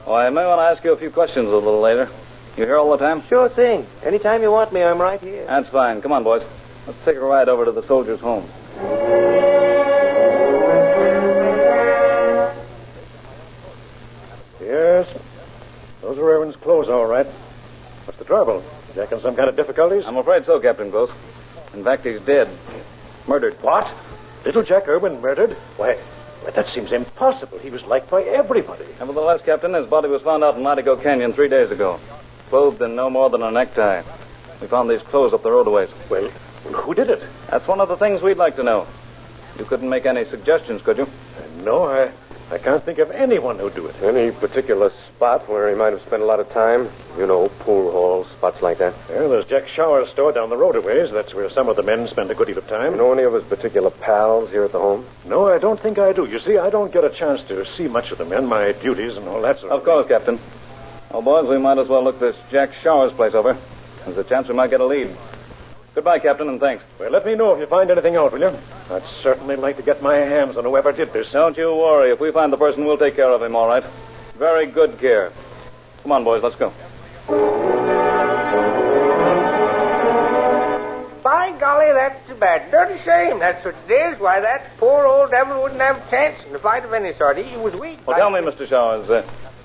Oh, I may want to ask you a few questions a little later. You here all the time? Sure thing. Anytime you want me, I'm right here. That's fine. Come on, boys. Let's take a ride over to the soldier's home. Yes. Those are Irwin's clothes, all right. What's the trouble? Jack in some kind of difficulties? I'm afraid so, Captain Close. In fact, he's dead. Murdered. What? Little Jack Irwin murdered? Why, that seems impossible. He was liked by everybody. Nevertheless, Captain, his body was found out in Latigo Canyon 3 days ago. Clothed in no more than a necktie. We found these clothes up the roadways. Well, who did it? That's one of the things we'd like to know. You couldn't make any suggestions, could you? No, I can't think of anyone who'd do it. Any particular spot where he might have spent a lot of time? You know, pool halls, spots like that? Well, there's Jack Shower's store down the road a ways. That's where some of the men spend a good deal of time. You know any of his particular pals here at the home? No, I don't think I do. You see, I don't get a chance to see much of the men, my duties and all that sort of thing. Of course, Captain. Well, boys, we might as well look this Jack Shower's place over. There's a chance we might get a lead. Goodbye, Captain, and thanks. Well, let me know if you find anything out, will you? I'd certainly like to get my hands on whoever did this. Don't you worry. If we find the person, we'll take care of him, all right? Very good care. Come on, boys, let's go. By golly, that's too bad. Dirty shame, that's what it is. Why, that poor old devil wouldn't have a chance in a fight of any sort. He was weak. Well, tell me, Mr. Showers,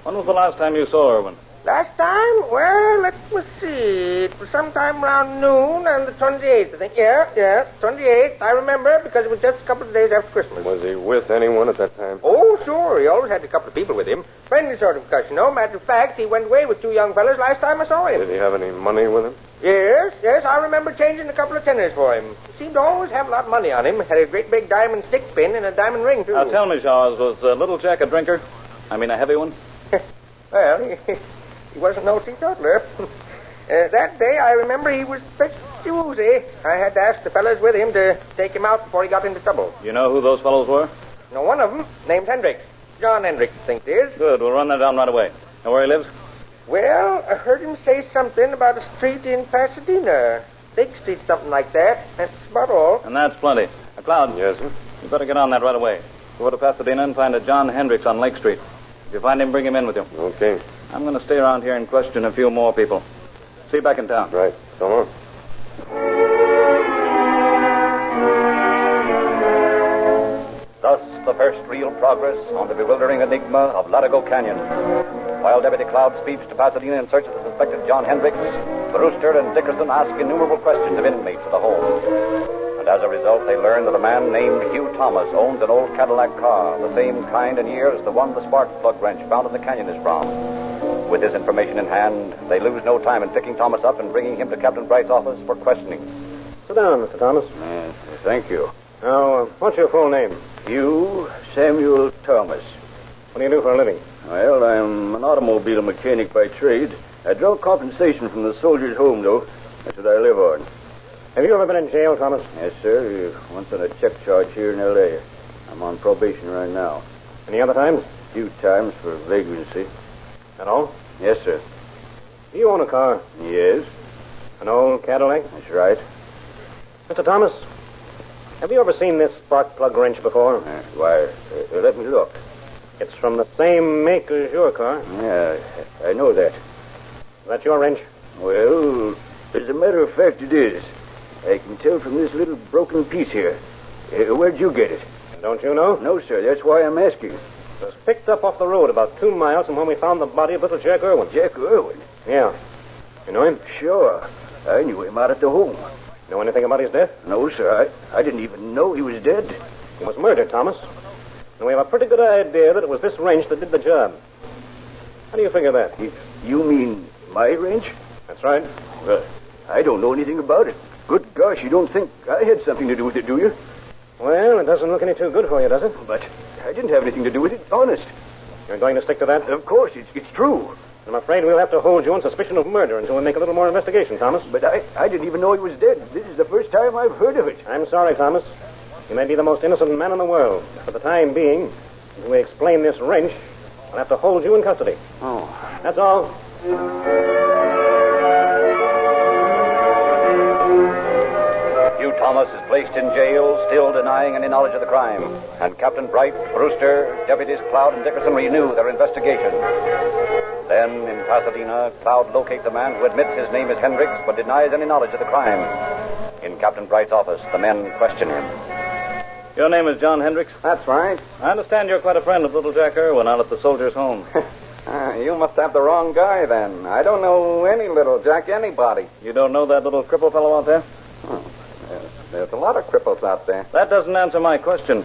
when was the last time you saw Irwin? Last time? Well, let me see. It was sometime around noon on the 28th, I think. Yeah, 28th. I remember because it was just a couple of days after Christmas. Was he with anyone at that time? Oh, sure. He always had a couple of people with him. Friendly sort of cuss, you know. Matter of fact, he went away with two young fellas last time I saw him. Did he have any money with him? Yes. I remember changing a couple of tenners for him. He seemed to always have a lot of money on him. Had a great big diamond stick pin and a diamond ring, too. Now, tell me, Showers, was Little Jack a drinker? I mean, a heavy one? Well, he wasn't no teetotaler. That day, I remember he was pretty woozy. I had to ask the fellas with him to take him out before he got into trouble. You know who those fellows were? No, one of them, named Hendricks. John Hendricks, I think it is. Good, we'll run that down right away. Know where he lives? Well, I heard him say something about a street in Pasadena. Big Street, something like that. That's about all. And that's plenty. Cloud. Yes, sir? You better get on that right away. Go to Pasadena and find a John Hendricks on Lake Street. If you find him, bring him in with you. Okay. I'm going to stay around here and question a few more people. See you back in town. Right. So long. Thus, the first real progress on the bewildering enigma of Latigo Canyon. While Deputy Cloud speeds to Pasadena in search of the suspected John Hendricks, Brewster and Dickerson ask innumerable questions of inmates of the home. And as a result, they learn that a man named Hugh Thomas owns an old Cadillac car, the same kind and year as the one the spark plug wrench found in the canyon is from. With this information in hand, they lose no time in picking Thomas up and bringing him to Captain Bright's office for questioning. Sit down, Mr. Thomas. Thank you. Now, what's your full name? Hugh Samuel Thomas. What do you do for a living? Well, I'm an automobile mechanic by trade. I draw compensation from the soldiers' home, though. That's what I live on. Have you ever been in jail, Thomas? Yes, sir. Once on a check charge here in L.A. I'm on probation right now. Any other times? A few times for vagrancy. At all? Yes, sir. Do you own a car? Yes. An old Cadillac? That's right. Mr. Thomas, have you ever seen this spark plug wrench before? Why, let me look. It's from the same make as your car. Yeah, I know that. Is that your wrench? Well, as a matter of fact, it is. I can tell from this little broken piece here. Where'd you get it? Don't you know? No, sir. That's why I'm asking. It was picked up off the road about 2 miles from when we found the body of little Jack Irwin. Jack Irwin? Yeah. You know him? Sure. I knew him out at the home. Know anything about his death? No, sir. I didn't even know he was dead. He was murdered, Thomas. And we have a pretty good idea that it was this wrench that did the job. How do you figure that? You mean my wrench? That's right. Well, I don't know anything about it. Good gosh, you don't think I had something to do with it, do you? Well, it doesn't look any too good for you, does it? But I didn't have anything to do with it, honest. You're going to stick to that? Of course, it's true. I'm afraid we'll have to hold you on suspicion of murder until we make a little more investigation, Thomas. But I didn't even know he was dead. This is the first time I've heard of it. I'm sorry, Thomas. You may be the most innocent man in the world. For the time being, until we explain this wrench, I'll have to hold you in custody. Oh. That's all. Hugh Thomas is placed in jail, still denying any knowledge of the crime. And Captain Bright, Brewster, Deputies Cloud and Dickerson renew their investigation. Then, in Pasadena, Cloud locates a man who admits his name is Hendricks, but denies any knowledge of the crime. In Captain Bright's office, the men question him. Your name is John Hendricks? That's right. I understand you're quite a friend of little Jack Irwin out at the soldiers' home. You must have the wrong guy, then. I don't know any little Jack anybody. You don't know that little cripple fellow out there? Oh, there's a lot of cripples out there. That doesn't answer my question.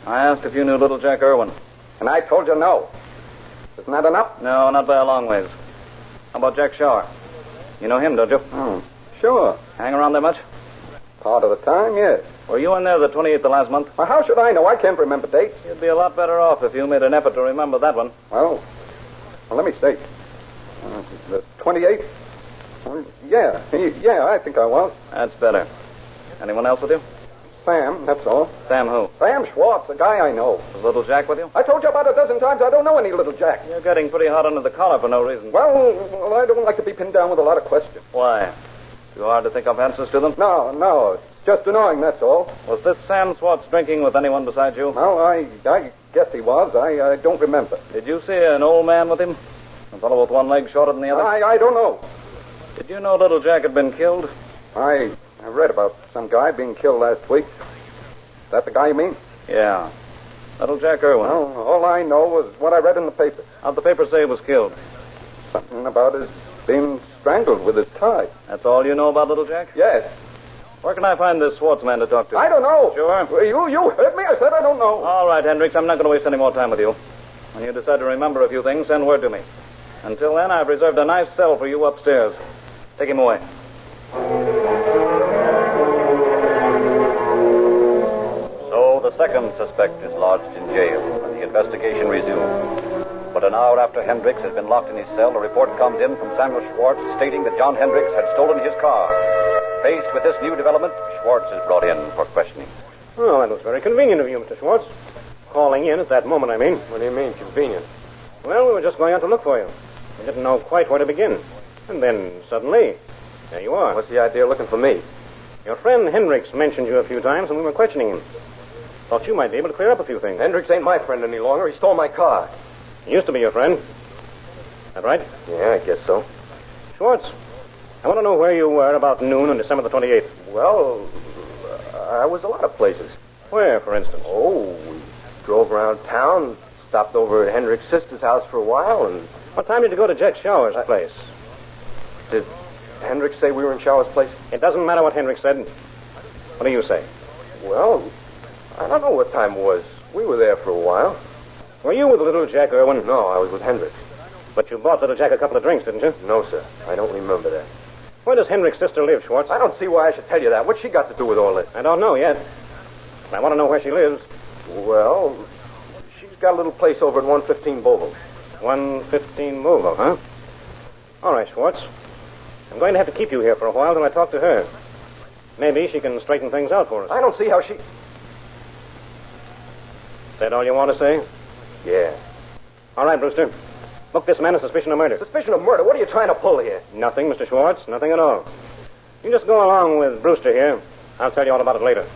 I asked if you knew little Jack Irwin. And I told you no. Isn't that enough? No, not by a long ways. How about Jack Shower? You know him, don't you? Sure. Hang around there much? Part of the time, yes. Were you in there the 28th of last month? Well, how should I know? I can't remember dates. You'd be a lot better off if you made an effort to remember that one. Well, let me see. The 28th? Yeah, I think I was. That's better. Anyone else with you? Sam, that's all. Sam who? Sam Schwartz, the guy I know. Was little Jack with you? I told you about a dozen times I don't know any little Jack. You're getting pretty hot under the collar for no reason. Well, I don't like to be pinned down with a lot of questions. Why? Too hard to think up answers to them? No, it's just annoying, that's all. Was this Sam Schwartz drinking with anyone besides you? No, I guess he was. I don't remember. Did you see an old man with him? A fellow with one leg shorter than the other? I don't know. Did you know little Jack had been killed? I I read about some guy being killed last week. Is that the guy you mean? Yeah. Little Jack Irwin. Well, all I know was what I read in the paper. How'd the paper say he was killed? Something about his being strangled with his tie. That's all you know about Little Jack? Yes. Where can I find this Schwartz man to talk to? I don't know. Sure? You heard me. I said I don't know. All right, Hendricks. I'm not going to waste any more time with you. When you decide to remember a few things, send word to me. Until then, I've reserved a nice cell for you upstairs. Take him away. So the second suspect is lodged in jail, and the investigation resumed. But an hour after Hendricks has been locked in his cell, a report comes in from Samuel Schwartz stating that John Hendricks had stolen his car. Faced with this new development, Schwartz is brought in for questioning. Oh, that was very convenient of you, Mr. Schwartz. Calling in at that moment, I mean. What do you mean, convenient? Well, we were just going out to look for you. We didn't know quite where to begin. And then, suddenly, there you are. What's the idea of looking for me? Your friend Hendricks mentioned you a few times, and we were questioning him. Thought you might be able to clear up a few things. Hendricks ain't my friend any longer. He stole my car. He used to be your friend. That right? Yeah, I guess so. Schwartz, I want to know where you were about noon on December the 28th. Well, I was a lot of places. Where, for instance? Oh, we drove around town, stopped over at Hendricks' sister's house for a while, and... What time did you go to Jack Shower's place? Did Hendricks say we were in Shower's place? It doesn't matter what Hendricks said. What do you say? Well, I don't know what time it was. We were there for a while. Were you with little Jack Irwin? No, I was with Hendricks. But you bought little Jack a couple of drinks, didn't you? No, sir. I don't remember that. Where does Hendricks' sister live, Schwartz? I don't see why I should tell you that. What's she got to do with all this? I don't know yet. I want to know where she lives. Well, she's got a little place over at 115 Bogle. 115 Bogle, huh? All right, Schwartz. I'm going to have to keep you here for a while till I talk to her. Maybe she can straighten things out for us. I don't see how she... Is that all you want to say? Yeah. All right, Brewster. Book this man on suspicion of murder. Suspicion of murder? What are you trying to pull here? Nothing, Mr. Schwartz. Nothing at all. You just go along with Brewster here. I'll tell you all about it later.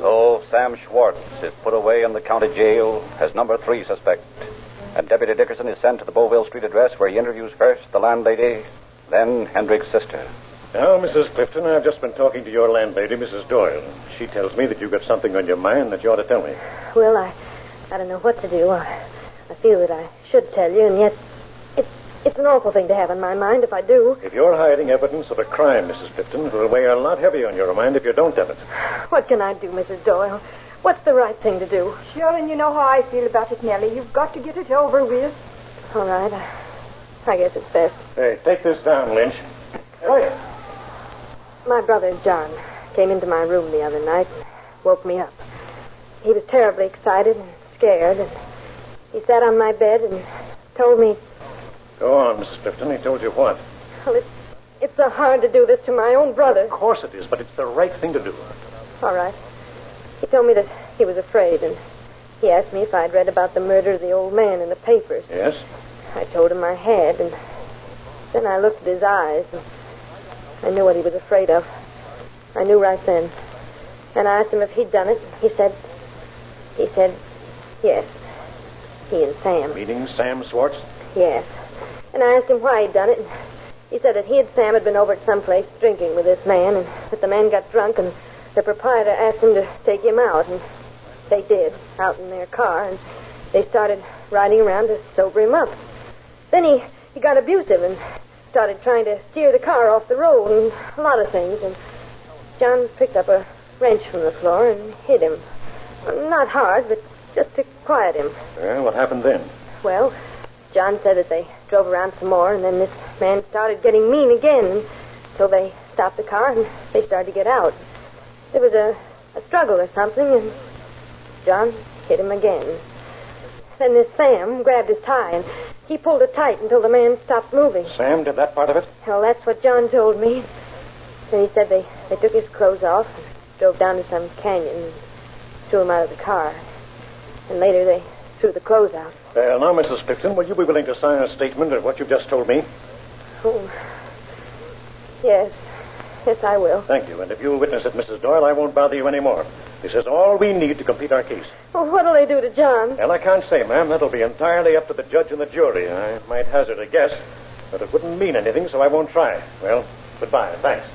So Sam Schwartz is put away in the county jail as number 3 suspect. And Deputy Dickerson is sent to the Beauville Street address where he interviews first the landlady, then Hendricks' sister. Now, Mrs. Clifton, I've just been talking to your landlady, Mrs. Doyle. She tells me that you've got something on your mind that you ought to tell me. Well, I don't know what to do. I feel that I should tell you, and yet it's an awful thing to have on my mind if I do. If you're hiding evidence of a crime, Mrs. Clifton, it will weigh a lot heavier on your mind if you don't tell it. What can I do, Mrs. Doyle? What's the right thing to do? Sure, and you know how I feel about it, Nellie. You've got to get it over with. All right. I guess it's best. Hey, take this down, Lynch. Right. My brother, John, came into my room the other night and woke me up. He was terribly excited and scared, and he sat on my bed and told me... Go on, Mrs. Clifton. He told you what? Well, it's so hard to do this to my own brother. Of course it is, but it's the right thing to do. All right. He told me that he was afraid, and he asked me if I'd read about the murder of the old man in the papers. Yes? I told him I had, and then I looked at his eyes, and I knew what he was afraid of. I knew right then. And I asked him if he'd done it. He said, yes. He and Sam. Meeting Sam Schwartz? Yes. And I asked him why he'd done it. And he said that he and Sam had been over at some place drinking with this man, and that the man got drunk, and the proprietor asked him to take him out, and they did, out in their car, and they started riding around to sober him up. Then he got abusive and started trying to steer the car off the road and a lot of things, and John picked up a wrench from the floor and hit him. Not hard, but just to quiet him. Well, what happened then? Well, John said that they drove around some more, and then this man started getting mean again, so they stopped the car and they started to get out. There was a struggle or something, and John hit him again. Then this Sam grabbed his tie, and he pulled it tight until the man stopped moving. Sam did that part of it? Well, that's what John told me. Then he said they took his clothes off and drove down to some canyon and threw him out of the car. And later they threw the clothes out. Well, now, Mrs. Clifton, will you be willing to sign a statement of what you've just told me? Oh, yes. Yes, I will. Thank you. And if you'll witness it, Mrs. Doyle, I won't bother you any more. This is all we need to complete our case. Well, what'll they do to John? Well, I can't say, ma'am. That'll be entirely up to the judge and the jury. I might hazard a guess, but it wouldn't mean anything, so I won't try. Well, goodbye. Thanks.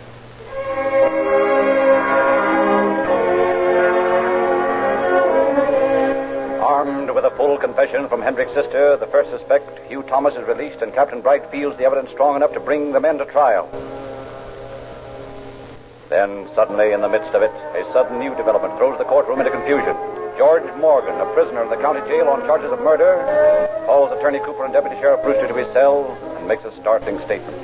Armed with a full confession from Hendrick's sister, the first suspect, Hugh Thomas, is released, and Captain Bright feels the evidence strong enough to bring the men to trial. Then, suddenly, in the midst of it, a sudden new development throws the courtroom into confusion. George Morgan, a prisoner in the county jail on charges of murder, calls Attorney Cooper and Deputy Sheriff Brewster to his cell and makes a startling statement.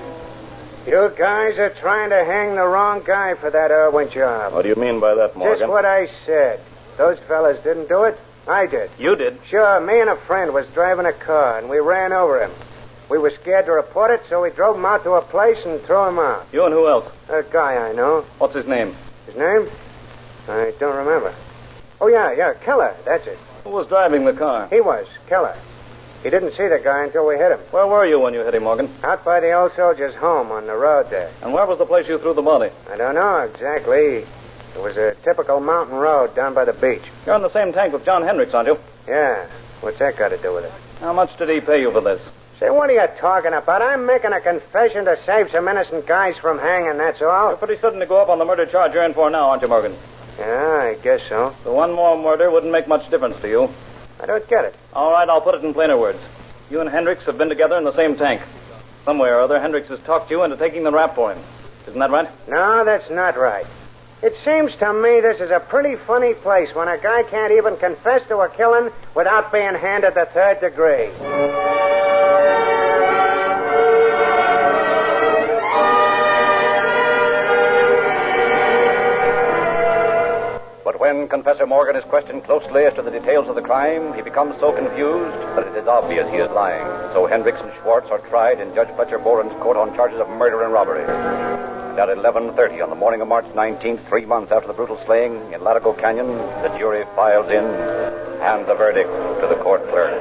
You guys are trying to hang the wrong guy for that Irwin job. What do you mean by that, Morgan? Just what I said. Those fellas didn't do it. I did. You did? Sure. Me and a friend was driving a car, and we ran over him. We were scared to report it, so we drove him out to a place and threw him out. You and who else? A guy I know. What's his name? His name? I don't remember. Oh, yeah, Keller. That's it. Who was driving the car? He was, Keller. He didn't see the guy until we hit him. Where were you when you hit him, Morgan? Out by the old soldier's home on the road there. And where was the place you threw the body? I don't know exactly. It was a typical mountain road down by the beach. You're in the same tank with John Hendricks, aren't you? Yeah. What's that got to do with it? How much did he pay you for this? Say, what are you talking about? I'm making a confession to save some innocent guys from hanging, that's all. You're pretty certain to go up on the murder charge you're in for now, aren't you, Morgan? Yeah, I guess so. The one more murder wouldn't make much difference to you. I don't get it. All right, I'll put it in plainer words. You and Hendricks have been together in the same tank. Somewhere or other, Hendricks has talked you into taking the rap for him. Isn't that right? No, that's not right. It seems to me this is a pretty funny place when a guy can't even confess to a killing without being handed the third degree. But when Confessor Morgan is questioned closely as to the details of the crime, he becomes so confused that it is obvious he is lying. So Hendricks and Schwartz are tried in Judge Fletcher Boren's court on charges of murder and robbery. And at 11:30 on the morning of March 19th, 3 months after the brutal slaying in Latigo Canyon, the jury files in and hands the verdict to the court clerk.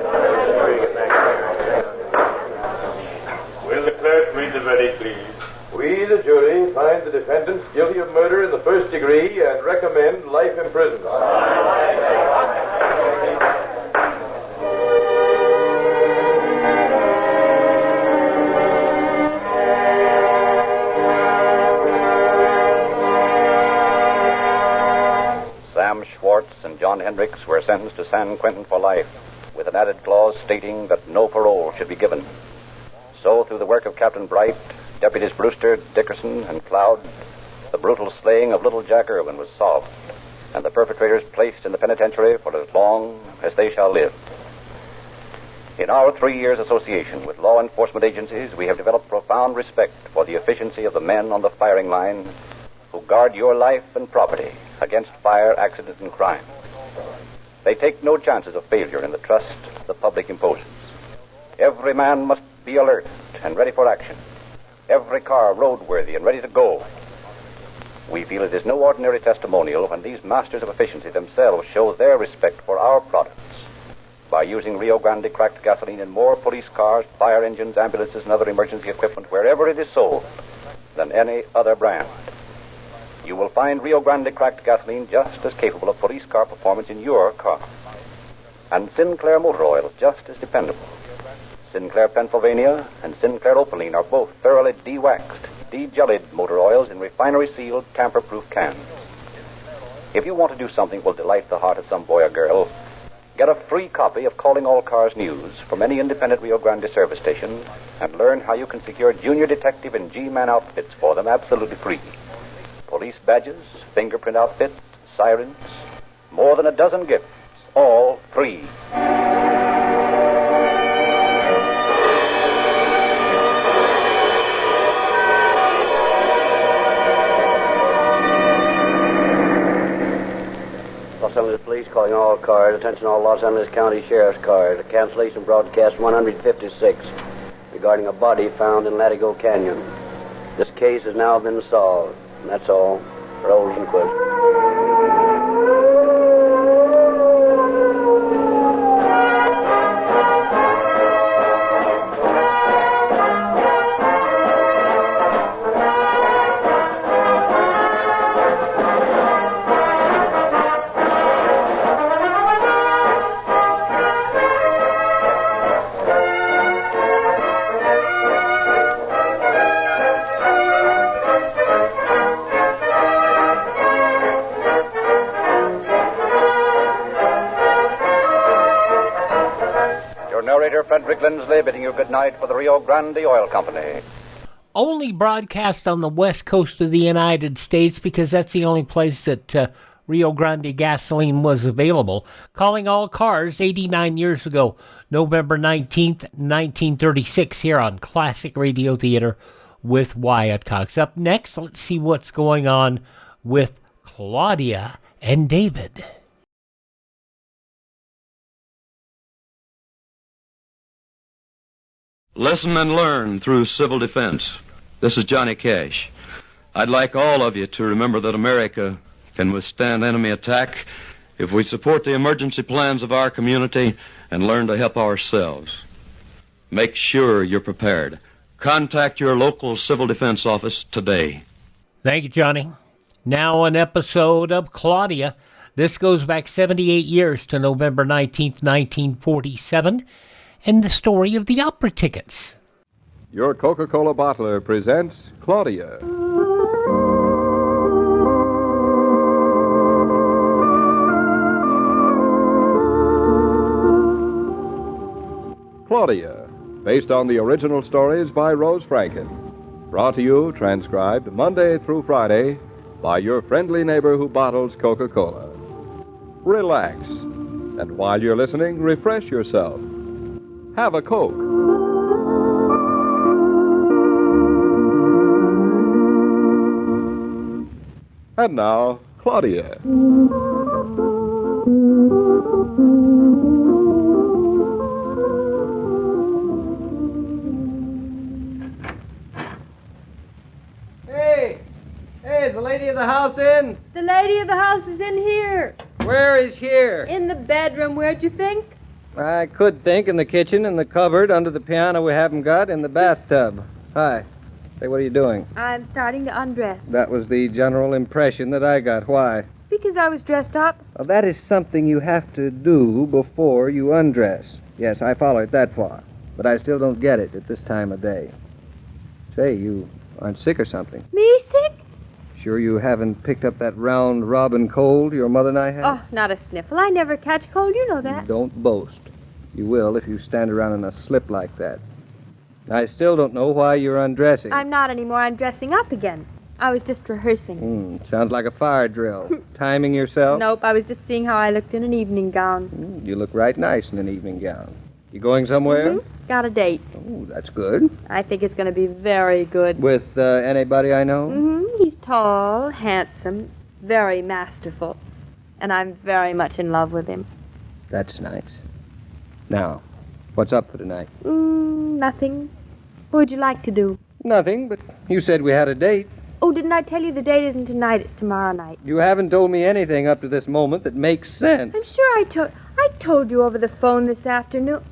Will the clerk read the verdict, please? We, the jury, find the defendants guilty of murder in the first degree and recommend life imprisonment. Sam Schwartz and John Hendricks were sentenced to San Quentin for life, with an added clause stating that no parole should be given. So, through the work of Captain Bright, Deputies Brewster, Dickerson, and Cloud, the brutal slaying of little Jack Irwin was solved, and the perpetrators placed in the penitentiary for as long as they shall live. In our 3 years' association with law enforcement agencies, we have developed profound respect for the efficiency of the men on the firing line who guard your life and property against fire, accident, and crime. They take no chances of failure in the trust the public imposes. Every man must be alert and ready for action. Every car roadworthy and ready to go. We feel it is no ordinary testimonial when these masters of efficiency themselves show their respect for our products by using Rio Grande cracked gasoline in more police cars, fire engines, ambulances, and other emergency equipment wherever it is sold than any other brand. You will find Rio Grande cracked gasoline just as capable of police car performance in your car. And Sinclair motor oil is just as dependable. Sinclair Pennsylvania and Sinclair Opaline are both thoroughly de-waxed, de-jellied motor oils in refinery-sealed, tamper-proof cans. If you want to do something that will delight the heart of some boy or girl, get a free copy of Calling All Cars News from any independent Rio Grande service station and learn how you can secure junior detective and G-man outfits for them absolutely free. Police badges, fingerprint outfits, sirens, more than a dozen gifts, all free. Los Angeles Police calling all cars. Attention all Los Angeles County Sheriff's cars. A cancellation broadcast 156 regarding a body found in Latigo Canyon. This case has now been solved. And that's all. Rolls and quits. Frederick Lindsley bidding you good night for the Rio Grande Oil Company. Only broadcast on the west coast of the United States because that's the only place that Rio Grande gasoline was available. Calling all cars 89 years ago, November 19th, 1936, here on Classic Radio Theater with Wyatt Cox. Up next, let's see what's going on with Claudia and David. Listen and learn through civil defense. This is Johnny Cash. I'd like all of you to remember that America can withstand enemy attack if we support the emergency plans of our community and learn to help ourselves. Make sure you're prepared. Contact your local civil defense office today. Thank you, Johnny. Now an episode of Claudia. This goes back 78 years to November 19th, 1947. And the story of the opera tickets. Your Coca-Cola bottler presents Claudia. Claudia, based on the original stories by Rose Franken. Brought to you, transcribed, Monday through Friday by your friendly neighbor who bottles Coca-Cola. Relax, and while you're listening, refresh yourself. Have a Coke. And now, Claudia. Hey, is the lady of the house in? The lady of the house is in here. Where is here? In the bedroom. Where'd you think? I could think in the kitchen, in the cupboard, under the piano we haven't got, in the bathtub. Hi. Say, what are you doing? I'm starting to undress. That was the general impression that I got. Why? Because I was dressed up. Well, that is something you have to do before you undress. Yes, I follow it that far. But I still don't get it at this time of day. Say, you aren't sick or something? Me sick? Sure you haven't picked up that round robin cold your mother and I had? Oh, not a sniffle. I never catch cold. You know that. Don't boast. You will if you stand around in a slip like that. I still don't know why you're undressing. I'm not anymore. I'm dressing up again. I was just rehearsing. Sounds like a fire drill. Timing yourself? Nope, I was just seeing how I looked in an evening gown. You look right nice in an evening gown. You going somewhere? Got a date. Oh, that's good. I think it's going to be very good. With anybody I know? He's tall, handsome, very masterful. And I'm very much in love with him. That's nice. Now, what's up for tonight? Nothing. What would you like to do? Nothing, but you said we had a date. Oh, didn't I tell you the date isn't tonight, it's tomorrow night? You haven't told me anything up to this moment that makes sense. I'm sure I told you over the phone this afternoon.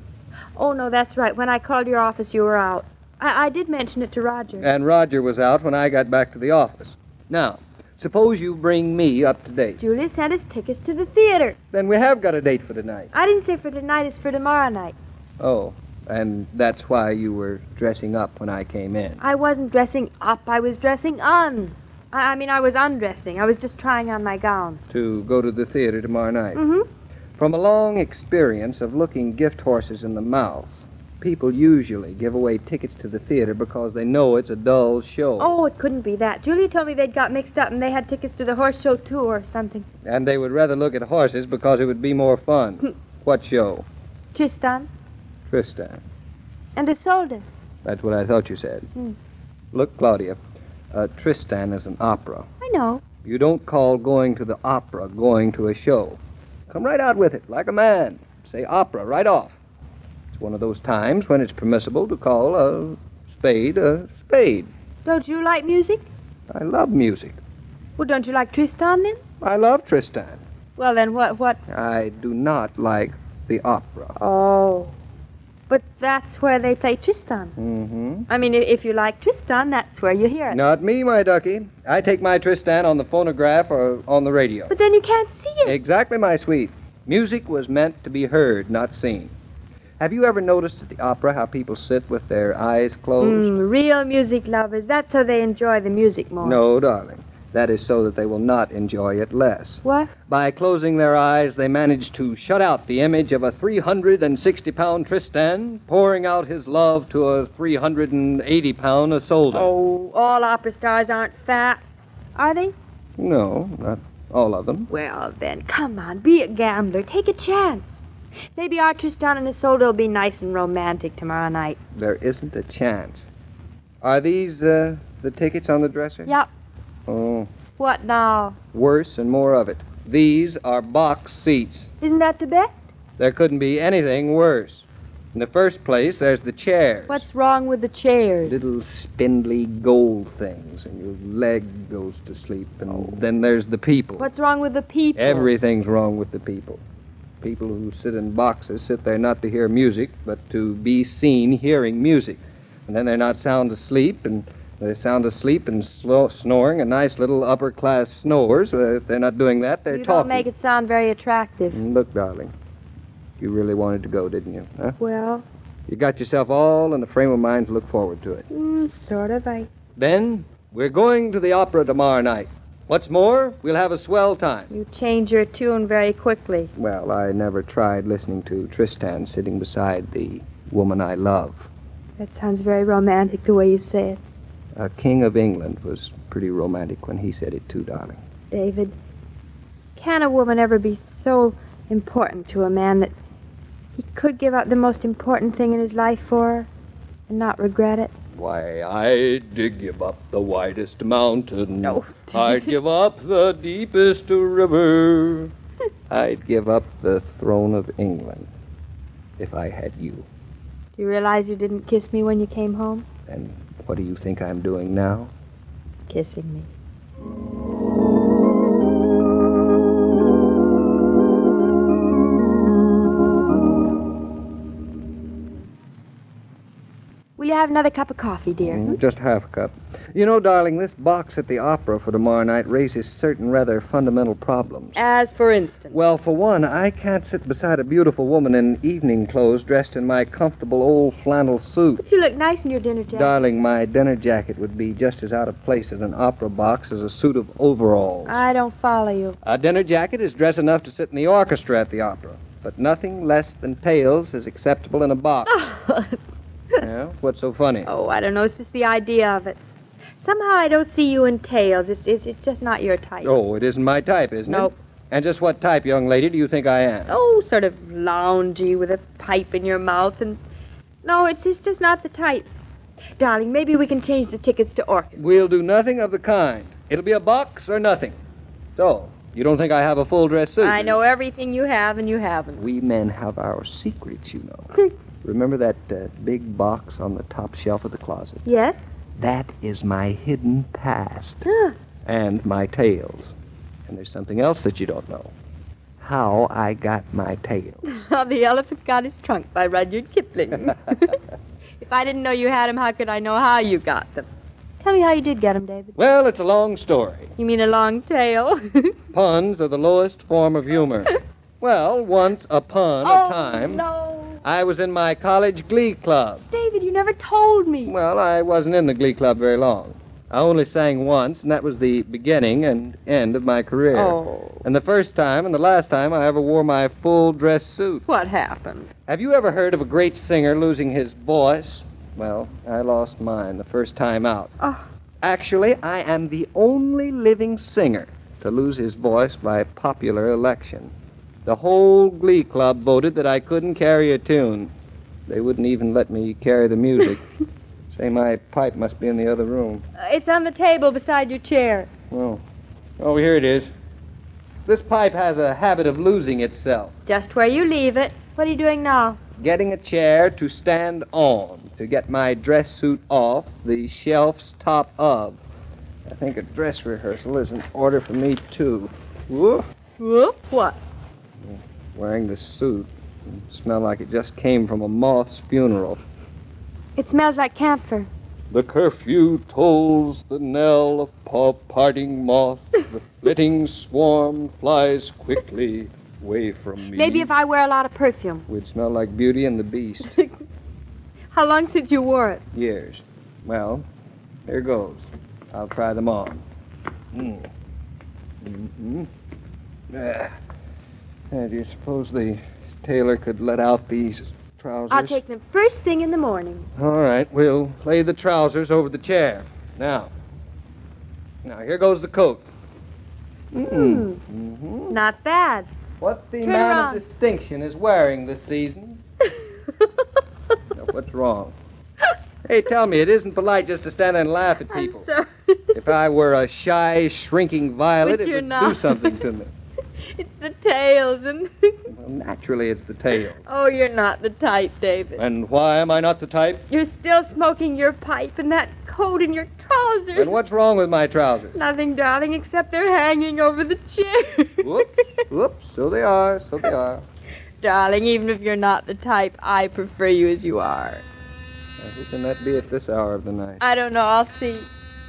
Oh, no, that's right. When I called your office, you were out. I did mention it to Roger. And Roger was out when I got back to the office. Now, suppose you bring me up to date. Julia sent us tickets to the theater. Then we have got a date for tonight. I didn't say for tonight, it's for tomorrow night. Oh, and that's why you were dressing up when I came in. I wasn't dressing up, I was dressing on. I mean, I was undressing. I was just trying on my gown. To go to the theater tomorrow night? From a long experience of looking gift horses in the mouth, people usually give away tickets to the theater because they know it's a dull show. Oh, it couldn't be that. Julia told me they'd got mixed up and they had tickets to the horse show, too, or something. And they would rather look at horses because it would be more fun. What show? Tristan. Tristan. And Isolde. That's what I thought you said. Look, Claudia, Tristan is an opera. I know. You don't call going to the opera going to a show. Come right out with it, like a man. Say opera right off. It's one of those times when it's permissible to call a spade a spade. Don't you like music? I love music. Well, don't you like Tristan, then? I love Tristan. Well, then what? I do not like the opera. Oh. But that's where they play Tristan. I mean, if you like Tristan, that's where you hear it. Not me, my ducky. I take my Tristan on the phonograph or on the radio. But then you can't see it. Exactly, my sweet. Music was meant to be heard, not seen. Have you ever noticed at the opera how people sit with their eyes closed? Real music lovers. That's how they enjoy the music more. No, darling. That is so that they will not enjoy it less. What? By closing their eyes, they manage to shut out the image of a 360-pound Tristan pouring out his love to a 380-pound Isolde. Oh, all opera stars aren't fat, are they? No, not all of them. Well, then, come on, be a gambler. Take a chance. Maybe our Tristan and Isolde will be nice and romantic tomorrow night. There isn't a chance. Are these the tickets on the dresser? Yep. Oh, What now? worse and more of it. These are box seats. Isn't that the best? There couldn't be anything worse. In the first place, there's the chairs. What's wrong with the chairs? Little spindly gold things, and your leg goes to sleep. And then there's the people. What's wrong with the people? Everything's wrong with the people. People who sit in boxes sit there not to hear music, but to be seen hearing music. And then they're not sound asleep, and they're sound asleep and snoring, a nice little upper-class snores. If they're not doing that, they're You talking. don't make it sound very attractive. Look, darling, you really wanted to go, didn't you? Huh? Well, You got yourself all in the frame of mind to look forward to it. sort of. Then, we're going to the opera tomorrow night. What's more, we'll have a swell time. You change your tune very quickly. Well, I never tried listening to Tristan sitting beside the woman I love. That sounds very romantic the way you say it. A king of England was pretty romantic when he said it, too, darling. David, can a woman ever be so important to a man that he could give up the most important thing in his life for her and not regret it? Why, I'd give up the widest mountain. No. I'd give up the deepest river. I'd give up the throne of England if I had you. Do you realize you didn't kiss me when you came home? And what do you think I'm doing now? Kissing me. Will you have another cup of coffee, dear? Just half a cup. You know, darling, this box at the opera for tomorrow night raises certain rather fundamental problems. As for instance? Well, for one, I can't sit beside a beautiful woman in evening clothes dressed in my comfortable old flannel suit. You look nice in your dinner jacket. Darling, my dinner jacket would be just as out of place at an opera box as a suit of overalls. I don't follow you. A dinner jacket is dress enough to sit in the orchestra at the opera, but nothing less than tails is acceptable in a box. Yeah? What's so funny? Oh, I don't know. It's just the idea of it. Somehow I don't see you in tails. It's just not your type. Oh, it isn't my type, isn't Nope. it? And just what type, young lady, do you think I am? Oh, sort of loungy with a pipe in your mouth and... No, it's just not the type. Darling, maybe we can change the tickets to orchestra. We'll do nothing of the kind. It'll be a box or nothing. So, you don't think I have a full dress suit? I know everything you have and you haven't. We men have our secrets, you know. Remember that big box on the top shelf of the closet? Yes? That is my hidden past. Huh. And my tails. And there's something else that you don't know. How I got my tails. How the Elephant Got His Trunk by Rudyard Kipling. If I didn't know you had them, how could I know how you got them? Tell me how you did get them, David. Well, it's a long story. You mean a long tail? Puns are the lowest form of humor. Well, once upon a time... no. I was in my college glee club. David, you never told me. Well, I wasn't in the glee club very long. I only sang once, and that was the beginning and end of my career. Oh. And the first time and the last time I ever wore my full dress suit. What happened? Have you ever heard of a great singer losing his voice? Well, I lost mine the first time out. Oh. Actually, I am the only living singer to lose his voice by popular election. The whole glee club voted that I couldn't carry a tune. They wouldn't even let me carry the music. Say, my pipe must be in the other room. It's on the table beside your chair. Oh, here it is. This pipe has a habit of losing itself. Just where you leave it. What are you doing now? Getting a chair to stand on, to get my dress suit off the shelf's top of. I think a dress rehearsal is in order for me, too. Whoop. Whoop? What? Wearing this suit. Smell like it just came from a moth's funeral. It smells like camphor. The curfew tolls the knell of parting moth. The flitting swarm flies quickly away from me. Maybe if I wear a lot of perfume. We'd smell like Beauty and the Beast. How long since you wore it? Years. Well, here goes. I'll try them on. Mm-hmm. Do you suppose the tailor could let out these trousers? I'll take them first thing in the morning. All right, we'll lay the trousers over the chair. Now, here goes the coat. Mm-hmm. Not bad. What the Turn man around. of distinction is wearing this season? Now, what's wrong? Hey, tell me, it isn't polite just to stand there and laugh at people. I'm sorry. If I were a shy, shrinking violet, But it you're would not. do something to me. It's the tails and... Well, naturally, it's the tail. Oh, you're not the type, David. And why am I not the type? You're still smoking your pipe and that coat and your trousers. And what's wrong with my trousers? Nothing, darling, except they're hanging over the chair. Whoops, so they are. Darling, even if you're not the type, I prefer you as you are. Now, who can that be at this hour of the night? I don't know. I'll see.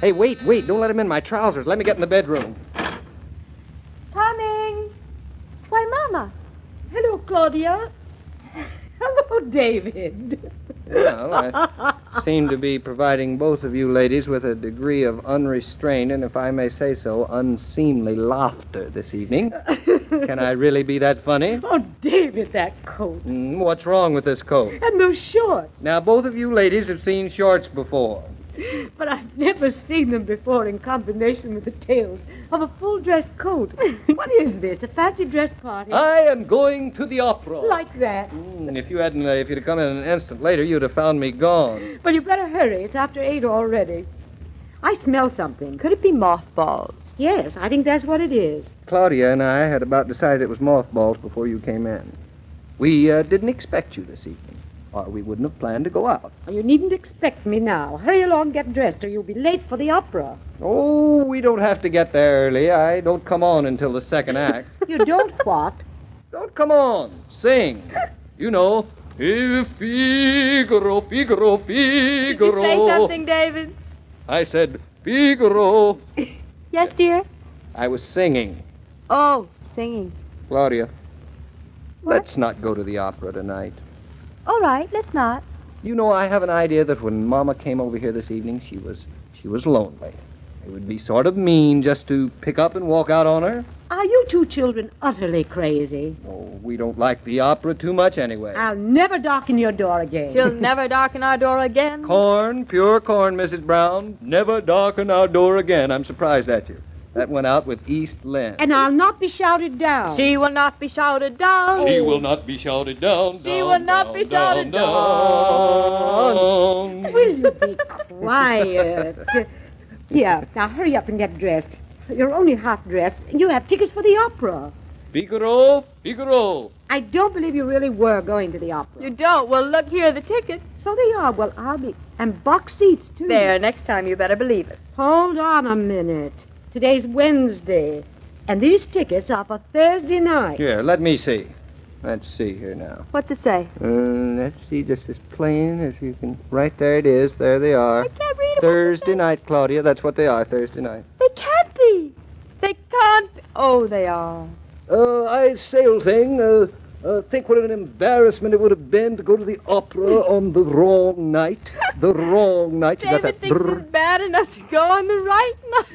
Hey, wait. Don't let him in my trousers. Let me get in the bedroom. Coming. Why, Mama. Hello, Claudia. Hello, David. Well, I seem to be providing both of you ladies with a degree of unrestrained and, if I may say so, unseemly laughter this evening. Can I really be that funny? Oh, David, that coat. What's wrong with this coat? And those shorts. Now, both of you ladies have seen shorts before. But I've never seen them before in combination with the tails of a full-dress coat. What is this, a fancy dress party? I am going to the opera. Like that. And if you'd have come in an instant later, you'd have found me gone. Well, you better hurry. It's after 8 already. I smell something. Could it be mothballs? Yes, I think that's what it is. Claudia and I had about decided it was mothballs before you came in. We didn't expect you this evening, or we wouldn't have planned to go out. Well, you needn't expect me now. Hurry along, get dressed, or you'll be late for the opera. Oh, we don't have to get there early. I don't come on until the second act. You don't what? Don't come on. Sing. You know. Figaro, Figaro, Figaro. Did you say something, David? I said, Figaro. Yes, dear? I was singing. Oh, singing. Claudia, What? let's not go to the opera tonight. All right, let's not. You know, I have an idea that when Mama came over here this evening, she was lonely. It would be sort of mean just to pick up and walk out on her. Are you two children utterly crazy? Oh, we don't like the opera too much anyway. I'll never darken your door again. She'll never darken our door again. Corn, pure corn, Mrs. Brown. Never darken our door again. I'm surprised at you. That went out with East Lynn. And I'll not be shouted down. She will not be shouted down. She will not be shouted down. She will not be shouted down. Will you be quiet? Here, now hurry up and get dressed. You're only half dressed. You have tickets for the opera. Figaro, Figaro. I don't believe you really were going to the opera. You don't? Well, look here, the tickets. So they are. Well, I'll be... And box seats, too. There, next time you better believe us. Hold on a minute. Today's Wednesday. And these tickets are for Thursday night. Here, let me see. Let's see here now. What's it say? Let's see, just as plain as you can. Right there it is. There they are. I can't read it. Thursday night, Claudia. That's what they are, Thursday night. They can't be. They can't be. Oh, they are. I say, old thing, think what an embarrassment it would have been to go to the opera on the wrong night. The wrong night. You got David that thinks brrr. it's bad enough to go on the right night.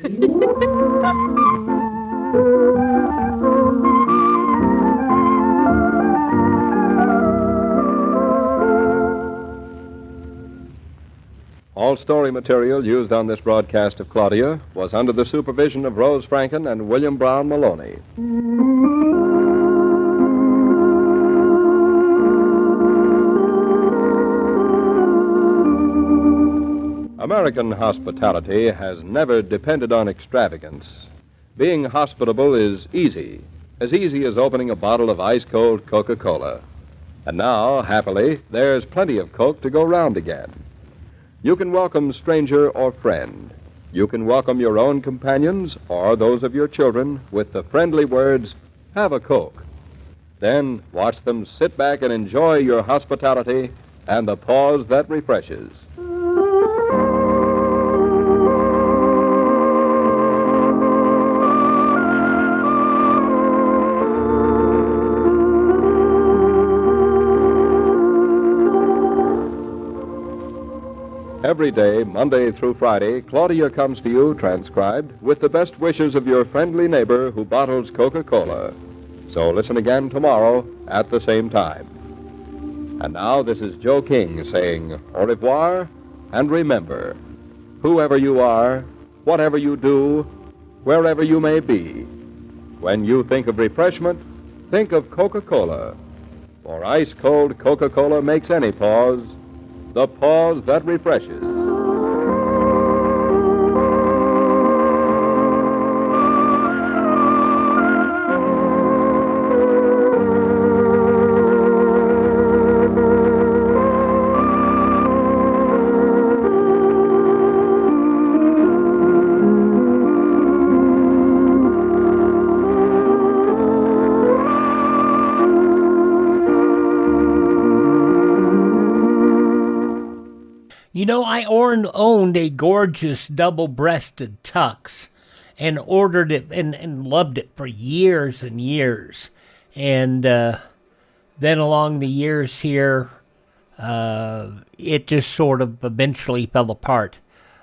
All story material used on this broadcast of Claudia was under the supervision of Rose Franken and William Brown Maloney. American hospitality has never depended on extravagance. Being hospitable is easy as opening a bottle of ice-cold Coca-Cola. And now, happily, there's plenty of Coke to go round again. You can welcome stranger or friend. You can welcome your own companions or those of your children with the friendly words, "Have a Coke." Then watch them sit back and enjoy your hospitality and the pause that refreshes. Every day, Monday through Friday, Claudia comes to you, transcribed, with the best wishes of your friendly neighbor who bottles Coca-Cola. So listen again tomorrow at the same time. And now, this is Joe King saying au revoir, and remember, whoever you are, whatever you do, wherever you may be, when you think of refreshment, think of Coca-Cola. For ice-cold Coca-Cola makes any pause the pause that refreshes. You know, I owned a gorgeous double-breasted tux and ordered it and loved it for years and years. And then along the years here, it just sort of eventually fell apart.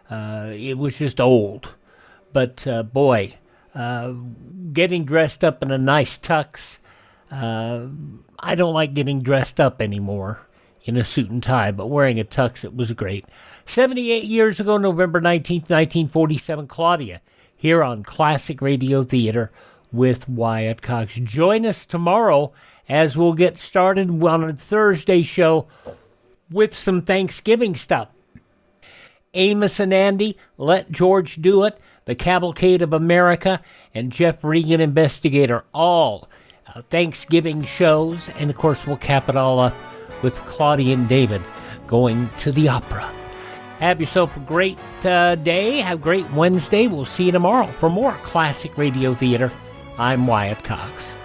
It was just old. But boy, getting dressed up in a nice tux, I don't like getting dressed up anymore in a suit and tie, but wearing a tux, it was great. 78 years ago, November 19th, 1947, Claudia, here on Classic Radio Theater with Wyatt Cox. Join us tomorrow as we'll get started on a Thursday show with some Thanksgiving stuff. Amos and Andy, Let George Do It, The Cavalcade of America, and Jeff Regan, Investigator, all Thanksgiving shows. And, of course, we'll cap it all up with Claudia and David going to the opera. Have yourself a great day. Have a great Wednesday. We'll see you tomorrow for more Classic Radio Theater. I'm Wyatt Cox.